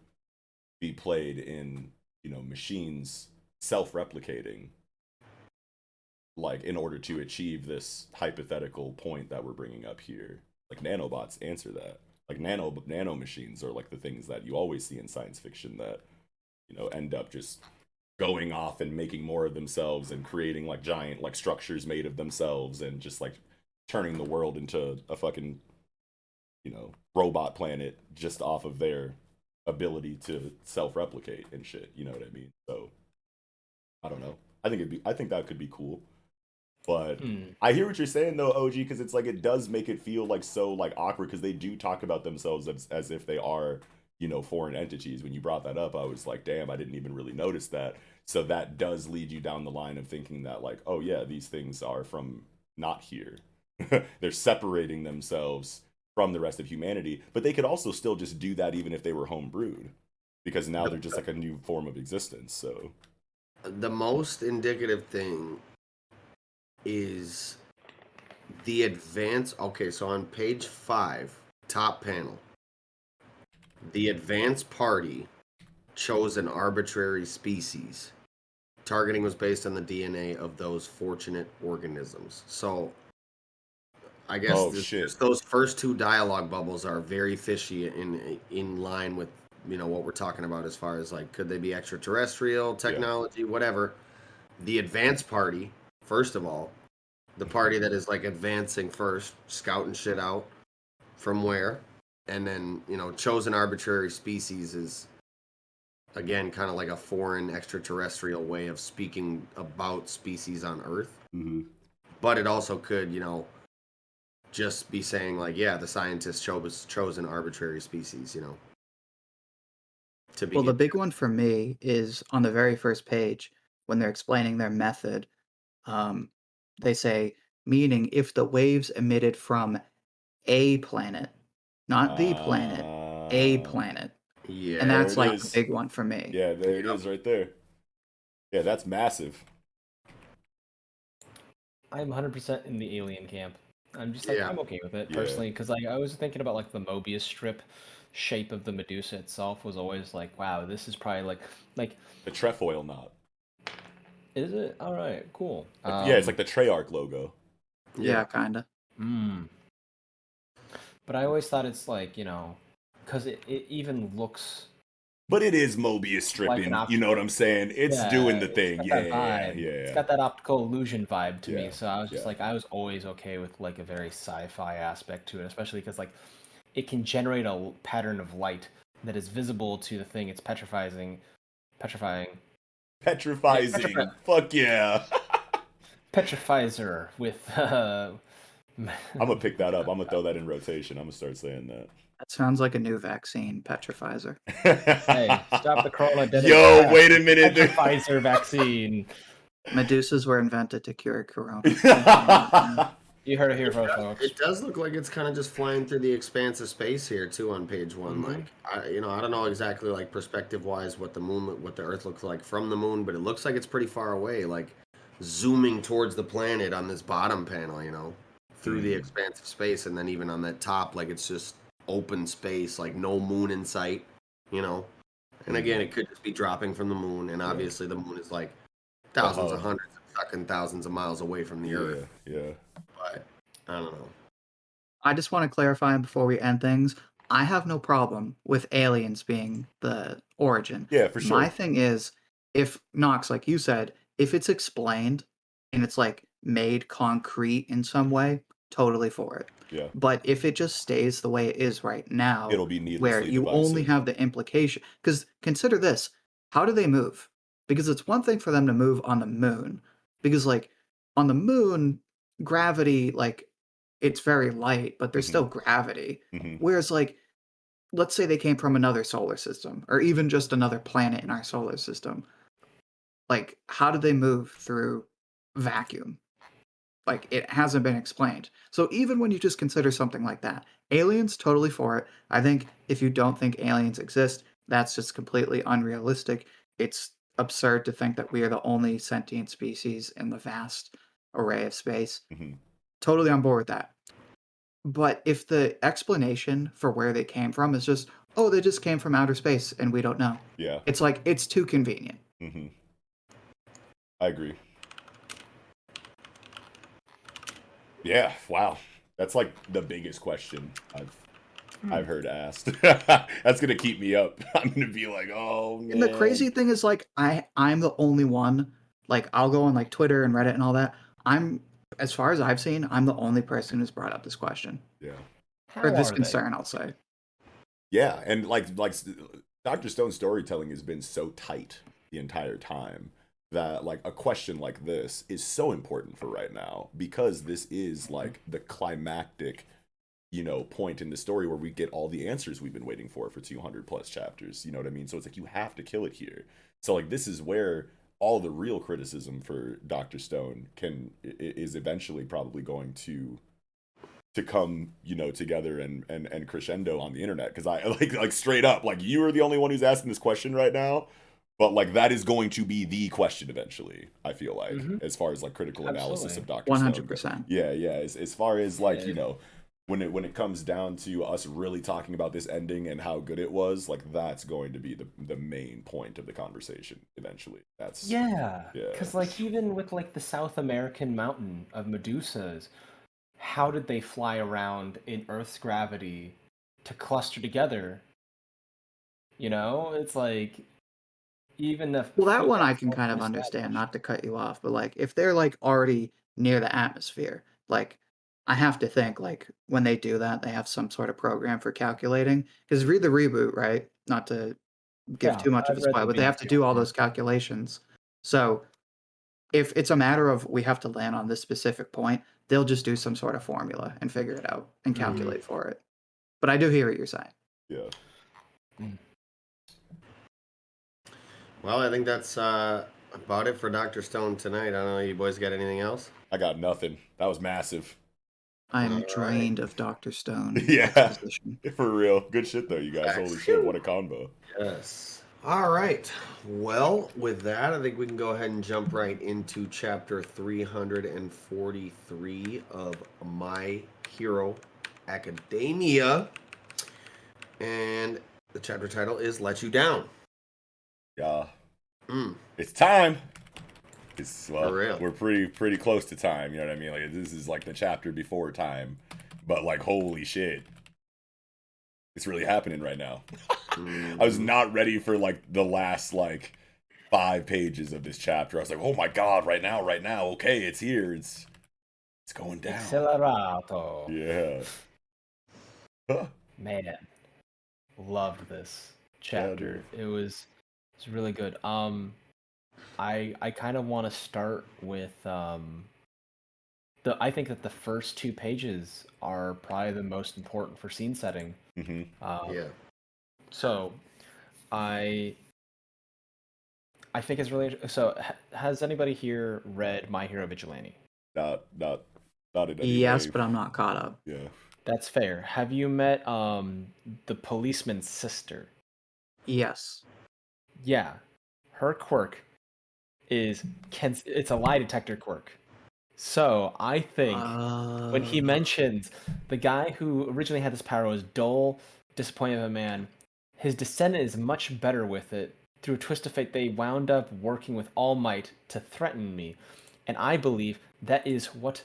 be played in, machines self-replicating, like in order to achieve this hypothetical point that we're bringing up here, like nanobots answer that. Like nano machines are like the things that you always see in science fiction that, end up just going off and making more of themselves and creating like giant like structures made of themselves and just like turning the world into a fucking, robot planet just off of their ability to self-replicate and shit. You know what I mean? So I don't know. I think that could be cool. But I hear what you're saying though, OG, because it's like it does make it feel like so like awkward because they do talk about themselves as if they are, foreign entities. When you brought that up, I was like, damn, I didn't even really notice that. So that does lead you down the line of thinking that like, oh yeah, these things are from not here. They're separating themselves from the rest of humanity, but they could also still just do that even if they were homebrewed, because now they're just like a new form of existence. So the most indicative thing is the advance. Okay, so on page 5, top panel, the advanced party chose an arbitrary species. Targeting was based on the DNA of those fortunate organisms. So I guess just those first 2 dialogue bubbles are very fishy in line with what we're talking about as far as like could they be extraterrestrial technology, whatever. The advanced party, first of all, the party that is like advancing first, scouting shit out from where, and then chosen arbitrary species is again kind of like a foreign extraterrestrial way of speaking about species on Earth. But it also could just be saying like, yeah, the scientists chose an arbitrary species, to be. Well, the big one for me is on the very first page when they're explaining their method. They say, meaning if the waves emitted from a planet, not the planet, a planet. Yeah, and that's like the big one for me. Yeah, there it is right there. Yeah, that's massive. I'm 100% in the alien camp. I'm just like, I'm okay with it personally, because like I was thinking about like the Mobius strip shape of the Medusa itself was always like, wow, this is probably like the trefoil knot. Is it? All right, cool. Yeah, it's like the Treyarch logo. Yeah, kinda. But I always thought it's like, because it even looks. But it is Mobius stripping, like you know what I'm saying? It's doing the thing. Yeah. It's got that optical illusion vibe to me. So I was just like, I was always okay with like a very sci-fi aspect to it, especially because like it can generate a pattern of light that is visible to the thing it's petrifying. Fuck yeah. Petrifizer with. I'm gonna pick that up. I'm gonna throw that in rotation. I'm gonna start saying that. That sounds like a new vaccine, Petrifizer. Hey, stop the corona. Yo, wait a minute. Petrifizer vaccine. Medusas were invented to cure corona. You heard it here, folks. It does look like it's kind of just flying through the expanse of space here too on page 1. Like, I don't know exactly like perspective-wise what the Earth looks like from the moon, but it looks like it's pretty far away, like zooming towards the planet on this bottom panel, through the expanse of space, and then even on that top, like it's just open space, like no moon in sight, And again, it could just be dropping from the moon, and obviously the moon is like thousands of hundreds of fucking thousands of miles away from the Earth. Yeah. But I don't know. I just want to clarify before we end things. I have no problem with aliens being the origin. Yeah, for sure. My thing is, if Knox, like you said, if it's explained and it's like made concrete in some way, totally for it. Yeah. But if it just stays the way it is right now, it'll be needlessly where you divisive. only have the implication. Because consider this: how do they move? Because it's one thing for them to move on the moon, because like on the moon, gravity, like, it's very light, but there's Mhm. still gravity. Mhm. Whereas, like, let's say they came from another solar system, or even just another planet in our solar system. Like, how do they move through vacuum? Like, it hasn't been explained. So even when you just consider something like that, aliens, totally for it. I think if you don't think aliens exist, that's just completely unrealistic. It's absurd to think that we are the only sentient species in the vast array of space. Mhm. Totally on board with that. But if the explanation for where they came from is just, oh, they just came from outer space and we don't know, Yeah. it's like, it's too convenient. Mhm. I agree. Yeah. Wow. That's like the biggest question I've heard asked. That's gonna keep me up. I'm gonna be like, oh And the man. crazy thing is, like, I'm the only one. Like, I'll go on like Twitter and Reddit and all that. As far as I've seen, I'm the only person who's brought up this question Yeah. or How this are they? concern. I'll say. Yeah, and like Dr. Stone's storytelling has been so tight the entire time that like a question like this is so important for right now because this is like the climactic, point in the story where we get all the answers we've been waiting for 200 plus chapters. You know what I mean? So it's like you have to kill it here. So like this is where all the real criticism for Dr. Stone is eventually probably going to come, together and crescendo on the internet. Because I like straight up, like you are the only one who's asking this question right now, but like that is going to be the question eventually. I feel like as far as like critical analysis Absolutely. of Dr. Stone. 100%. Yeah, yeah. As far as like Yeah. when it comes down to us really talking about this ending and how good it was, like that's going to be the main point of the conversation eventually. That's Yeah, yeah. because like even with like the South American mountain of Medusas, how did they fly around in Earth's gravity to cluster together? It's like even the Well, that one female I can form kind of is understand. established. Not to cut you off, but like if they're like already near the atmosphere, like I have to think like when they do that, they have some sort of program for calculating. Because read the reboot, right? Not to give Yeah, too much of I've a read spoil, the but they have to BBC do one. all Yeah. those calculations. So if it's a matter of we have to land on this specific point, they'll just do some sort of formula and figure it out and calculate for it. But I do hear what you're saying. Yeah. Well, I think that's about it for Dr. Stone tonight. I don't know, you boys got anything else? I got nothing. That was massive. I All am right. drained of Dr. Stone Yeah, exposition. for real. Good shit though, you guys. Holy shit, Phew. what a combo. Yes. All right. Well, with that, I think we can go ahead and jump right into chapter 343 of My Hero Academia. And the chapter title is Let You Down. Yeah. Mm, It's time. For real. We're pretty close to time, you know what I mean? Like this is like the chapter before time. But like holy shit. It's really happening right now. I was not ready for like the last like 5 pages of this chapter. I was like, "Oh my god, right now. Okay, it's here. It's going down." Accelerato. Yeah. Huh. Man, loved this Yeah, chapter. dude. It's really good. I kind of want to start with I think that the first 2 pages are probably the most important for scene setting. Mhm. Yeah. So I think it's really so. Has anybody here read My Hero Vigilante? Not in any Yes, way. but I'm not caught up. Yeah. That's fair. Have you met the policeman's sister? Yes. Yeah, her quirk it's a lie detector quirk. So I think when he mentions the guy who originally had this power was dull, disappointed of a man, his descendant is much better with it. Through a twist of fate, they wound up working with All Might to threaten me, and I believe that is what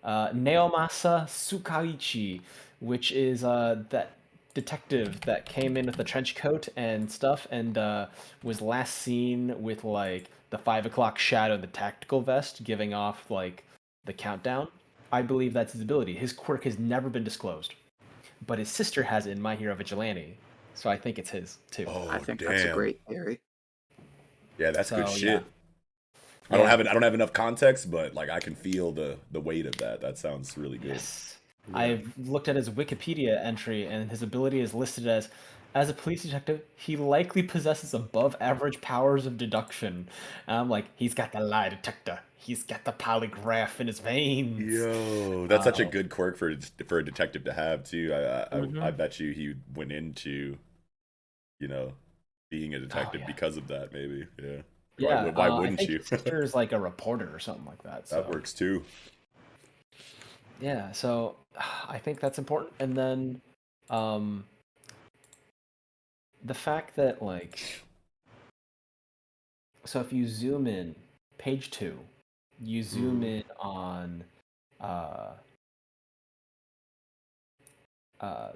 Naomasa Tsukaichi, which is that detective that came in with the trench coat and stuff, and was last seen with like the 5 o'clock shadow, the tactical vest, giving off like the countdown. I believe that's his ability. His quirk has never been disclosed, but his sister has it in My Hero Vigilante, so I think it's his too. Oh, I think damn. that's a great theory. Yeah, that's good So, shit. I don't have enough context, but like I can feel the weight of that. That sounds really good. Yes. I've looked at his Wikipedia entry, and his ability is listed as a police detective, he likely possesses above average powers of deduction. And I'm like, he's got the lie detector. He's got the polygraph in his veins. Yo, that's such a good quirk for a detective to have too. I Mhm. bet you he went into, you know, being a detective yeah. because of that. Maybe, yeah. Yeah, Why I wouldn't think you? his sister is like a reporter or something like that. So That works too. yeah, so I think that's important. And then um, the fact that like, so if you zoom in, page 2, you zoom in on uh, uh,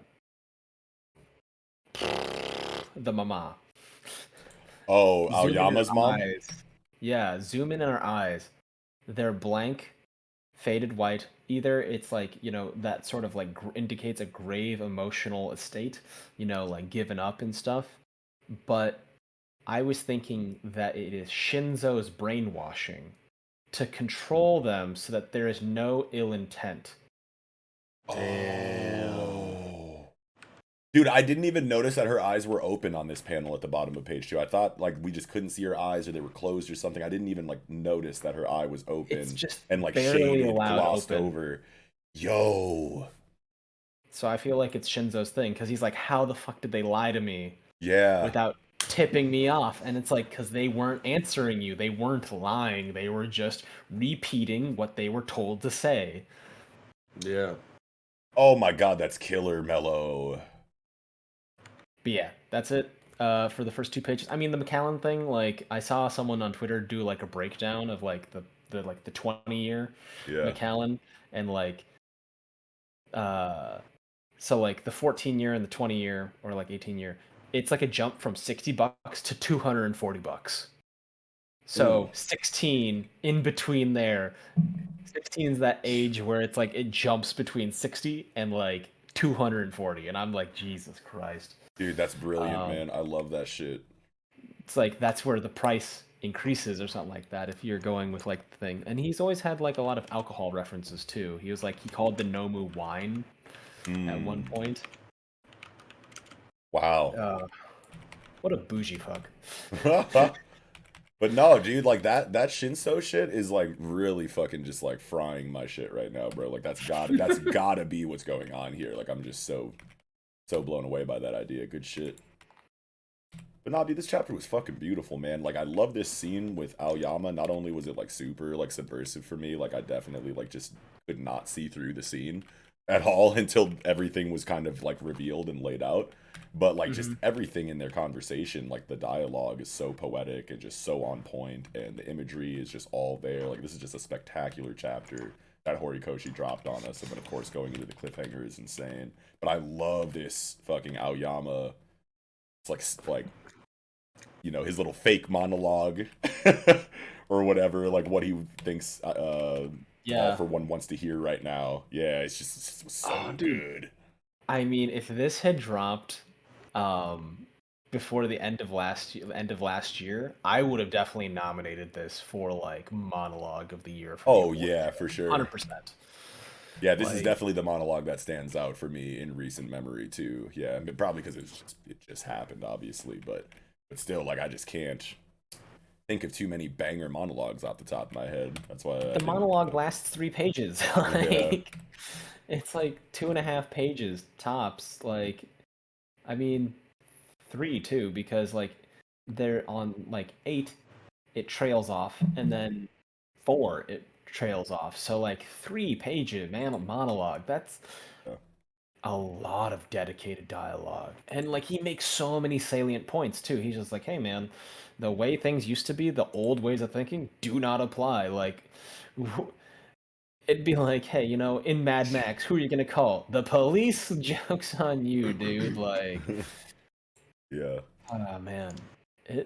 the mama. Oh, Zoom in Aoyama's her mom. eyes. Yeah, zoom in her eyes. They're blank, faded white. Either it's like, that sort of like indicates a grave emotional state, like given up and stuff. But I was thinking that it is Shinzo's brainwashing to control them so that there is no ill intent. Oh. Dude, I didn't even notice that her eyes were open on this panel at the bottom of page 2. I thought like we just couldn't see her eyes or they were closed or something. I didn't even like notice that her eye was open It's just and like barely shaded, allowed glossed open. over. Yo. So I feel like it's Shinzo's thing because he's like, how the fuck did they lie to me Yeah. without tipping me off? And it's like, because they weren't answering you. They weren't lying. They were just repeating what they were told to say. Yeah. Oh my god, that's killer mellow. But yeah, that's it for the first 2 pages. I mean, the McAllen thing, like, I saw someone on Twitter do like a breakdown of like the 20-year Yeah. McAllen, and like so like the 14-year and the 20-year or like 18-year, it's like a jump from $60 to $240. So 16 in between there. 16 is that age where it's like it jumps between 60 and like 240, and I'm like, Jesus Christ. Dude, that's brilliant, man. I love that shit. It's like that's where the price increases or something like that if you're going with like the thing. And he's always had like a lot of alcohol references too. He was like he called the Nomu wine at one point. Wow. What a bougie fuck. But no, dude, like that Shinso shit is like really fucking just like frying my shit right now, bro. Like that's gotta be what's going on here. Like I'm just so blown away by that idea. Good shit. But nah, dude, this chapter was fucking beautiful, man. Like I love this scene with Aoyama. Not only was it like super like subversive for me, like I definitely like just could not see through the scene at all until everything was kind of like revealed and laid out. But like just everything in their conversation, like the dialogue is so poetic and just so on point, and the imagery is just all there. Like this is just a spectacular chapter that Horikoshi dropped on us, and then of course going into the cliffhanger is insane. But I love this fucking Aoyama. It's like his little fake monologue or whatever, like what he thinks all for one wants to hear right now. Yeah, it's just so good. I mean, if this had dropped before the end of last year, I would have definitely nominated this for like monologue of the year. For yeah, for sure, 100%. Yeah, this is definitely the monologue that stands out for me in recent memory too. Yeah, I mean, probably because it just happened, obviously, but still, like I just can't think of too many banger monologues off the top of my head. That's why the monologue lasts 3 pages. Like, it's like 2.5 pages tops. Like, I mean, 3 too, because like they're on like 8, it trails off, and then 4 it trails off. So like 3 pages, man, monologue. That's a lot of dedicated dialogue. And like he makes so many salient points too. He's just like, hey man, the way things used to be, the old ways of thinking do not apply. Like it'd be like, hey, in Mad Max, who are you gonna call? The police? Joke's on you, dude. Like yeah. Oh man. Yeah,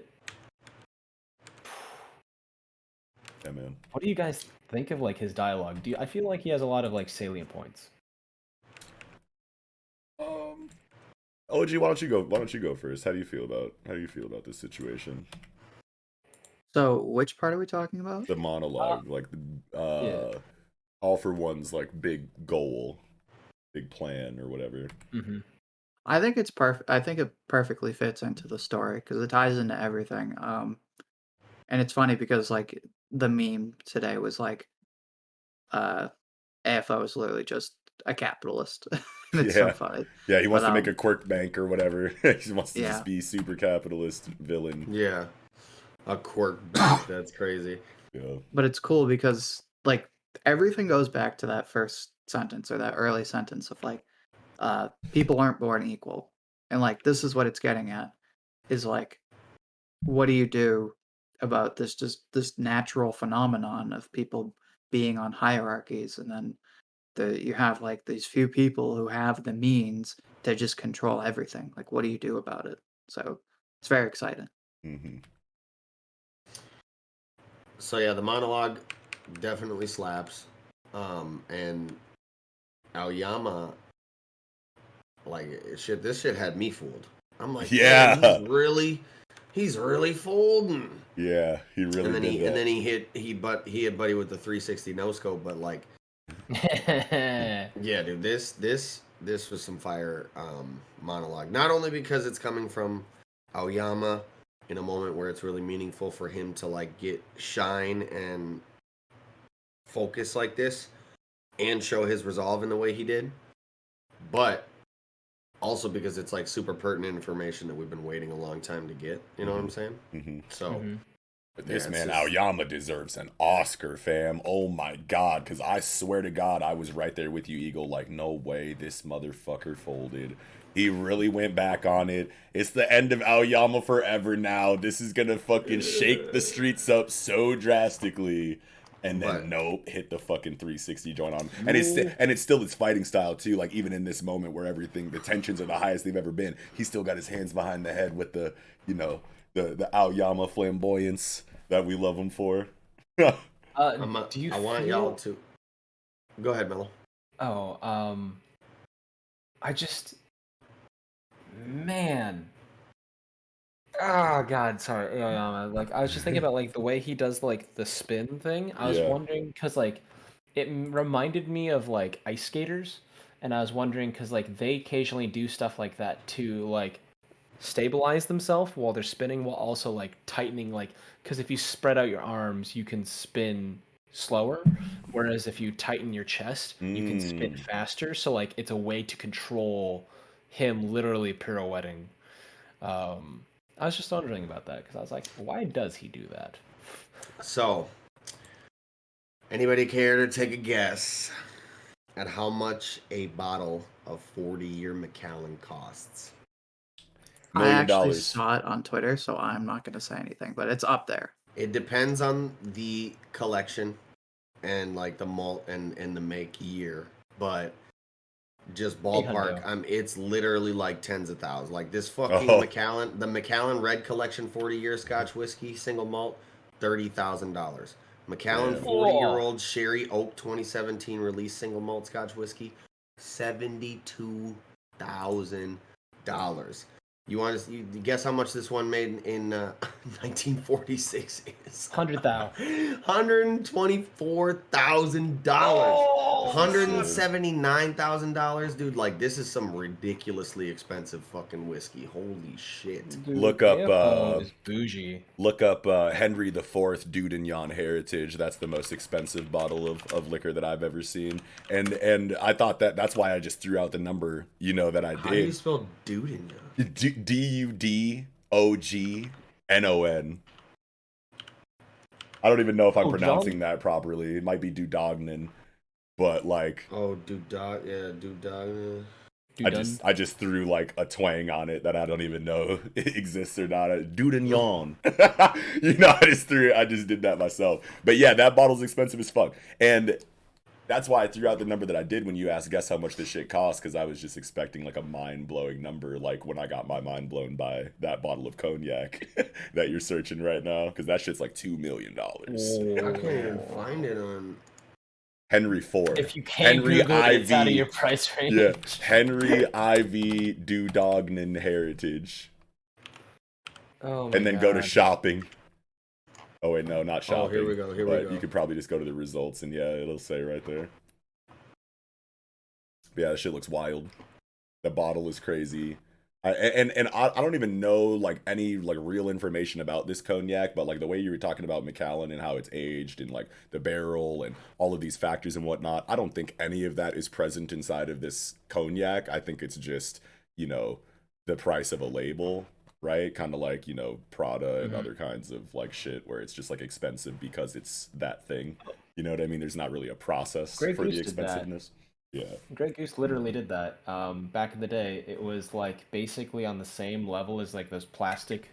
man. What do you guys think of like his dialogue? I feel like he has a lot of like salient points. OG, why don't you go first? How do you feel about this situation? So, which part are we talking about? The monologue, like Yeah. All for One's like big goal, big plan, or whatever. Mm-hmm. I think it's perfect. I think it perfectly fits into the story because it ties into everything. And it's funny because like the meme today was like, AFO is literally just a capitalist, and it's so Yeah. funny. Yeah, he wants But to make a quirk bank or whatever. He wants to yeah, just be super capitalist villain. Yeah. A quirk back. That's crazy. Yeah. but it's cool because like everything goes back to that first sentence or that early sentence of like, people aren't born equal, and like this is what it's getting at is like, what do you do about this just this natural phenomenon of people being on hierarchies, and then you have like these few people who have the means to just control everything. Like, what do you do about it? So it's very exciting. Mm-hmm. So yeah, the monologue definitely slaps. And Aoyama, like shit, this shit had me fooled. I'm like, Yeah. man, he's really folding. Yeah, he really And then did that. and then he hit Buddy with the 360 no scope, but like, yeah, dude, this was some fire monologue. Not only because it's coming from Aoyama in a moment where it's really meaningful for him to like get shine and focus like this and show his resolve in the way he did, but also because it's like super pertinent information that we've been waiting a long time to get. You know what I'm saying? Mm-hmm. So. But this Yeah, man, it's just- Aoyama, deserves an Oscar, fam. Oh my god, because I swear to God, I was right there with you, Eagle. Like, no way this motherfucker folded. He really went back on it. It's the end of Aoyama forever now. This is gonna fucking shake the streets up so drastically. And then But- nope, hit the fucking 360 joint on him. And it's still his fighting style too. Like even in this moment where everything, the tensions are the highest they've ever been, he's still got his hands behind the head with the, you know, the Aoyama flamboyance that we love him for. Do you I want y'all to go ahead, Mello. Oh, I just, man. Oh God, sorry. Like I was just thinking about like the way he does like the spin thing. I was Yeah. wondering because like it reminded me of like ice skaters, and I was wondering because like they occasionally do stuff like that to like stabilize themselves while they're spinning, while also like tightening. Like because if you spread out your arms, you can spin slower, whereas if you tighten your chest, you can spin faster. So like it's a way to control him literally pirouetting. I was just wondering about that because I was like, why does he do that? So, anybody care to take a guess at how much a bottle of 40-year Macallan costs? I $1 million. actually saw it on Twitter, so I'm not going to say anything, but it's up there. It depends on the collection and like the malt and the make year, but just ballpark, it's literally like tens of thousands. Like this fucking Macallan, the Macallan Red Collection 40-year Scotch whiskey single malt, $30,000. Macallan Damn. 40-year-old Sherry Oak 2017 release single malt Scotch whiskey, $72,000. You want to guess how much this one made in 1946 is? 100,000. $124,000. $179,000, dude. Like this is some ridiculously expensive fucking whiskey. Holy shit. Dude, Look up, AFO is bougie. Look up Henry IV Dudignon Heritage. That's the most expensive bottle of liquor that I've ever seen. And I thought that's why I just threw out the number, you know, that I did. How do you spell Dudignon? Dudognon. I don't even know if I'm pronouncing that properly. It might be Dudognon, but like, Dudognon. I just threw like a twang on it that I don't even know exists or not. Dudignon. You know, I just did that myself. But yeah, that bottle's expensive as fuck. And that's why I threw out the number that I did when you asked, guess how much this shit costs, because I was just expecting like a mind-blowing number, like when I got my mind blown by that bottle of cognac that you're searching right now, because that shit's like $2 million. I can't even find it on Henry IV. If you can't Henry Google it, it's out of IV. your price range. Yeah, Henry IV Dudognon Heritage. Oh my And then go to God. shopping. Oh wait, no, not shopping. Oh, here we go. Here but we go. you could probably just go to the results, and yeah, it'll say right there. But yeah, that shit looks wild. The bottle is crazy. I don't even know like any like real information about this cognac, but like the way you were talking about Macallan and how it's aged and like the barrel and all of these factors and whatnot, I don't think any of that is present inside of this cognac. I think it's just, you know, the price of a label, right? Kind of like, you know, Prada and other kinds of like shit where it's just like expensive because it's that thing. You know what I mean? There's not really a process Grey for the Goose did that. expensiveness. Yeah. Grey Goose literally did that. Back in the day, it was like basically on the same level as like those plastic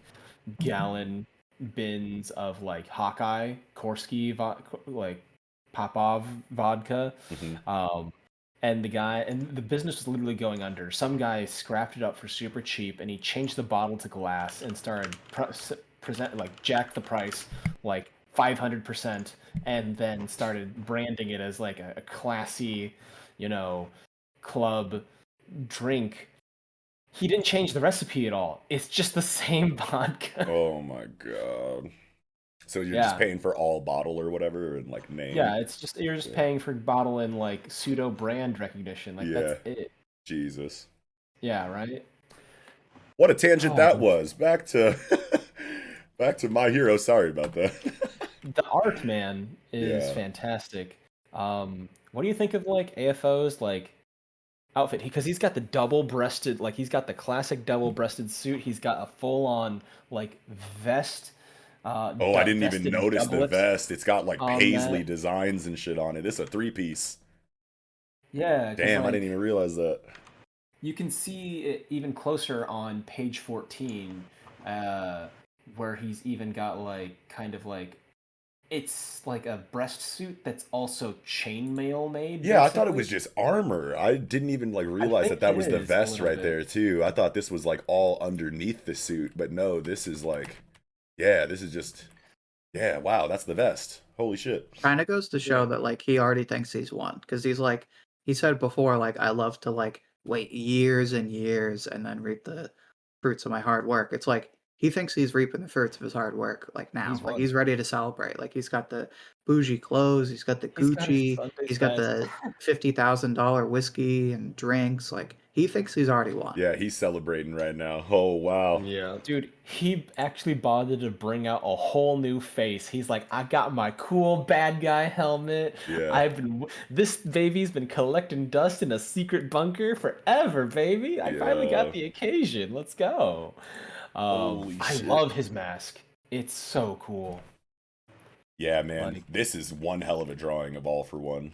gallon bins of like Hawkeye, Korsky, like Popov vodka. And the business was literally going under. Some guy scrapped it up for super cheap, and he changed the bottle to glass and started jack the price like 500%, and then started branding it as like a classy, you know, club drink. He didn't change the recipe at all. It's just the same vodka. Oh my god. So you're just paying for all bottle or whatever and like name. Yeah, it's just you're just paying for bottle and like pseudo brand recognition. Like that's it. Jesus. Yeah, right? What a tangent that was. Back to back to My Hero. Sorry about that. The art, man, is fantastic. What do you think of like AFO's like outfit? Because he's got the double-breasted, like he's got the classic double-breasted suit. He's got a full-on like vest. I didn't even notice the vest. It's got like paisley that. designs and shit on it. It's a 3-piece. Yeah. Damn, like, I didn't even realize that. You can see it even closer on page 14, where he's even got like kind of like it's like a breast suit that's also chainmail made. Yeah, basically. I thought it was just armor. I didn't even like realize that was the vest right there too. I thought this was like all underneath the suit, but no, this is like, yeah, this is just, yeah, wow, that's the vest. Holy shit. Kind of goes to show that like he already thinks he's won, because he's like, he said before, like, I love to like wait years and years and then reap the fruits of my hard work. It's like he thinks he's reaping the fruits of his hard work like now. He's ready to celebrate. Like he's got the bougie clothes, he's got the Gucci, he's got the $50,000 whiskey and drinks. Like he thinks he's already won. Yeah, he's celebrating right now. Oh wow. Yeah, dude, he actually bothered to bring out a whole new face. He's like, I got my cool bad guy helmet. Yeah. This baby's been collecting dust in a secret bunker forever, baby. I finally got the occasion. Let's go. I love his mask. It's so cool. Yeah, man. This is one hell of a drawing of All for One.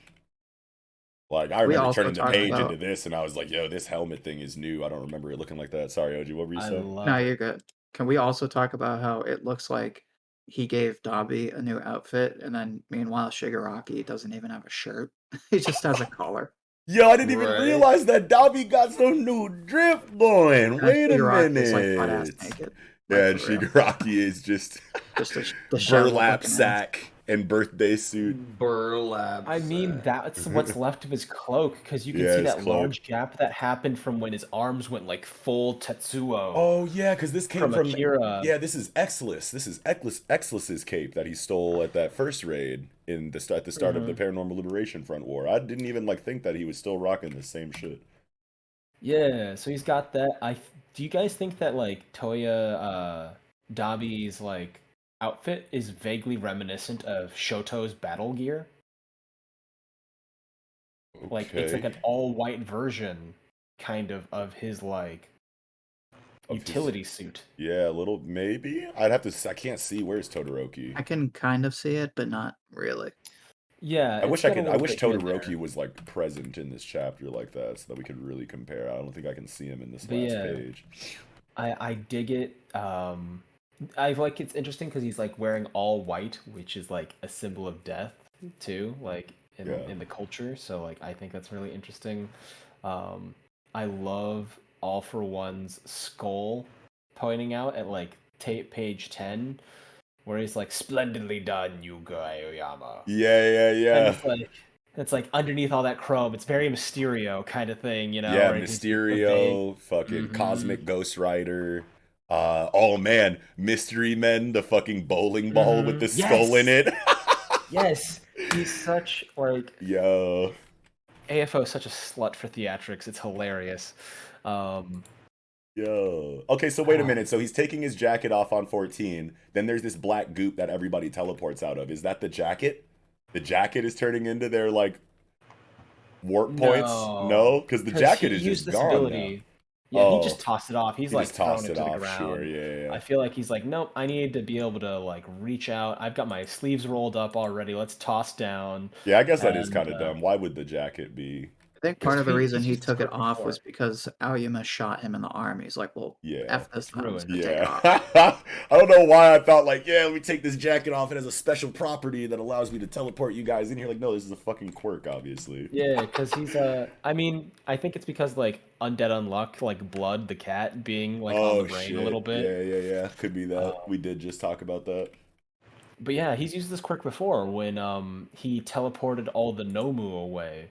Like, I remember turning the page into this, and I was like, yo, this helmet thing is new. I don't remember it looking like that. Sorry, OG, what were you saying? No, you're good. Can we also talk about how it looks like he gave Dobby a new outfit, and then meanwhile Shigaraki doesn't even have a shirt. He just has a collar. Yo, I didn't even realize that Dobby got some new drip going. Wait a minute. Like butt-ass naked. Yeah, and Shigaraki is just the burlap sack and birthday suit. Burlap. I mean, that's what's left of his cloak, because you can see that large gap that happened from when his arms went like full Tetsuo. Oh yeah, because this came from Akira. Yeah, this is Exless. This is Exless's cape that he stole at that first raid at the start of the Paranormal Liberation Front War. I didn't even like think that he was still rocking the same shit. Yeah, so he's got that. Do you guys think that like Toya Dabi's like outfit is vaguely reminiscent of Shoto's battle gear? Okay. Like it's like an all-white version kind of his like utility suit. Yeah, a little maybe. I can't see. Where's Todoroki? I can kind of see it, but not really. Yeah, I wish Todoroki was like present in this chapter like that, so that we could really compare. I don't think I can see him in this last page. I dig it. I like it's interesting because he's like wearing all white, which is like a symbol of death too, like in the culture. So like I think that's really interesting. I love All for One's skull pointing out at like page 10. Where he's like, splendidly done, Yuga Aoyama. Yeah. And it's like underneath all that chrome, it's very Mysterio kind of thing, you know? Yeah, Mysterio, fucking Cosmic Ghost Rider. Oh man, Mystery Men, the fucking bowling ball with the skull in Yes! it. Yes, he's such like Yo. AFO is such a slut for theatrics. It's hilarious. Um, Yo. Okay, so wait a ah, minute. So he's taking his jacket off on 14. Then there's this black goop that everybody teleports out of. Is that the jacket? The jacket is turning into their like warp points? no, No, because the because he jacket is used just this gone now. ability. Yeah, he just Oh, tossed it off. He's he like just thrown tossed it it to the off. Sure, ground. yeah. I feel like he's like, nope, I need to be able to like reach out. I've got my sleeves rolled up already. Let's toss down. Yeah, I guess that is And kind of dumb. Why would the jacket be? I think because part of the reason he's he used this took it quirk off was before. because Aoyama shot him in the arm. He's like, well, Yeah. F this, It's then I'm just ruined. gonna take it Yeah. off. I don't know why I thought like, yeah, let me take this jacket off. It has a special property that allows me to teleport you guys in here. Like, no, this is a fucking quirk, obviously. Yeah, because he's I mean, I think it's because like Undead Unluck, like Blood, the cat, being like on the Oh brain a shit. little bit. Yeah. Could be Uh, that. We did just talk about that. but yeah, he's used this quirk before when he teleported all the Nomu away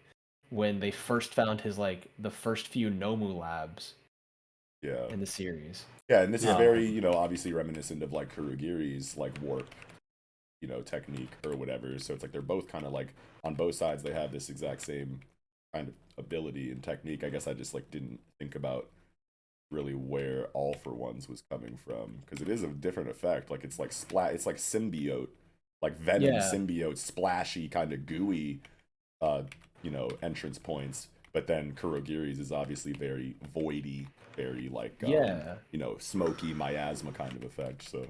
when they first found his like the first few Nomu labs Yeah. in the series. Yeah, and this is Um, very, obviously reminiscent of like Kurogiri's like warp, technique or whatever. So it's like they're both kind of like on both sides they have this exact same kind of ability and technique. I guess I just like didn't think about really where All for Ones was coming from because it is a different effect. Like it's like it's like symbiote, like venom Yeah. symbiote, splashy kind of gooey, entrance points. But then Kurogiri's is obviously very voidy, very like Yeah. smoky miasma kind of effect. So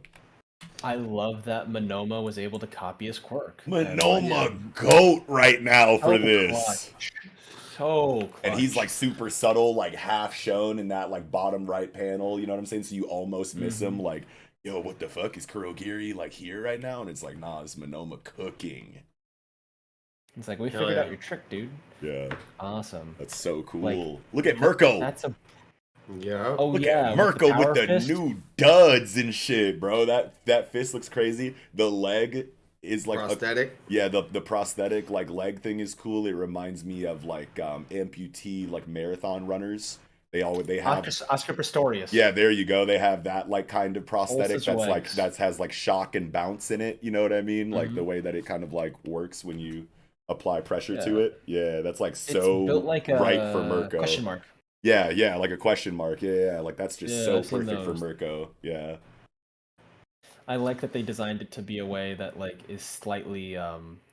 I love that Monoma was able to copy his quirk. Monoma goat right now for So this. clutch. So clutch. And he's like super subtle, like half shown in that like bottom right panel. You know what I'm saying? So you almost miss him. Like, yo, what the fuck is Kurogiri like here right now? And it's like, nah, it's Monoma cooking. It's like, we Oh, figured yeah. out your trick, dude. Yeah, Awesome. that's so cool. Like, Look at Mirko. That's a Yeah. oh Look yeah, at Mirko with power the fist. new duds and shit, bro. That fist looks crazy. The leg is like Prosthetic. the prosthetic like leg thing is cool. It reminds me of like amputee like marathon runners. They have Oscar Pistorius. yeah, there you go. They have that like kind of prosthetic Pulses that's like legs. that has like shock and bounce in it. You know what I mean? Like the Mhm. way that it kind of like works when you apply pressure Yeah. to it. Yeah, that's like It's so built like a right for Mirko. question mark. Yeah, like a question mark. Yeah, like that's just Yeah, so I've seen perfect for those. Mirko. Yeah. I like that they designed it to be a way that like is slightly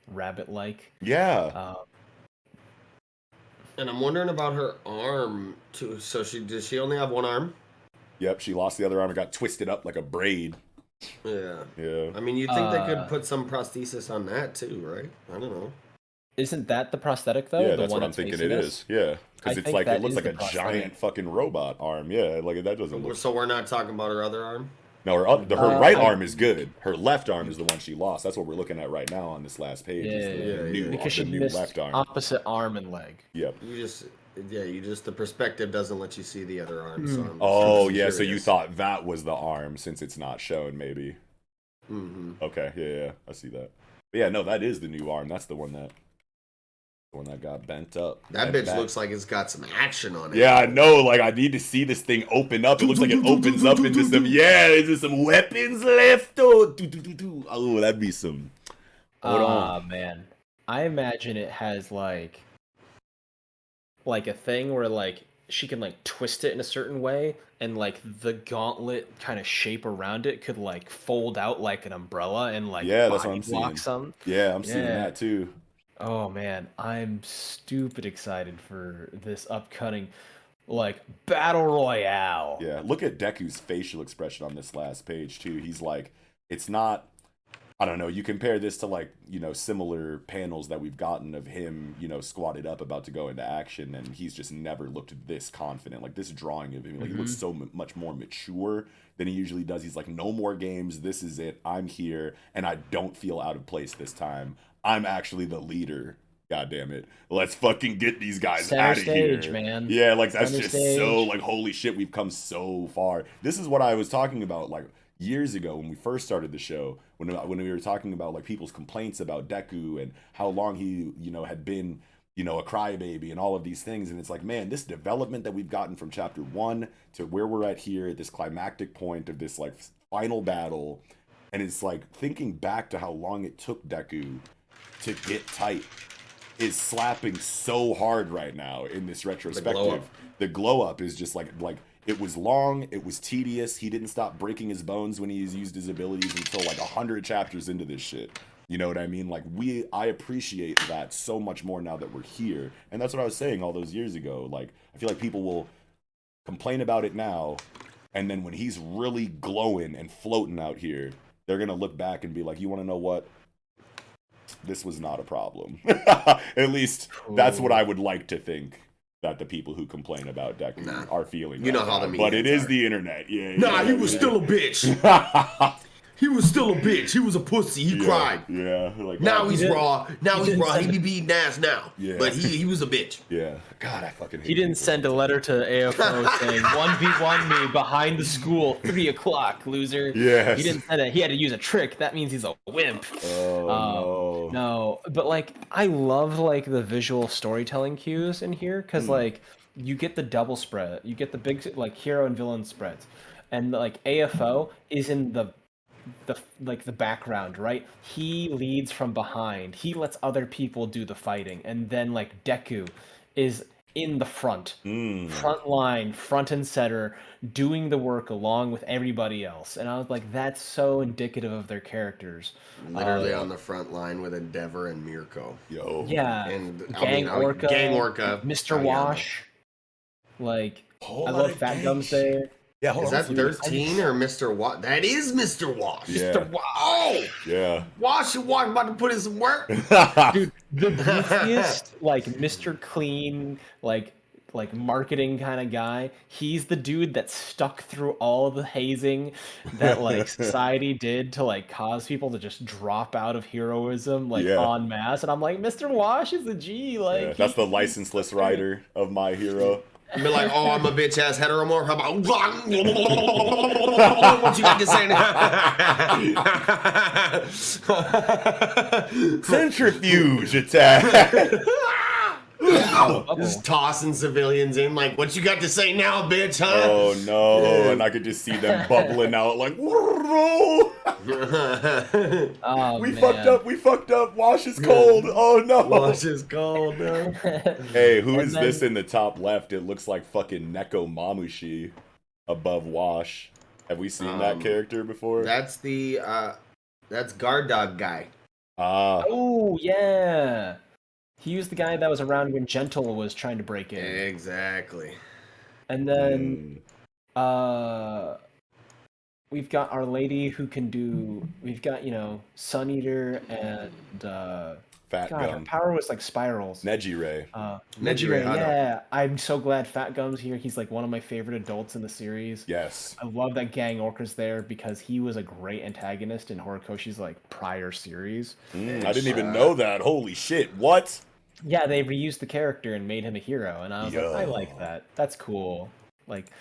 rabbit-like. Yeah. And I'm wondering about her arm too. So does she only have one arm? Yep, she lost the other arm and got twisted up like a braid. Yeah. Yeah. I mean, you'd think they could Uh, put some prosthesis on that too, right? I don't know. Isn't that the prosthetic though? Yeah, The that's one what I'm that's thinking facing it us? is. Yeah. I Because it's think like it that looks is like the a prosthetic. giant fucking robot arm. Yeah, like that doesn't look. So we're not talking about her other arm. No, her right I- arm is good. Her left arm is the one she lost. That's what we're looking at right now on this last page. is the Yeah, new, because she the new missed left arm. opposite arm and leg. Yep. You just the perspective doesn't let you see the other arm. So I'm Oh just yeah, so you curious. thought that was the arm since it's not shown, maybe. Mhm. Okay, yeah, I see that. But yeah, no, that is the new arm. That's the one that got bent up. That bent bitch back. looks like it's got some action on it. Yeah, I know. Like, I need to see this thing open up. It looks like it opens up into some. Yeah, is there some weapons left? Oh, that'd be some. Hold on. Man, I imagine it has like a thing where like she can like twist it in a certain way, and like the gauntlet kind of shape around it could like fold out like an umbrella and like Yeah, that's what body I'm block seeing. some. Yeah, I'm seeing Yeah. that too. Oh man, I'm stupid excited for this upcoming like battle royale. Yeah, look at Deku's facial expression on this last page too. He's like, it's not. I don't know. You compare this to like similar panels that we've gotten of him squatted up about to go into action, and he's just never looked this confident. Like this drawing of him, like he looks so much more mature than he usually does. He's like, no more games. This is it. I'm here, and I don't feel out of place this time. I'm actually the leader. God damn it. Let's fucking get these guys Center out of stage, here. man. Yeah, like that's Center just stage. so like holy shit, we've come so far. This is what I was talking about like years ago when we first started the show, when we were talking about like people's complaints about Deku and how long he had been you know, a crybaby and all of these things. And it's like, man, this development that we've gotten from chapter 1 to where we're at here, this climactic point of this like final battle. And it's like thinking back to how long it took Deku to get tight is slapping so hard right now in this retrospective. The glow up is just like it was long, it was tedious. He didn't stop breaking his bones when he's used his abilities until like 100 chapters into this shit. You know what I mean? Like I appreciate that so much more now that we're here. And that's what I was saying all those years ago. Like I feel like people will complain about it now, and then when he's really glowing and floating out here, they're gonna look back and be like, you want to know what? This was not a problem. At least that's what I would like to think that the people who complain about Deku are feeling. You know how the media but it is the internet. Yeah. Nah, he was still a bitch. He was still a bitch. He was a pussy. He cried. Yeah. Like now he's raw. Now he's raw. He be beating ass now. Yeah. But he was a bitch. Yeah. God, I fucking hate He didn't people. send a letter to AFO saying 1v1 me behind the school, 3 o'clock, loser. Yes. He didn't send it. He had to use a trick. That means he's a wimp. Oh, no. No, but like I love like the visual storytelling cues in here because like you get the double spread, you get the big like hero and villain spreads, and like AFO is in the background, right? He leads from behind. He lets other people do the fighting, and then like Deku is in the front line, front and center, doing the work along with everybody else. And I was like, that's so indicative of their characters. Literally on the front line with Endeavor and Mirko. Yo. Yeah, And Gang Orca, Mr. Ayano. Wash. Like, I love Fat Gums there. Yeah, Is that 13 or Mr. Wash? That is Mr. Wash. Yeah. Mr. Wash. Oh! Yeah. Wash about to put in some work. Dude, the beefiest, like Mr. Clean, like marketing kind of guy. He's the dude that stuck through all the hazing that like society did to like cause people to just drop out of heroism like en masse. And I'm like, Mr. Wash is a G. Like that's the licenseless writer of My Hero. Be like, oh, I'm a bitch ass heteromorph. How about what you got to say now? Centrifuge attack. Just tossing civilians in, like, what you got to say now, bitch, huh? Oh no! And I could just see them bubbling out like, oh, we fucked up. Wash is cold. Oh no! Wash is cold. No. Hey, who is this in the top left? It looks like fucking Neko Mamushi above Wash. Have we seen that character before? That's the that's Guard Dog guy. Oh yeah. He was the guy that was around when Gentle was trying to break in. Exactly. And then we've got Our Lady who can do... We've got, you know, Sun Eater and... Fat Gum. Her power was like spirals. Nejire. Nejire, yeah. I'm so glad Fat Gum's here. He's like one of my favorite adults in the series. Yes. I love that Gang Orca's there because he was a great antagonist in Horikoshi's like prior series. I didn't even know that. Holy shit. What? Yeah, they reused the character and made him a hero, and I was like, I like that. That's cool. Like,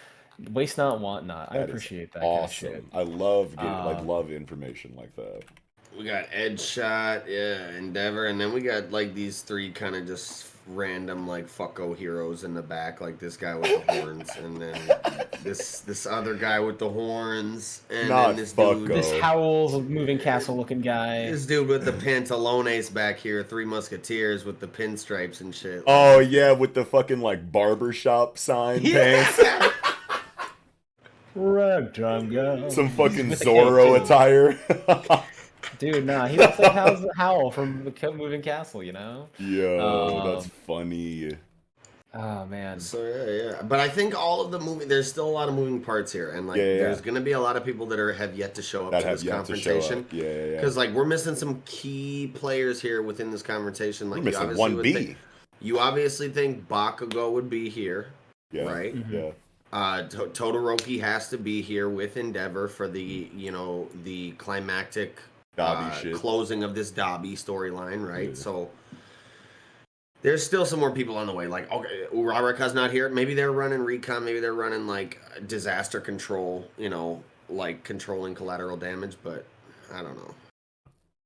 waste not, want not. I appreciate that awesome. kind of shit. I love getting love information like that. We got Edge Shot, Endeavor, and then we got like these 3 kind of just random like fucko heroes in the back, like this guy with the horns, and then this other guy with the horns, and then this dude, this Howl's moving castle looking guy, this dude with the pantalones back here, 3 musketeers with the pinstripes and shit. Oh yeah, with the fucking like barbershop sign pants. Ragtime. Some fucking Zorro attire. Dude, nah, he looks like Howl from the Moving Castle, you know? Yo, that's funny. Oh, man. So, yeah. But I think all of the there's still a lot of moving parts here. And, like, there's going to be a lot of people that have yet to show up to this confrontation. Yeah. Because, like, we're missing some key players here within this confrontation. Like, we're missing 1B. You obviously think Bakugo would be here, right? Mm-hmm. Yeah. Todoroki has to be here with Endeavor for the, you know, the climactic... closing of this Dabi storyline, right? Yeah. So there's still some more people on the way. Like, okay, Uraraka's not here. Maybe they're running recon. Maybe they're running like disaster control. You know, like controlling collateral damage. But I don't know.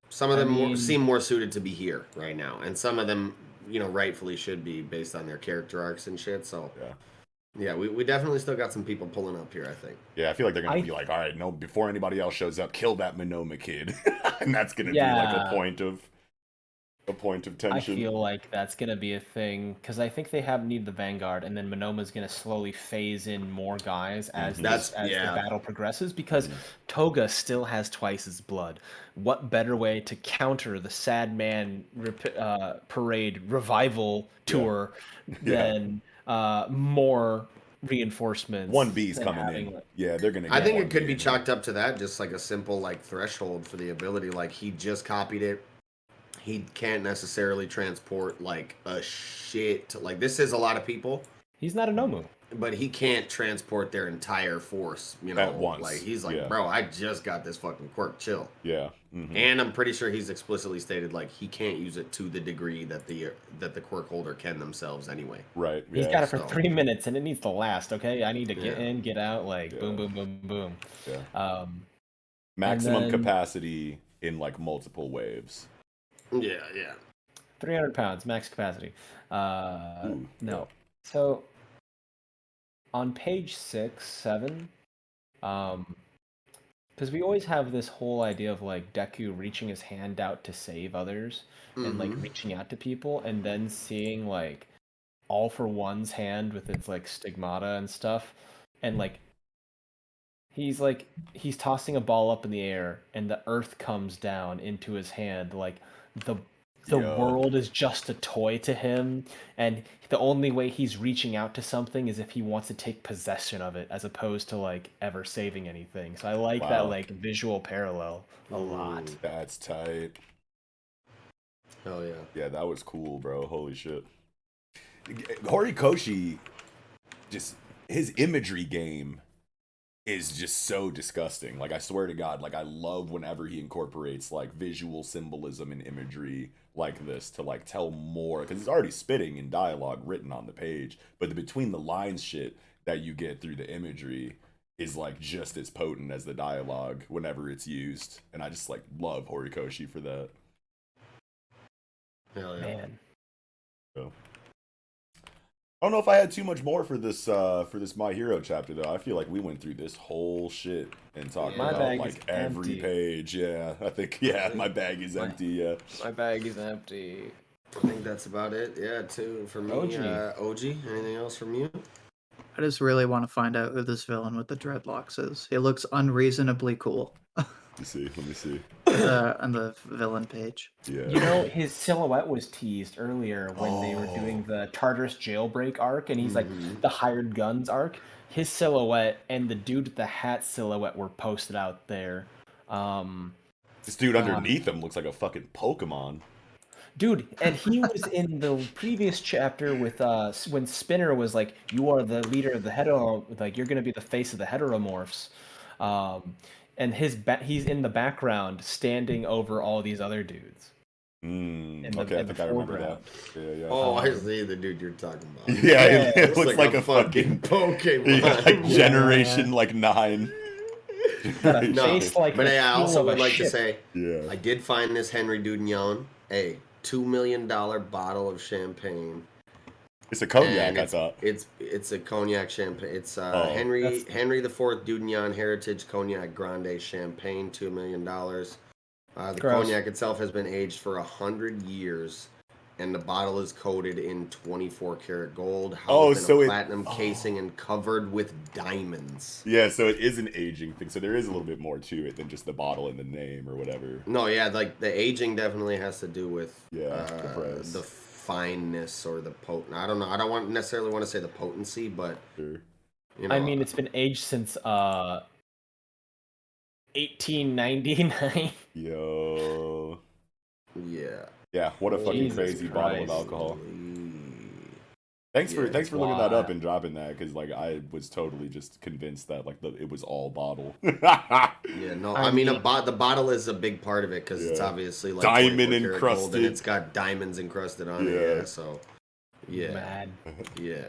Some of them seem more suited to be here right now, and some of them, rightfully should be based on their character arcs and shit. So Yeah. yeah, we definitely still got some people pulling up here, I think. Yeah, I feel like they're gonna be like, all right, no, before anybody else shows up, kill that Monoma kid, and that's gonna be like a point of tension. I feel like that's gonna be a thing because I think they need the Vanguard, and then Monoma's gonna slowly phase in more guys as the battle progresses. Because Toga still has twice his blood. What better way to counter the Sad Man Parade revival tour than more reinforcements? 1B's coming in. Yeah, they're gonna. I think it could be chalked up to that, just like a simple like threshold for the ability. Like he just copied it. He can't necessarily transport like a shit. Like this is a lot of people. He's not a Nomu. But he can't transport their entire force, at once. Like he's like, bro, I just got this fucking quirk. Chill. Yeah. And I'm pretty sure he's explicitly stated like he can't use it to the degree that the quirk holder can themselves anyway. Right. He's got it for 3 minutes and it needs to last. Okay, I need to get in, get out, like boom, boom, boom, boom. Yeah. Maximum capacity in like multiple waves. Yeah. 300 pounds max capacity. Ooh, no. So on page 6, 7, because we always have this whole idea of like Deku reaching his hand out to save others and like reaching out to people, and then seeing like All for One's hand with its like stigmata and stuff, and like he's tossing a ball up in the air and the earth comes down into his hand. Like the world is just a toy to him, and the only way he's reaching out to something is if he wants to take possession of it, as opposed to like ever saving anything. So I like that like visual parallel a lot. That's tight. Hell yeah. Yeah, that was cool, bro. Holy shit. Horikoshi, just his imagery game is just so disgusting. Like, I swear to God, like, I love whenever he incorporates like visual symbolism and imagery like this to like tell more, because it's already spitting in dialogue written on the page, but the between the lines shit that you get through the imagery is like just as potent as the dialogue whenever it's used, and I just like love Horikoshi for that. Hell yeah. Man. So I don't know if I had too much more for this My Hero chapter though. I feel like we went through this whole shit and talked about like every page. Yeah, I think my bag is empty. Yeah, my bag is empty. I think that's about it. Yeah, too for me. OG. Anything else from you? I just really want to find out who this villain with the dreadlocks is. He looks unreasonably cool. Let me see. On the villain page. Yeah. You know, his silhouette was teased earlier when they were doing the Tartarus jailbreak arc, and he's like the hired guns arc. His silhouette and the dude with the hat silhouette were posted out there. This dude underneath him looks like a fucking Pokemon. Dude, and he was in the previous chapter with when Spinner was like, "You are the leader of the hetero, like you're gonna be the face of the heteromorphs," and he's in the background, standing over all these other dudes. Okay, I think I remember that. Yeah. Oh, I see the dude you're talking about. Yeah, it looks like a fucking Pokemon. Like generation like 9. No, but I also would like to say, yeah, I did find this Henry Dugnon, a $2 million bottle of champagne. It's a cognac, I thought. It's a cognac champagne. It's Henry IV Dugnon Heritage Cognac Grande Champagne, $2 million. The cognac itself has been aged for 100 years, and the bottle is coated in 24 karat gold, housed in a platinum casing and covered with diamonds. Yeah, so it is an aging thing. So there is a little bit more to it than just the bottle and the name or whatever. No, yeah, like the aging definitely has to do with the fineness or the potent. I don't know. I don't necessarily want to say the potency, but sure. You know, I mean, it's been aged since 1899. Yo. Yeah. Yeah, what a fucking crazy bottle of alcohol. Thanks for looking that up and dropping that, because like I was totally just convinced that like it was all bottle. Yeah, no, I mean the bottle is a big part of it, because it's obviously like diamond encrusted, and it's got diamonds encrusted on it. Yeah, so yeah, Mad. Yeah.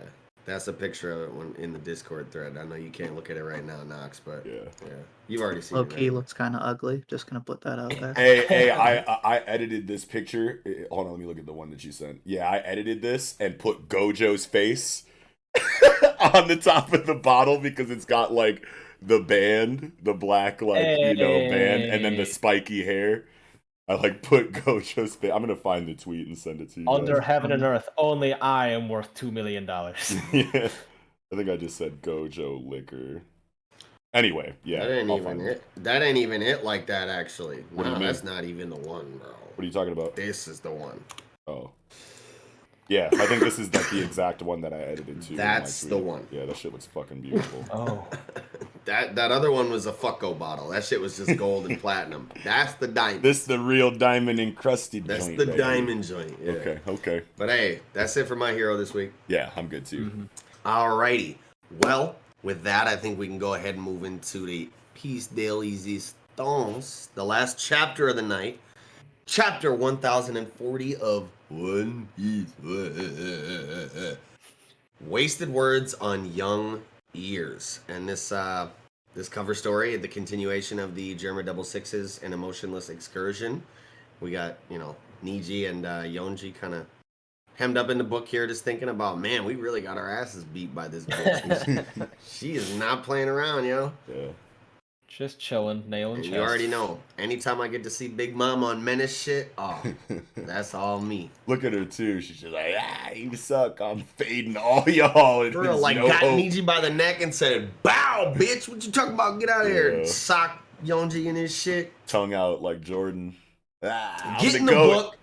That's a picture of it in the Discord thread. I know you can't look at it right now, Knox, but Yeah. you've already seen Low it. key Right? looks kind of ugly. Just gonna put that out there. Hey, I edited this picture. Hold on, let me look at the one that you sent. Yeah, I edited this and put Gojo's face on the top of the bottle because it's got like the band, the black band, and then the spiky hair. I like put Gojo's face. I'm gonna find the tweet and send it to you. Under guys. heaven and earth, only I am worth $2 million. Yeah, I think I just said Gojo liquor. Anyway, yeah. That ain't even it like that, actually. What do you mean? That's not even the one, bro. What are you talking about? This is the one. Oh. Yeah, I think this is like the exact one that I edited too. That's the one. Yeah, that shit looks fucking beautiful. Oh. That other one was a fucko bottle. That shit was just gold and platinum. That's the diamond. This the real diamond encrusted That's joint. the baby. diamond joint. Yeah. Okay. But hey, that's it for my hero this week. Yeah, I'm good too. Alrighty. Well, with that, I think we can go ahead and move into the Piece de Resistance, the last chapter of the night. Chapter 1040 of One Piece. Wasted Words on Young Ears. And this cover story, the continuation of the German Double Sixes and Emotionless Excursion. We got, Niji and Yonji kind of hemmed up in the book here, just thinking about, man, we really got our asses beat by this bitch. She is not playing around, Yeah. Just chilling, nailing And chest. you already know. Anytime I get to see Big Mom on Menace shit, that's all me. Look at her too. She's just like, you suck. I'm fading all y'all. For real, like, got Niji by the neck and said, bow, bitch, what you talking about? Get out of here. And sock Yonji in his shit. Tongue out like Jordan. Get in the book.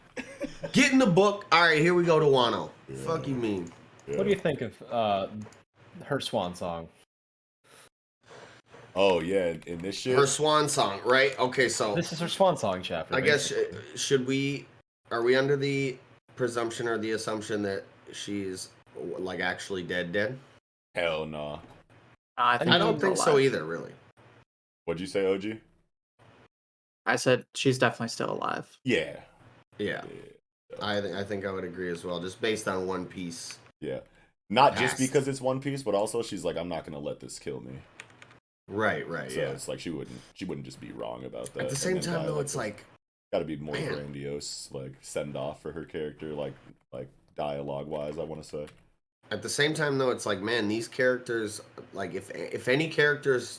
Get in the book. All right, here we go to Wano. Yeah. Fuck you mean? Yeah. What do you think of her swan song? Oh yeah, in this shit. Her swan song, right? Okay, so This is her swan song chapter. I guess are we under the presumption or the assumption that she's like actually dead? Hell no. I don't think so either, really. What'd you say, OG? I said she's definitely still alive. Yeah. Yeah. I think I would agree as well, just based on One Piece. Yeah. Not Past. just because it's One Piece, but also she's like, I'm not gonna let this kill me. Right, So yeah. it's like she wouldn't just be wrong about that. At the same time, though, it's like, gotta be more man. grandiose, like send off for her character, like dialogue wise, I want to say. At the same time, though, it's like, man, these characters, like, if any characters,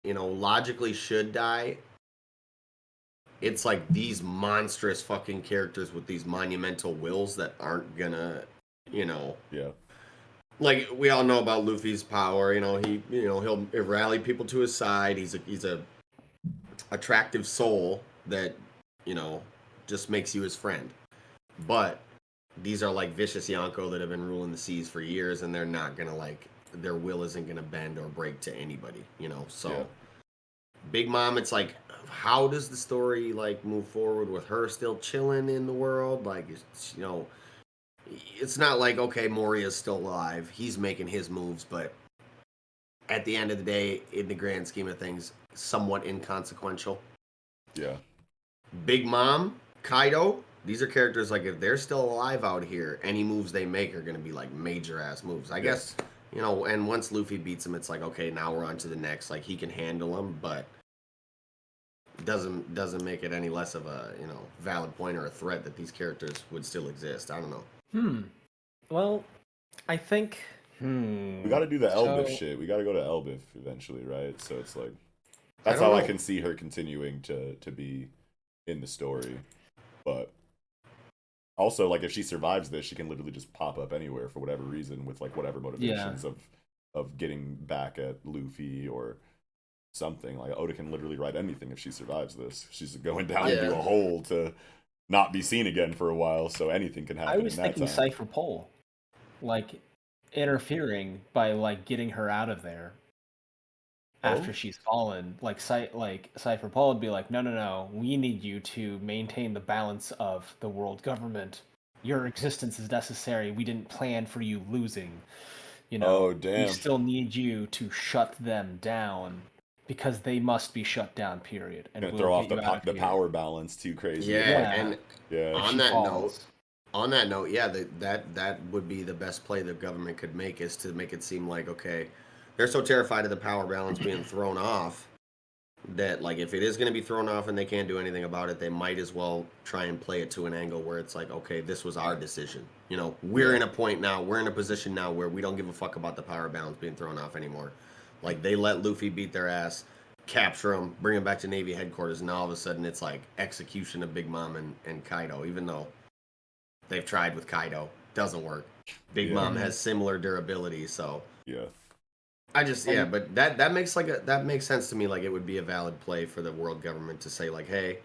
logically should die, it's like these monstrous fucking characters with these monumental wills that aren't gonna, Yeah. like we all know about Luffy's power. He'll rally people to his side. He's a attractive soul that just makes you his friend. But these are like vicious Yonko that have been ruling the seas for years, and they're not gonna their will isn't gonna bend or break to anybody. So Yeah. Big Mom, it's like, how does the story move forward with her still chilling in the world? Like, it's not like, okay, Moria's still alive. He's making his moves, but at the end of the day, in the grand scheme of things, somewhat inconsequential. Yeah. Big Mom, Kaido, these are characters, like, if they're still alive out here, any moves they make are going to be, like, major-ass moves. I guess, and once Luffy beats him, it's like, okay, now we're on to the next. Like, he can handle him, but doesn't make it any less of a, valid point or a threat that these characters would still exist. I don't know. Well, I think. We got to do the Elbif shit. We got to go to Elbif eventually, right? So it's like that's how I can see her continuing to be in the story. But also, like, if she survives this, she can literally just pop up anywhere for whatever reason with like whatever motivations of getting back at Luffy or something. Like, Oda can literally write anything if she survives this. She's going down into a hole to not be seen again for a while, so anything can happen. I was in that thinking time. Cypher Pole, like interfering by like getting her out of there after she's fallen. Like Cypher Pole would be like, no, we need you to maintain the balance of the world government. Your existence is necessary. We didn't plan for you losing. Oh damn! We still need you to shut them down. Because they must be shut down, period. And gonna throw off the power balance too crazy. Yeah. Yeah. On that note, On that note, yeah, that would be the best play the government could make, is to make it seem like, okay, they're so terrified of the power balance being thrown off that, like, if it is going to be thrown off and they can't do anything about it, they might as well try and play it to an angle where it's like, okay, this was our decision. You know, we're in a point now, we're in a position now where we don't give a fuck about the power balance being thrown off anymore. Like, they let Luffy beat their ass, capture him, bring him back to Navy headquarters, and now all of a sudden it's like execution of Big Mom and Kaido, even though they've tried with Kaido. Doesn't work. Big Mom has similar durability, so Yeah. I just but that makes sense to me. Like, it would be a valid play for the world government to say, like, hey,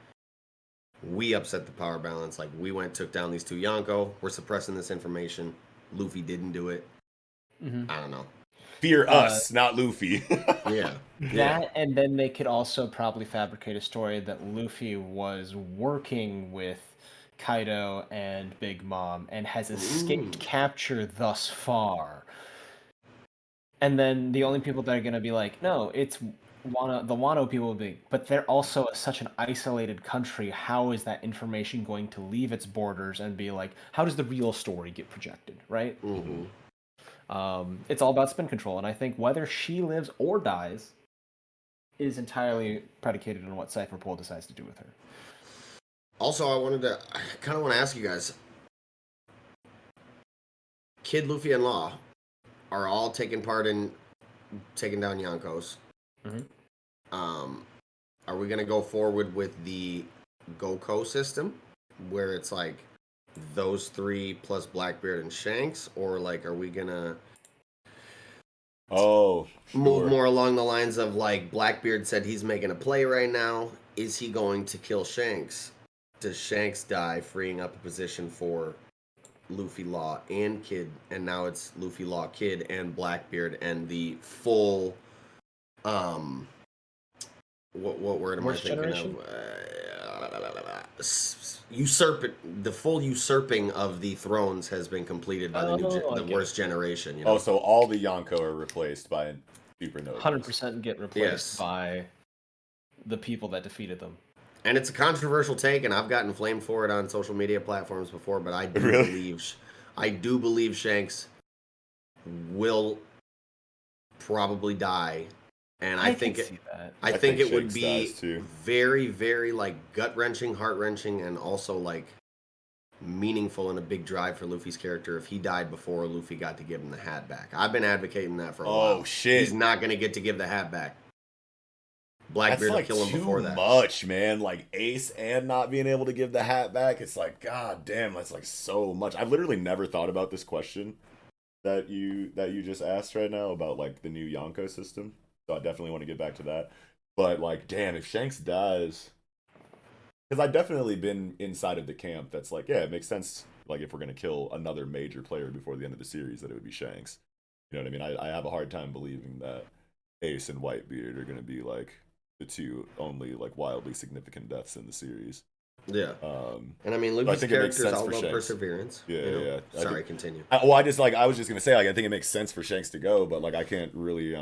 we upset the power balance. Like, we took down these two Yonko. We're suppressing this information. Luffy didn't do it. I don't know. Fear us, not Luffy. Yeah. That, and then they could also probably fabricate a story that Luffy was working with Kaido and Big Mom and has escaped capture thus far. And then the only people that are going to be like, no, it's the Wano people will be, but they're also such an isolated country. How is that information going to leave its borders and be like, how does the real story get projected, right? It's all about spin control, and I think whether she lives or dies is entirely predicated on what Cypher Pool decides to do with her. Also, I kind of want to ask you guys, Kid, Luffy, and Law are all taking part in taking down Yonkos. Are we going to go forward with the Goko system, where it's like those three plus Blackbeard and Shanks, or like, are we going to move more along the lines of, like, Blackbeard said he's making a play right now. Is he going to kill Shanks? Does Shanks die, freeing up a position for Luffy, Law, and Kid? And now it's Luffy, Law, Kid, and Blackbeard, and the full, what word am I thinking of? The full usurping of the thrones has been completed by the worst generation. You know? Oh, so all the Yonko are replaced by Supernova. 100% get replaced by the people that defeated them. And it's a controversial take, and I've gotten flamed for it on social media platforms before, but I do believe Shanks will probably die. And I think it would be very, very, like, gut-wrenching, heart-wrenching, and also, like, meaningful and a big drive for Luffy's character if he died before Luffy got to give him the hat back. I've been advocating that for a while. Oh, shit. He's not going to get to give the hat back. Blackbeard will kill him before that. That's like too much, man. Like, Ace and not being able to give the hat back. It's like, god damn, that's like so much. I've literally never thought about this question that you just asked right now about, like, the new Yonko system. So I definitely want to get back to that. But, like, damn, if Shanks dies, because I've definitely been inside of the camp that's like, yeah, it makes sense, like, if we're going to kill another major player before the end of the series, that it would be Shanks. You know what I mean? I have a hard time believing that Ace and Whitebeard are going to be, like, the two only, like, wildly significant deaths in the series. Yeah. And I mean, Luffy's character's all about Shanks. Perseverance. Yeah. Sorry, continue. I was just going to say, like, I think it makes sense for Shanks to go, but, like, I can't really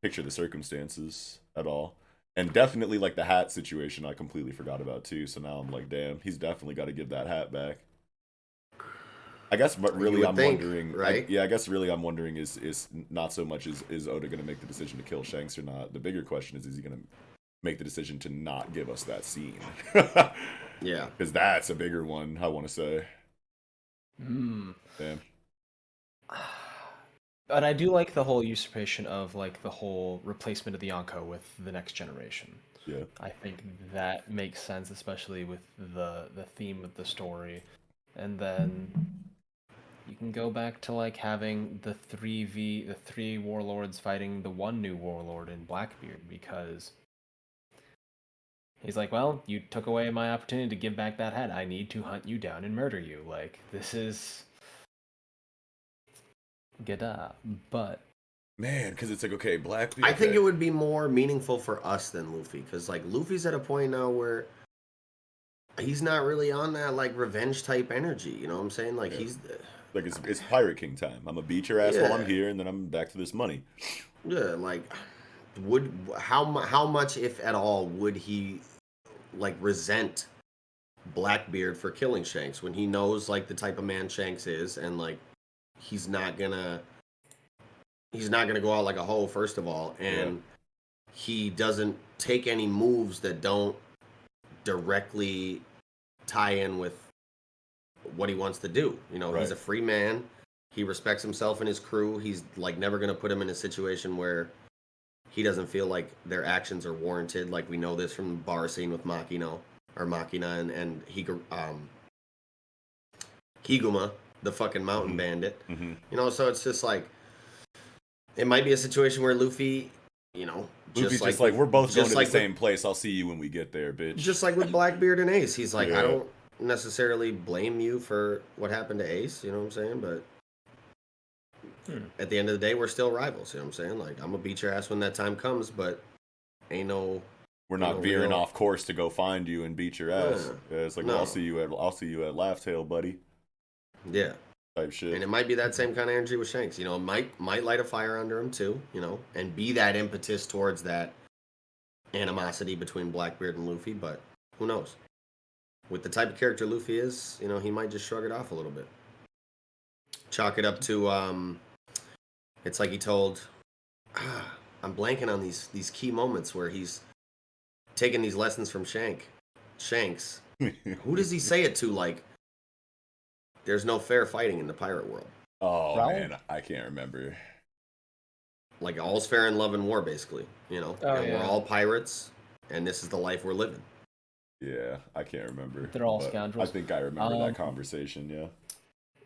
picture the circumstances at all. And definitely, like, the hat situation I completely forgot about too, so now I'm like, damn, he's definitely got to give that hat back. I guess really I'm wondering, right? I guess really I'm wondering is not so much is Oda going to make the decision to kill Shanks or not. The bigger question is he going to make the decision to not give us that scene? Yeah. Because that's a bigger one, I want to say. Damn. But I do like the whole usurpation of, like, the whole replacement of the Yonko with the next generation. Yeah. I think that makes sense, especially with the theme of the story. And then you can go back to, like, having the three warlords fighting the one new warlord in Blackbeard, because he's like, well, you took away my opportunity to give back that hat. I need to hunt you down and murder you. Like, this is but man, because it's like, okay, Blackbeard. I think it would be more meaningful for us than Luffy, because, like, Luffy's at a point now where he's not really on that, like, revenge type energy. You know what I'm saying? Like, he's like, it's Pirate King time. I'm gonna beat your ass while I'm here, and then I'm back to this money. Yeah, like, how much, if at all, would he, like, resent Blackbeard for killing Shanks when he knows like the type of man Shanks is, and like he's not gonna go out like a hoe, first of all, and he doesn't take any moves that don't directly tie in with what he wants to do. You know, he's a free man. He respects himself and his crew. He's like never gonna put him in a situation where he doesn't feel like their actions are warranted. Like we know this from the bar scene with Machina and Higuma, the fucking mountain bandit. Mm-hmm. You know, so it's just like it might be a situation where Luffy, you know, Luffy's just like we're both going to the same place. I'll see you when we get there, bitch. Just like with Blackbeard and Ace, he's like, I don't necessarily blame you for what happened to Ace. You know what I'm saying? But at the end of the day, we're still rivals. You know what I'm saying? Like I'm gonna beat your ass when that time comes, but ain't no. We're not veering off course to go find you and beat your ass. Yeah, it's like, well, I'll see you at Laugh Tale, buddy. Yeah. Type shit. And it might be that same kind of energy with Shanks. You know, might light a fire under him too. You know, and be that impetus towards that animosity between Blackbeard and Luffy. But who knows? With the type of character Luffy is, you know, he might just shrug it off a little bit. Chalk it up to it's like he told. I'm blanking on these key moments where he's taking these lessons from Shanks. Who does he say it to? Like, there's no fair fighting in the pirate world. Oh, man, I can't remember. Like, all's fair in love and war, basically. You know, we're all pirates, and this is the life we're living. Yeah, I can't remember. They're all scoundrels. I think I remember that conversation, yeah.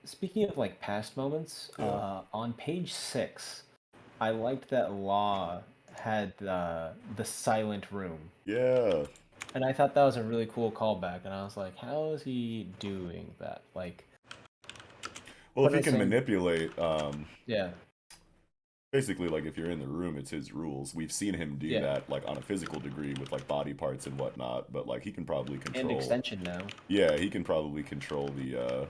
Speaking of, like, past moments, on page 6, I liked that Law had the silent room. Yeah. And I thought that was a really cool callback, and I was like, how is he doing that? Like, well, if he can manipulate, basically, like, if you're in the room, it's his rules. We've seen him do that, like, on a physical degree with, like, body parts and whatnot, but, like, he can probably control... And extension now. Yeah, he can probably control the,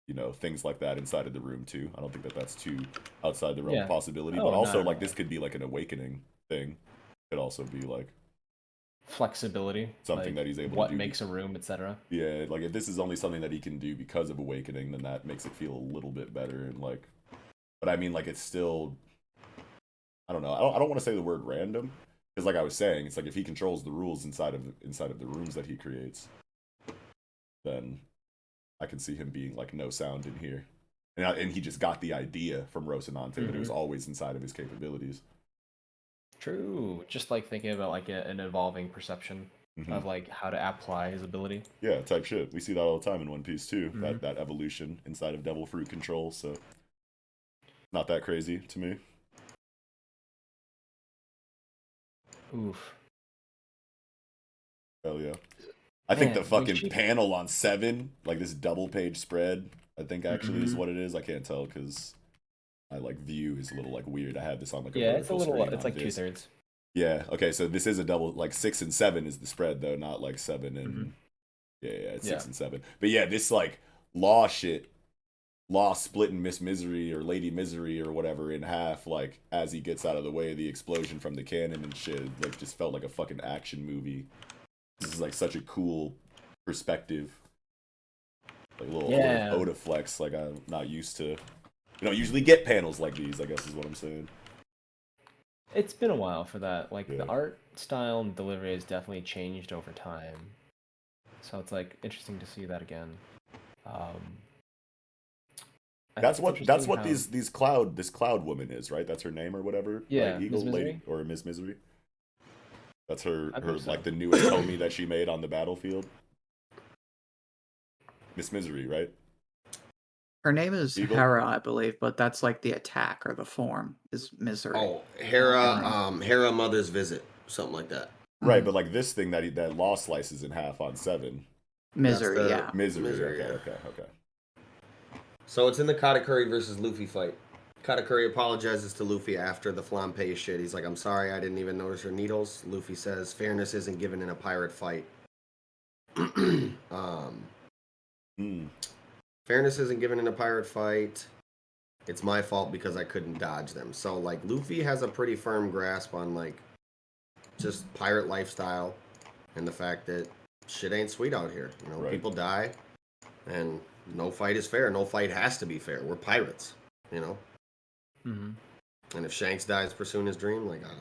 you know, things like that inside of the room, too. I don't think that that's too outside the realm of possibility, but also, like, this could be, like, an awakening thing. Could also be, like... Flexibility. Something that he's able to do. What makes a room, etc. Yeah, like, if this is only something that he can do because of awakening, then that makes it feel a little bit better, and, like... But, I mean, like, it's still... I don't know. I don't want to say the word random, because, like I was saying, it's like if he controls the rules inside of the rooms that he creates, then I can see him being like no sound in here, and he just got the idea from Rocinante that it was always inside of his capabilities. True. Just like thinking about like an evolving perception of like how to apply his ability. Yeah, type shit. We see that all the time in One Piece too. That evolution inside of Devil Fruit control. So not that crazy to me. Oof. Hell yeah. I think the fucking panel on 7, like this double page spread, I think actually is what it is. I can't tell because my like view is a little like weird. I had this on like a it's a little. It's like 2/3. Yeah. Okay. So this is a double. Like 6 and 7 is the spread though, not like 7 and it's 6 and 7. But yeah, this like Law shit. Law splitting Miss Misery or Lady Misery or whatever in half, like as he gets out of the way of the explosion from the cannon and shit, like just felt like a fucking action movie. This is like such a cool perspective, like a little Oda flex. Like I'm not used to. You don't usually get panels like these, I guess is what I'm saying. It's been a while for that. Like the art style and delivery has definitely changed over time, so it's like interesting to see that again. That's what this cloud woman is, right? That's her name or whatever. Yeah, like Eagle Miss Misery? Lady or Miss Misery. That's her so. like the newest homie that she made on the battlefield. Miss Misery, right? Her name is Eagle? Hera, I believe, but that's like the attack or the form is Misery. Oh, Hera Mother's Visit, something like that. Right, but like this thing that Law slices in half on 7. Misery, Misery. yeah. Okay. So it's in the Katakuri versus Luffy fight. Katakuri apologizes to Luffy after the flambe shit. He's like, I'm sorry, I didn't even notice your needles. Luffy says, fairness isn't given in a pirate fight. Fairness isn't given in a pirate fight. It's my fault because I couldn't dodge them. So, like, Luffy has a pretty firm grasp on, like, just pirate lifestyle and the fact that shit ain't sweet out here. You know, Right. people die, and no fight is fair. No fight has to be fair. We're pirates, you know. Mm-hmm. And if Shanks dies pursuing his dream, like, I don't know.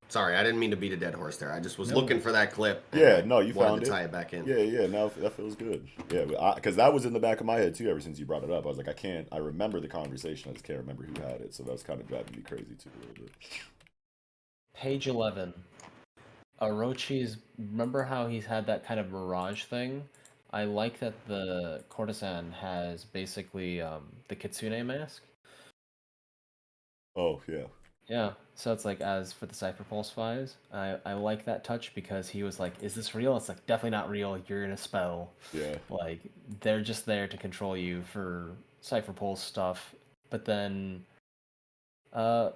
Sorry, I didn't mean to beat a dead horse there. I just was No. looking for that clip. and Yeah, no, you wanted found to it. tie it back in. Yeah, now that feels good. Yeah, because that was in the back of my head too. Ever since you brought it up, I was like, I remember the conversation. I just can't remember who had it. So that was kind of driving me crazy too a little bit. Page 11. Orochi's. Remember how he's had that kind of mirage thing? I like that the courtesan has basically the kitsune mask. Oh yeah. Yeah, so it's like as for the Cypher Pulse fives, I like that touch because he was like, "Is this real?" It's like definitely not real. You're in a spell. Yeah. Like they're just there to control you for Cypher Pulse stuff. But then,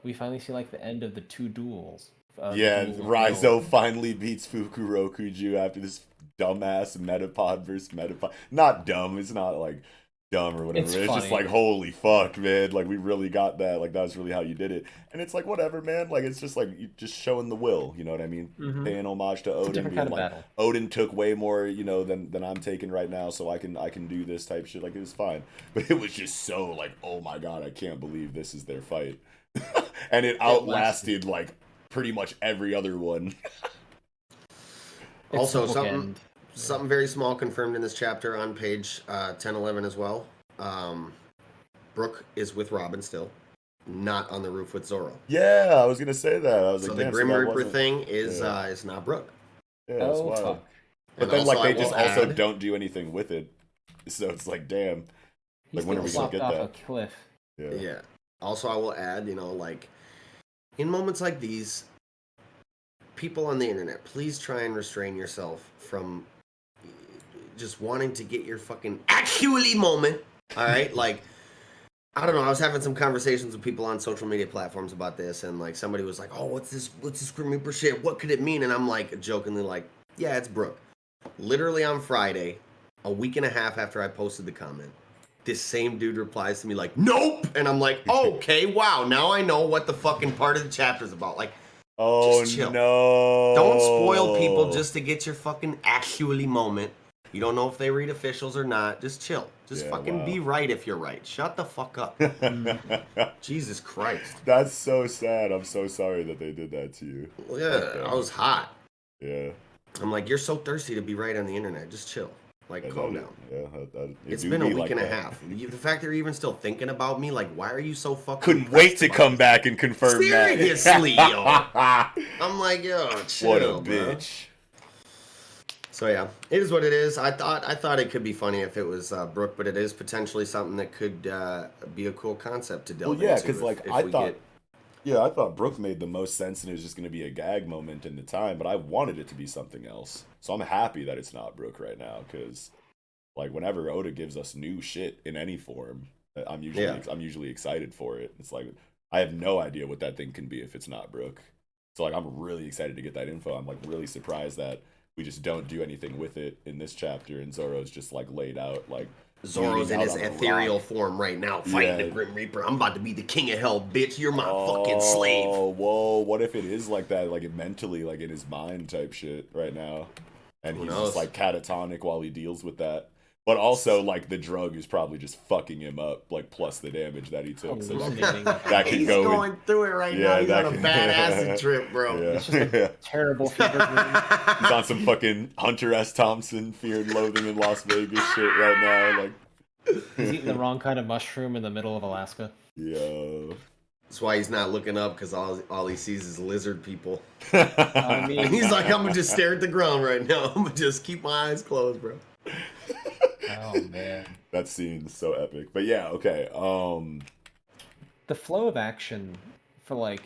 we finally see like the end of the two duels. Yeah, the duel of Raizo will. finally beats Fukurokuju after this dumbass Metapod versus Metapod. Not dumb, it's not like dumb or whatever. It's It's just funny. like, holy fuck, man. Like, we really got that. Like, that's really how you did it. And it's like, whatever, man. Like, it's just like, you just showing the will, you know what I mean? Mhm. Paying homage to It's a Odin, different being kind of like, battle. Odin took way more, you know, than I'm taking right now, so I can do this type shit. Like, it was fine. But it was just so like, oh my god, I can't believe this is their fight. And it outlasted like pretty much every other one. It's Also, the something bookend. something very small confirmed in this chapter on page 1011 as well. Brooke is with Robin still, not on the roof with Zoro. Yeah, I was gonna say that. I was So like, the damn, Grim that Reaper wasn't- thing is yeah. is not Brooke. Yeah, that's Oh, wild. fuck. But And then also, like I they just will also add- don't do anything with it. So it's like, damn. He's Like, when are we gonna flopped get off that? a cliff. Yeah. Yeah. Also, I will add, you know, like in moments like these, people on the internet, please try and restrain yourself from just wanting to get your fucking actually moment. All right, like I don't know. I was having some conversations with people on social media platforms about this, and like somebody was like, "Oh, what's this Grim Reaper shit? What could it mean?" And I'm like jokingly like, "Yeah, it's Brooke." Literally on Friday, a week and a half after I posted the comment, this same dude replies to me like, "Nope," and I'm like, "Okay, wow, now I know what the fucking part of the chapter's about." Like, Oh Just chill. no! don't spoil people just to get your fucking actually moment. You don't know if they read officials or not. Just chill. Just Yeah, fucking wow. be right if you're right. Shut the fuck up. Jesus Christ. That's so sad. I'm so sorry that they did that to you. Well, yeah, I was hot. Yeah. I'm like, you're so thirsty to be right on the internet. Just chill. Like, Yeah, calm that- down. Yeah, it It's do been a be week like and a that. half. The fact that you're even still thinking about me, like, why are you so fucking Couldn't wait pressed to about come this? back and confirm Seriously, that. yo. I'm like, yo, chill, What a bro. bitch. So yeah, it is what it is. I thought it could be funny if it was Brooke, but it is potentially something that could be a cool concept to delve Well, yeah, into. because like if I we thought, get- yeah, I thought Brooke made the most sense, and it was just going to be a gag moment in the time. But I wanted it to be something else, so I'm happy that it's not Brooke right now. Because like whenever Oda gives us new shit in any form, I'm usually excited for it. It's like I have no idea what that thing can be if it's not Brooke. So like I'm really excited to get that info. I'm like really surprised that we just don't do anything with it in this chapter, and Zoro's just like laid out like. Zoro's in bleeding his out on a ethereal rock. form right now, fighting Yeah. the Grim Reaper. I'm about to be the king of hell, bitch. You're my fucking slave. Oh, whoa! What if it is like that, like it mentally, like in his mind type shit right now, and Who he's knows? just like catatonic while he deals with that. But also, like the drug is probably just fucking him up, like plus the damage that he took. So that Hallucinating. that could He's go. going through it right now. He's that on a could- bad acid trip, bro. Yeah. It's just a terrible fever dream. He's on some fucking Hunter S. Thompson Fear and Loathing in Las Vegas shit right now. Like, He's eating the wrong kind of mushroom in the middle of Alaska. yo. That's why he's not looking up, because all he sees is lizard people. I mean, And he's like, I'm gonna just stare at the ground right now. I'm gonna just keep my eyes closed, bro. oh man. That scene's so epic. But yeah, okay. The flow of action for like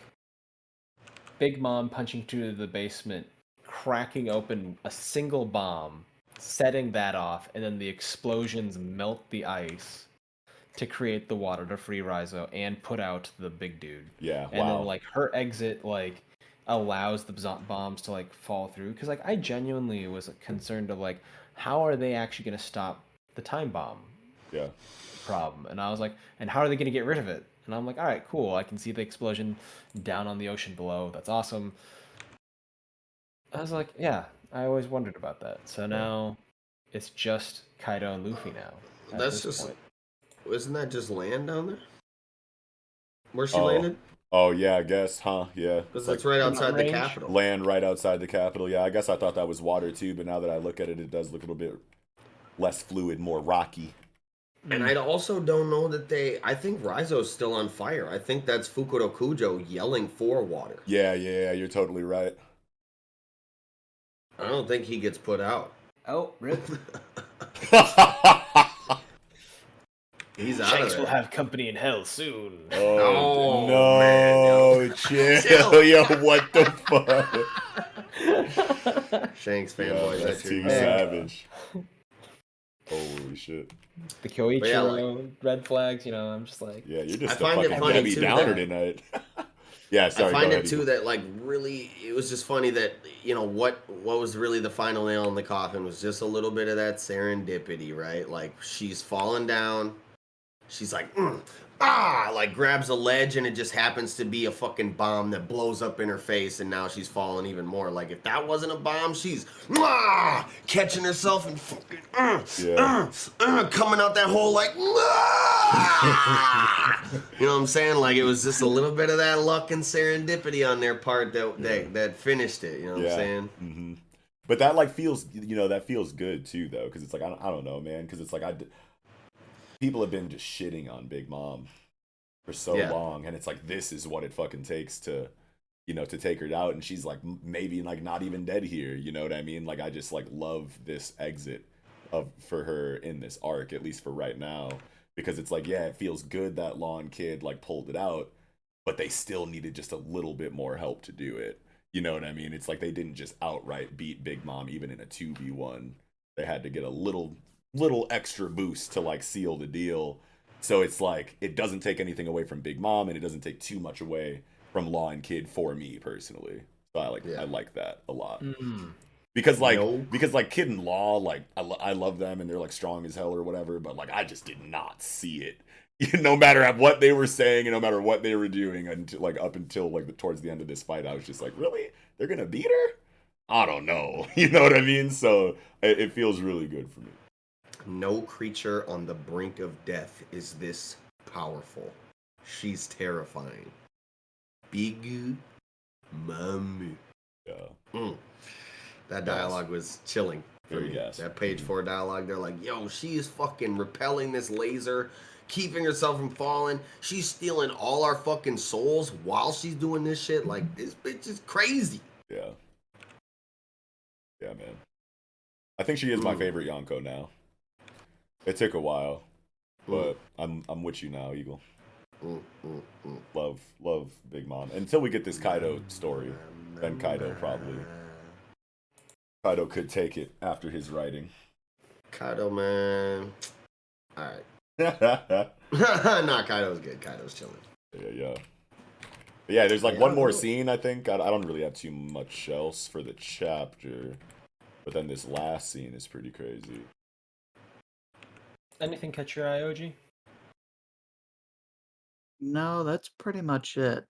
Big Mom punching through the basement, cracking open a single bomb, setting that off, and then the explosions melt the ice to create the water to free Raizo and put out the big dude. Yeah, And wow. then like her exit like allows the bombs to like fall through, because like I genuinely was concerned of like how are they actually going to stop the time bomb Yeah. problem, and I was like, and how are they going to get rid of it? And I'm like, all right, cool, I can see the explosion down on the ocean below. That's awesome. I was like, yeah, I always wondered about that. So now it's just Kaido and Luffy now. At That's this just. point. Isn't that just land down there? Where she Oh. landed? Oh yeah, I guess, huh? Yeah. Because It's it's like right outside the range? capital. land right outside the capital. Yeah, I guess I thought that was water too, but now that I look at it, it does look a little bit less fluid, more rocky. And I also don't know that I think Raizo's still on fire. I think that's Fukuro Kujo yelling for water. Yeah, you're totally right. I don't think he gets put out. Oh, rip. He's out Shanks of will there. have company in hell soon. Oh, Oh, no, man, chill, yo, what the fuck? Shanks Yeah, fanboys. that's too your- savage. Holy shit. The Kyoichiro But yeah, red flags, I'm just like... Yeah, you're just I a find it fucking funny, Debbie too, Downer that- tonight. Yeah, sorry. I find go it ahead, too Eagle. that like really it was just funny that what was really the final nail in the coffin was just a little bit of that serendipity, right? Like she's falling down, she's like like grabs a ledge and it just happens to be a fucking bomb that blows up in her face and now she's falling even more. Like if that wasn't a bomb, she's catching herself and fucking coming out that hole like you know what I'm saying? Like it was just a little bit of that luck and serendipity on their part that finished it. You know what I'm saying? Mm-hmm. But that like feels, that feels good too though, because it's like I don't know, man, because it's like people have been just shitting on Big Mom for so long, and it's like this is what it fucking takes to, to take her out, and she's like maybe like not even dead here. You know what I mean? Like I just like love this exit for her in this arc, at least for right now. Because it's like, yeah, it feels good that Law and Kid like pulled it out, but they still needed just a little bit more help to do it. You know what I mean? It's like they didn't just outright beat Big Mom even in a 2v1. They had to get a little extra boost to like seal the deal. So it's like it doesn't take anything away from Big Mom and it doesn't take too much away from Law and Kid for me personally. So I like that a lot. Mm. Because Kid and Law, like I love them and they're like strong as hell or whatever, but like I just did not see it. No matter what they were saying and no matter what they were doing until up until towards the end of this fight, I was just like, really? They're gonna beat her? I don't know. You know what I mean? So it feels really good for me. No creature on the brink of death is this powerful. She's terrifying. Big Mommy. Yeah. That dialogue was chilling. Very gas. That page 4 dialogue, they're like, yo, she is fucking repelling this laser, keeping herself from falling. She's stealing all our fucking souls while she's doing this shit. Like, this bitch is crazy. Yeah. Yeah, man. I think she is my favorite Yonko now. It took a while, but I'm with you now, Eagle. Love Big Mom. Until we get this Kaido story, then Kaido could take it after his writing. Kaido, man. Alright. Nah, Kaido's good. Kaido's chilling. Yeah. But yeah, there's one more scene, I think. I don't really have too much else for the chapter. But then this last scene is pretty crazy. Anything catch your eye, OG? No, that's pretty much it.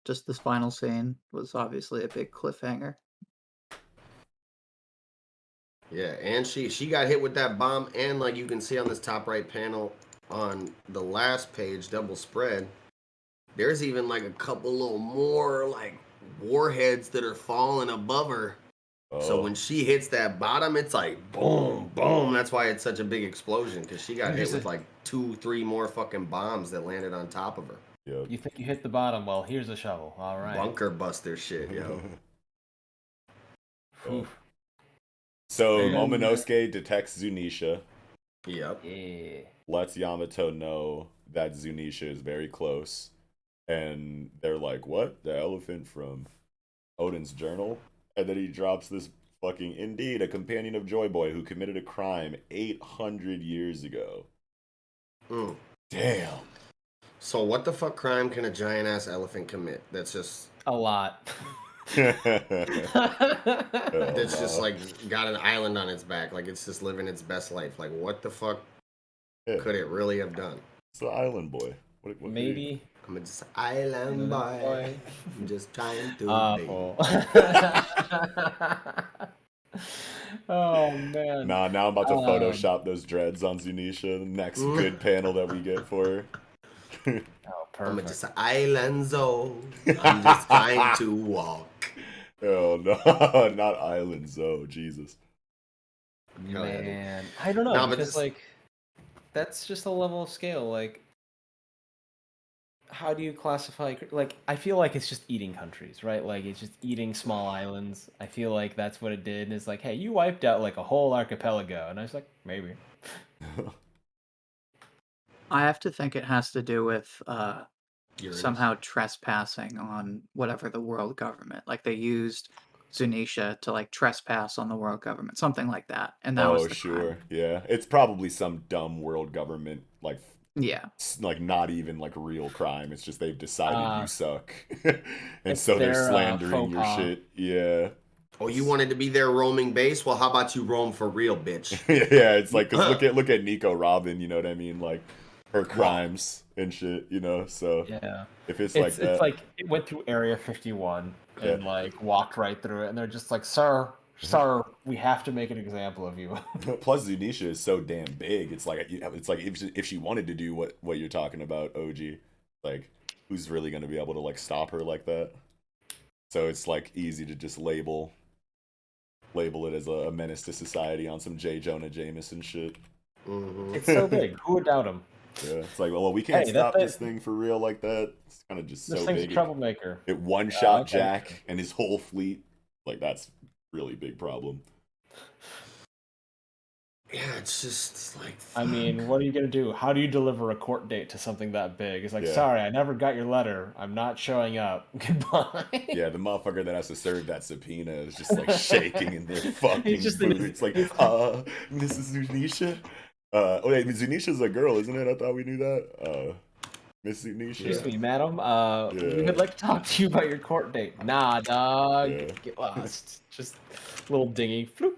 Just this final scene was obviously a big cliffhanger. Yeah, and she got hit with that bomb, and like you can see on this top right panel on the last page, double spread, there's even like a couple little more like warheads that are falling above her. So when she hits that bottom, it's like boom, boom. That's why it's such a big explosion, because she got hit with like 2-3 more fucking bombs that landed on top of her. Yep. You think you hit the bottom? Well, here's a shovel. All right. Bunker buster shit, yo. So Momonosuke detects Zunisha, Yep. Yeah. lets Yamato know that Zunisha is very close, and they're like, what? The elephant from Odin's journal? And then he drops this fucking, indeed, a companion of Joy Boy who committed a crime 800 years ago. Damn. So what the fuck crime can a giant ass elephant commit? That's just A lot. that's just like got an island on its back, like it's just living its best life. Like what the fuck could it really have done? It's the island boy. What could he- Maybe. I'm just island boy. I'm just trying to be. Awful. Oh man. Nah, now I'm about to Photoshop those dreads on Zunisha. The next good panel that we get for her. Oh, I'm perfect. just island zone. I'm just trying to walk. Oh no, not Island Zoe, Jesus. Man, I don't know, No, but because this- like that's just a level of scale. Like, how do you classify? Like, I feel like it's just eating countries, right? Like, it's just eating small islands. I feel like that's what it did. And it's like, hey, you wiped out like a whole archipelago, and I was like, maybe. I have to think it has to do with Uranus. somehow trespassing on whatever the world government. Like they used Zunisha to like trespass on the world government, something like that. And that was Oh the sure, crime. yeah. It's probably some dumb world government Yeah. like not even like real crime. It's just they've decided you suck, and It's so they're their, slandering faux your pas. shit. Yeah. Oh, you wanted to be their roaming base? Well, how about you roam for real, bitch? Yeah, it's like, cause look at Nico Robin, you know what I mean? Like her crimes and shit, you know. So Yeah. if it's like that, It's like it went through Area 51 and like walked right through it, and they're just like, sir, we have to make an example of you. plus Zunisha is so damn big. It's like if she wanted to do what you're talking about, OG, like who's really gonna be able to like stop her like that? So it's like easy to just label it as a menace to society on some J. Jonah Jameson shit. Mm-hmm. It's so big. Who would doubt him? Yeah, it's like, well, we can't Hey, stop that- this thing for real like that. It's kind of just This so thing's big. a troublemaker. It one-shot okay. Jack and his whole fleet. Like, that's really big problem. Yeah, it's just like. I mean, what are you gonna do? How do you deliver a court date to something that big? It's like, Yeah. sorry, I never got your letter. I'm not showing up. Goodbye. Yeah, the motherfucker that has to serve that subpoena is just like shaking in their fucking He's just in boots. his- Like, Mrs. Zunisha? Oh wait, Zunisha's a girl, isn't it? I thought we knew that. Miss Zunisha. Excuse me, madam. We Yeah. would like to talk to you about your court date. Nah, dog. Yeah. Get lost. Just little dingy. Floop.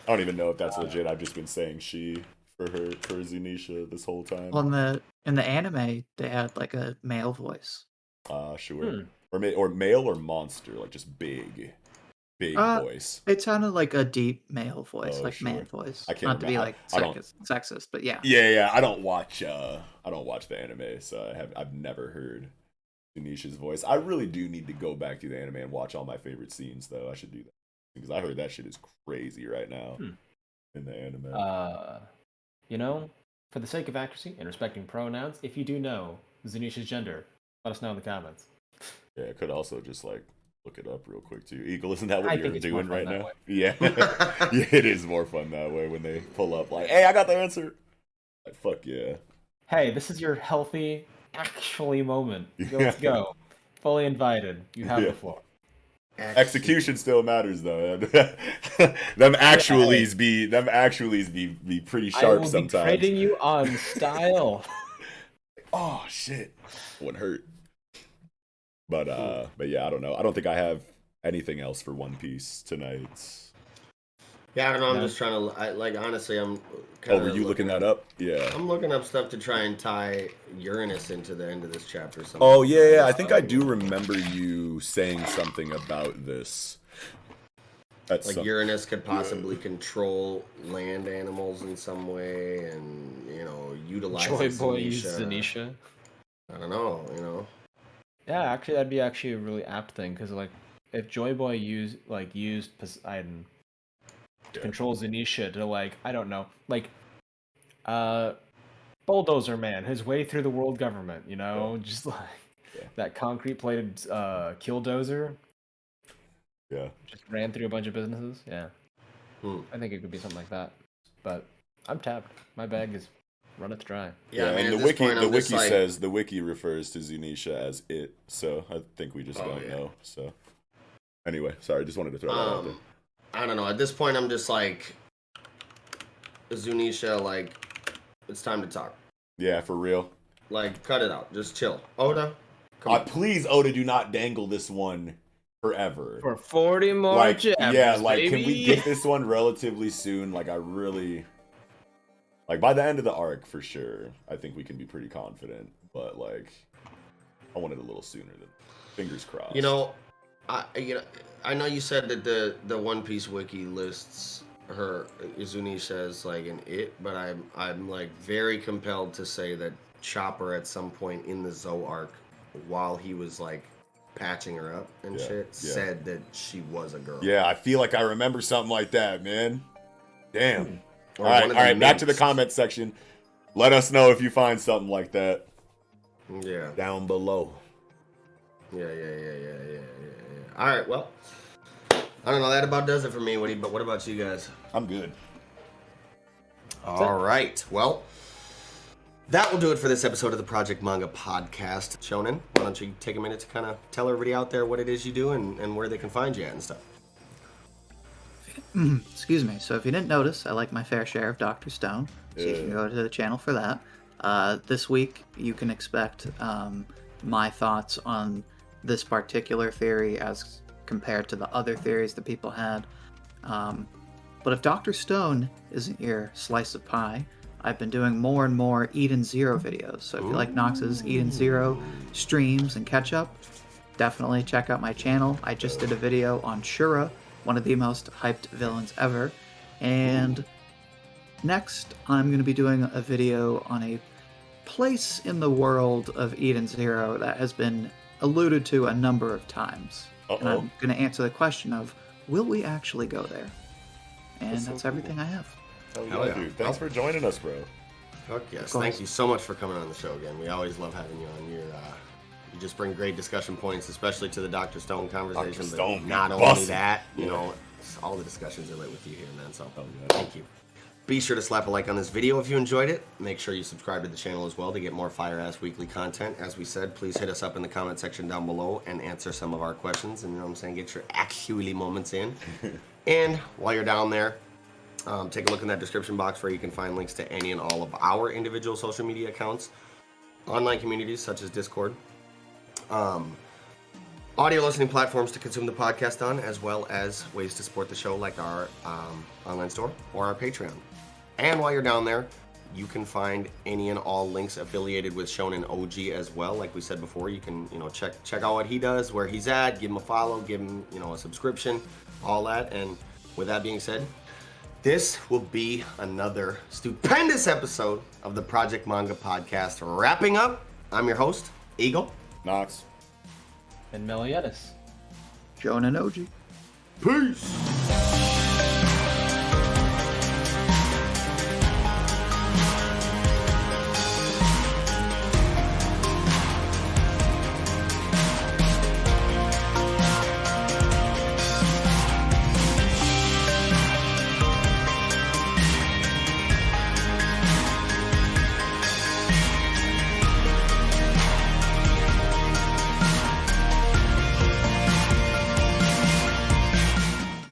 I don't even know if that's legit. I've just been saying she for Zunisha this whole time. Well, in the anime, they had like a male voice. Sure. Or male or monster, like just big voice. It sounded like a deep male voice, Oh, like sure. man voice. I can't Not to be remember. like I don't- sexist, but yeah. Yeah. I don't watch the anime, so I've never heard Zunisha's voice. I really do need to go back to the anime and watch all my favorite scenes, though. I should do that because I heard that shit is crazy right now in the anime. You know, for the sake of accuracy and respecting pronouns, if you do know Zunisha's gender, let us know in the comments. Yeah, I could also just like look it up real quick too. Eagle, isn't that what I you're think it's more doing fun right that now? way. Yeah. Yeah, it is more fun that way when they pull up like, hey, I got the answer. Like, fuck yeah. Hey, this is your healthy, actually moment. Let's go. Fully invited. You have Yeah. the floor. Execution still matters though. them actuallys be pretty I sharp will sometimes. be trading you on style. Oh shit. Wouldn't hurt. But yeah, I don't know. I don't think I have anything else for One Piece tonight. Yeah, I don't know. I'm No. just trying to honestly, I'm. Oh, were you looking that up? Yeah. I'm looking up stuff to try and tie Uranus into the end of this chapter. Somehow. Oh yeah. I think I do remember you saying something about this. That's Like Uranus could possibly control land animals in some way, and utilize Joy Boy Zunisha. used Zanisha. I don't know. Yeah, actually, that'd be actually a really apt thing because like if Joy Boy used Poseidon to control Zanisha to like I don't know like Bulldozer Man his way through the world government, just like that concrete plated killdozer. Yeah. Just ran through a bunch of businesses. Yeah. Hmm. I think it could be something like that. But I'm tapped. My bag is runneth dry. Yeah, I mean, and at the this wiki point, I'm just like- says the wiki refers to Zunisha as it, so I think we just don't know. So anyway, sorry, just wanted to throw that out there. I don't know. At this point, I'm just like, Zunisha, like, it's time to talk. Yeah, for real. Like, cut it out. Just chill. Oda, come on. Please, Oda, do not dangle this one forever. For 40 more Like, chapters, yeah, like, baby. can we get this one relatively soon? Like, I really, like, by the end of the arc, for sure, I think we can be pretty confident. but like I wanted a little sooner than fingers crossed. I know you said that the One Piece wiki lists her Izunish as like an it, but I'm like very compelled to say that Chopper at some point in the Zoe arc, while he was like patching her up and said that she was a girl. Yeah, I feel like I remember something like that, man. Damn. Or all right, back to the comment section. Let us know if you find something like that. Yeah. Down below. Yeah. All right, well, I don't know. That about does it for me, Woody. But what about you guys? I'm good. All right. Well, that will do it for this episode of the Project Manga Podcast. Shonen, why don't you take a minute to kind of tell everybody out there what it is you do and where they can find you at and stuff. Excuse me. So if you didn't notice, I like my fair share of Dr. Stone. So you can go to the channel for that. This week, you can expect my thoughts on this particular theory as compared to the other theories that people had. But if Dr. Stone isn't your slice of pie, I've been doing more and more Eden Zero videos. So if you like Nox's Eden Zero streams and catch up, definitely check out my channel. I just did a video on Shura, one of the most hyped villains ever. And next, I'm going to be doing a video on a place in the world of Eden Zero that has been alluded to a number of times. And I'm going to answer the question of, will we actually go there? And that's everything I have. Hell yeah, dude. Thanks for joining us, bro. Fuck yes. Thank you so much for coming on the show again. We always love having you on. You just bring great discussion points, especially to the Dr. Stone conversation. Dr. Stone, but not only that, you know, all the discussions are lit with you here, man. So thank you. Be sure to slap a like on this video if you enjoyed it. Make sure you subscribe to the channel as well to get more fire-ass weekly content. As we said, please hit us up in the comment section down below and answer some of our questions. And you know what I'm saying? Get your actually moments in. And while you're down there, take a look in that description box where you can find links to any and all of our individual social media accounts, online communities such as Discord, audio listening platforms to consume the podcast on, as well as ways to support the show like our online store or our Patreon. And while you're down there, you can find any and all links affiliated with Shonen OG as well. Like we said before, you can check out what he does, where he's at, give him a follow, give him a subscription, all that. And with that being said, this will be another stupendous episode of the Project Manga Podcast. Wrapping up, I'm your host, Eagle. Nox. And Meliodas. Shonen OG. Peace.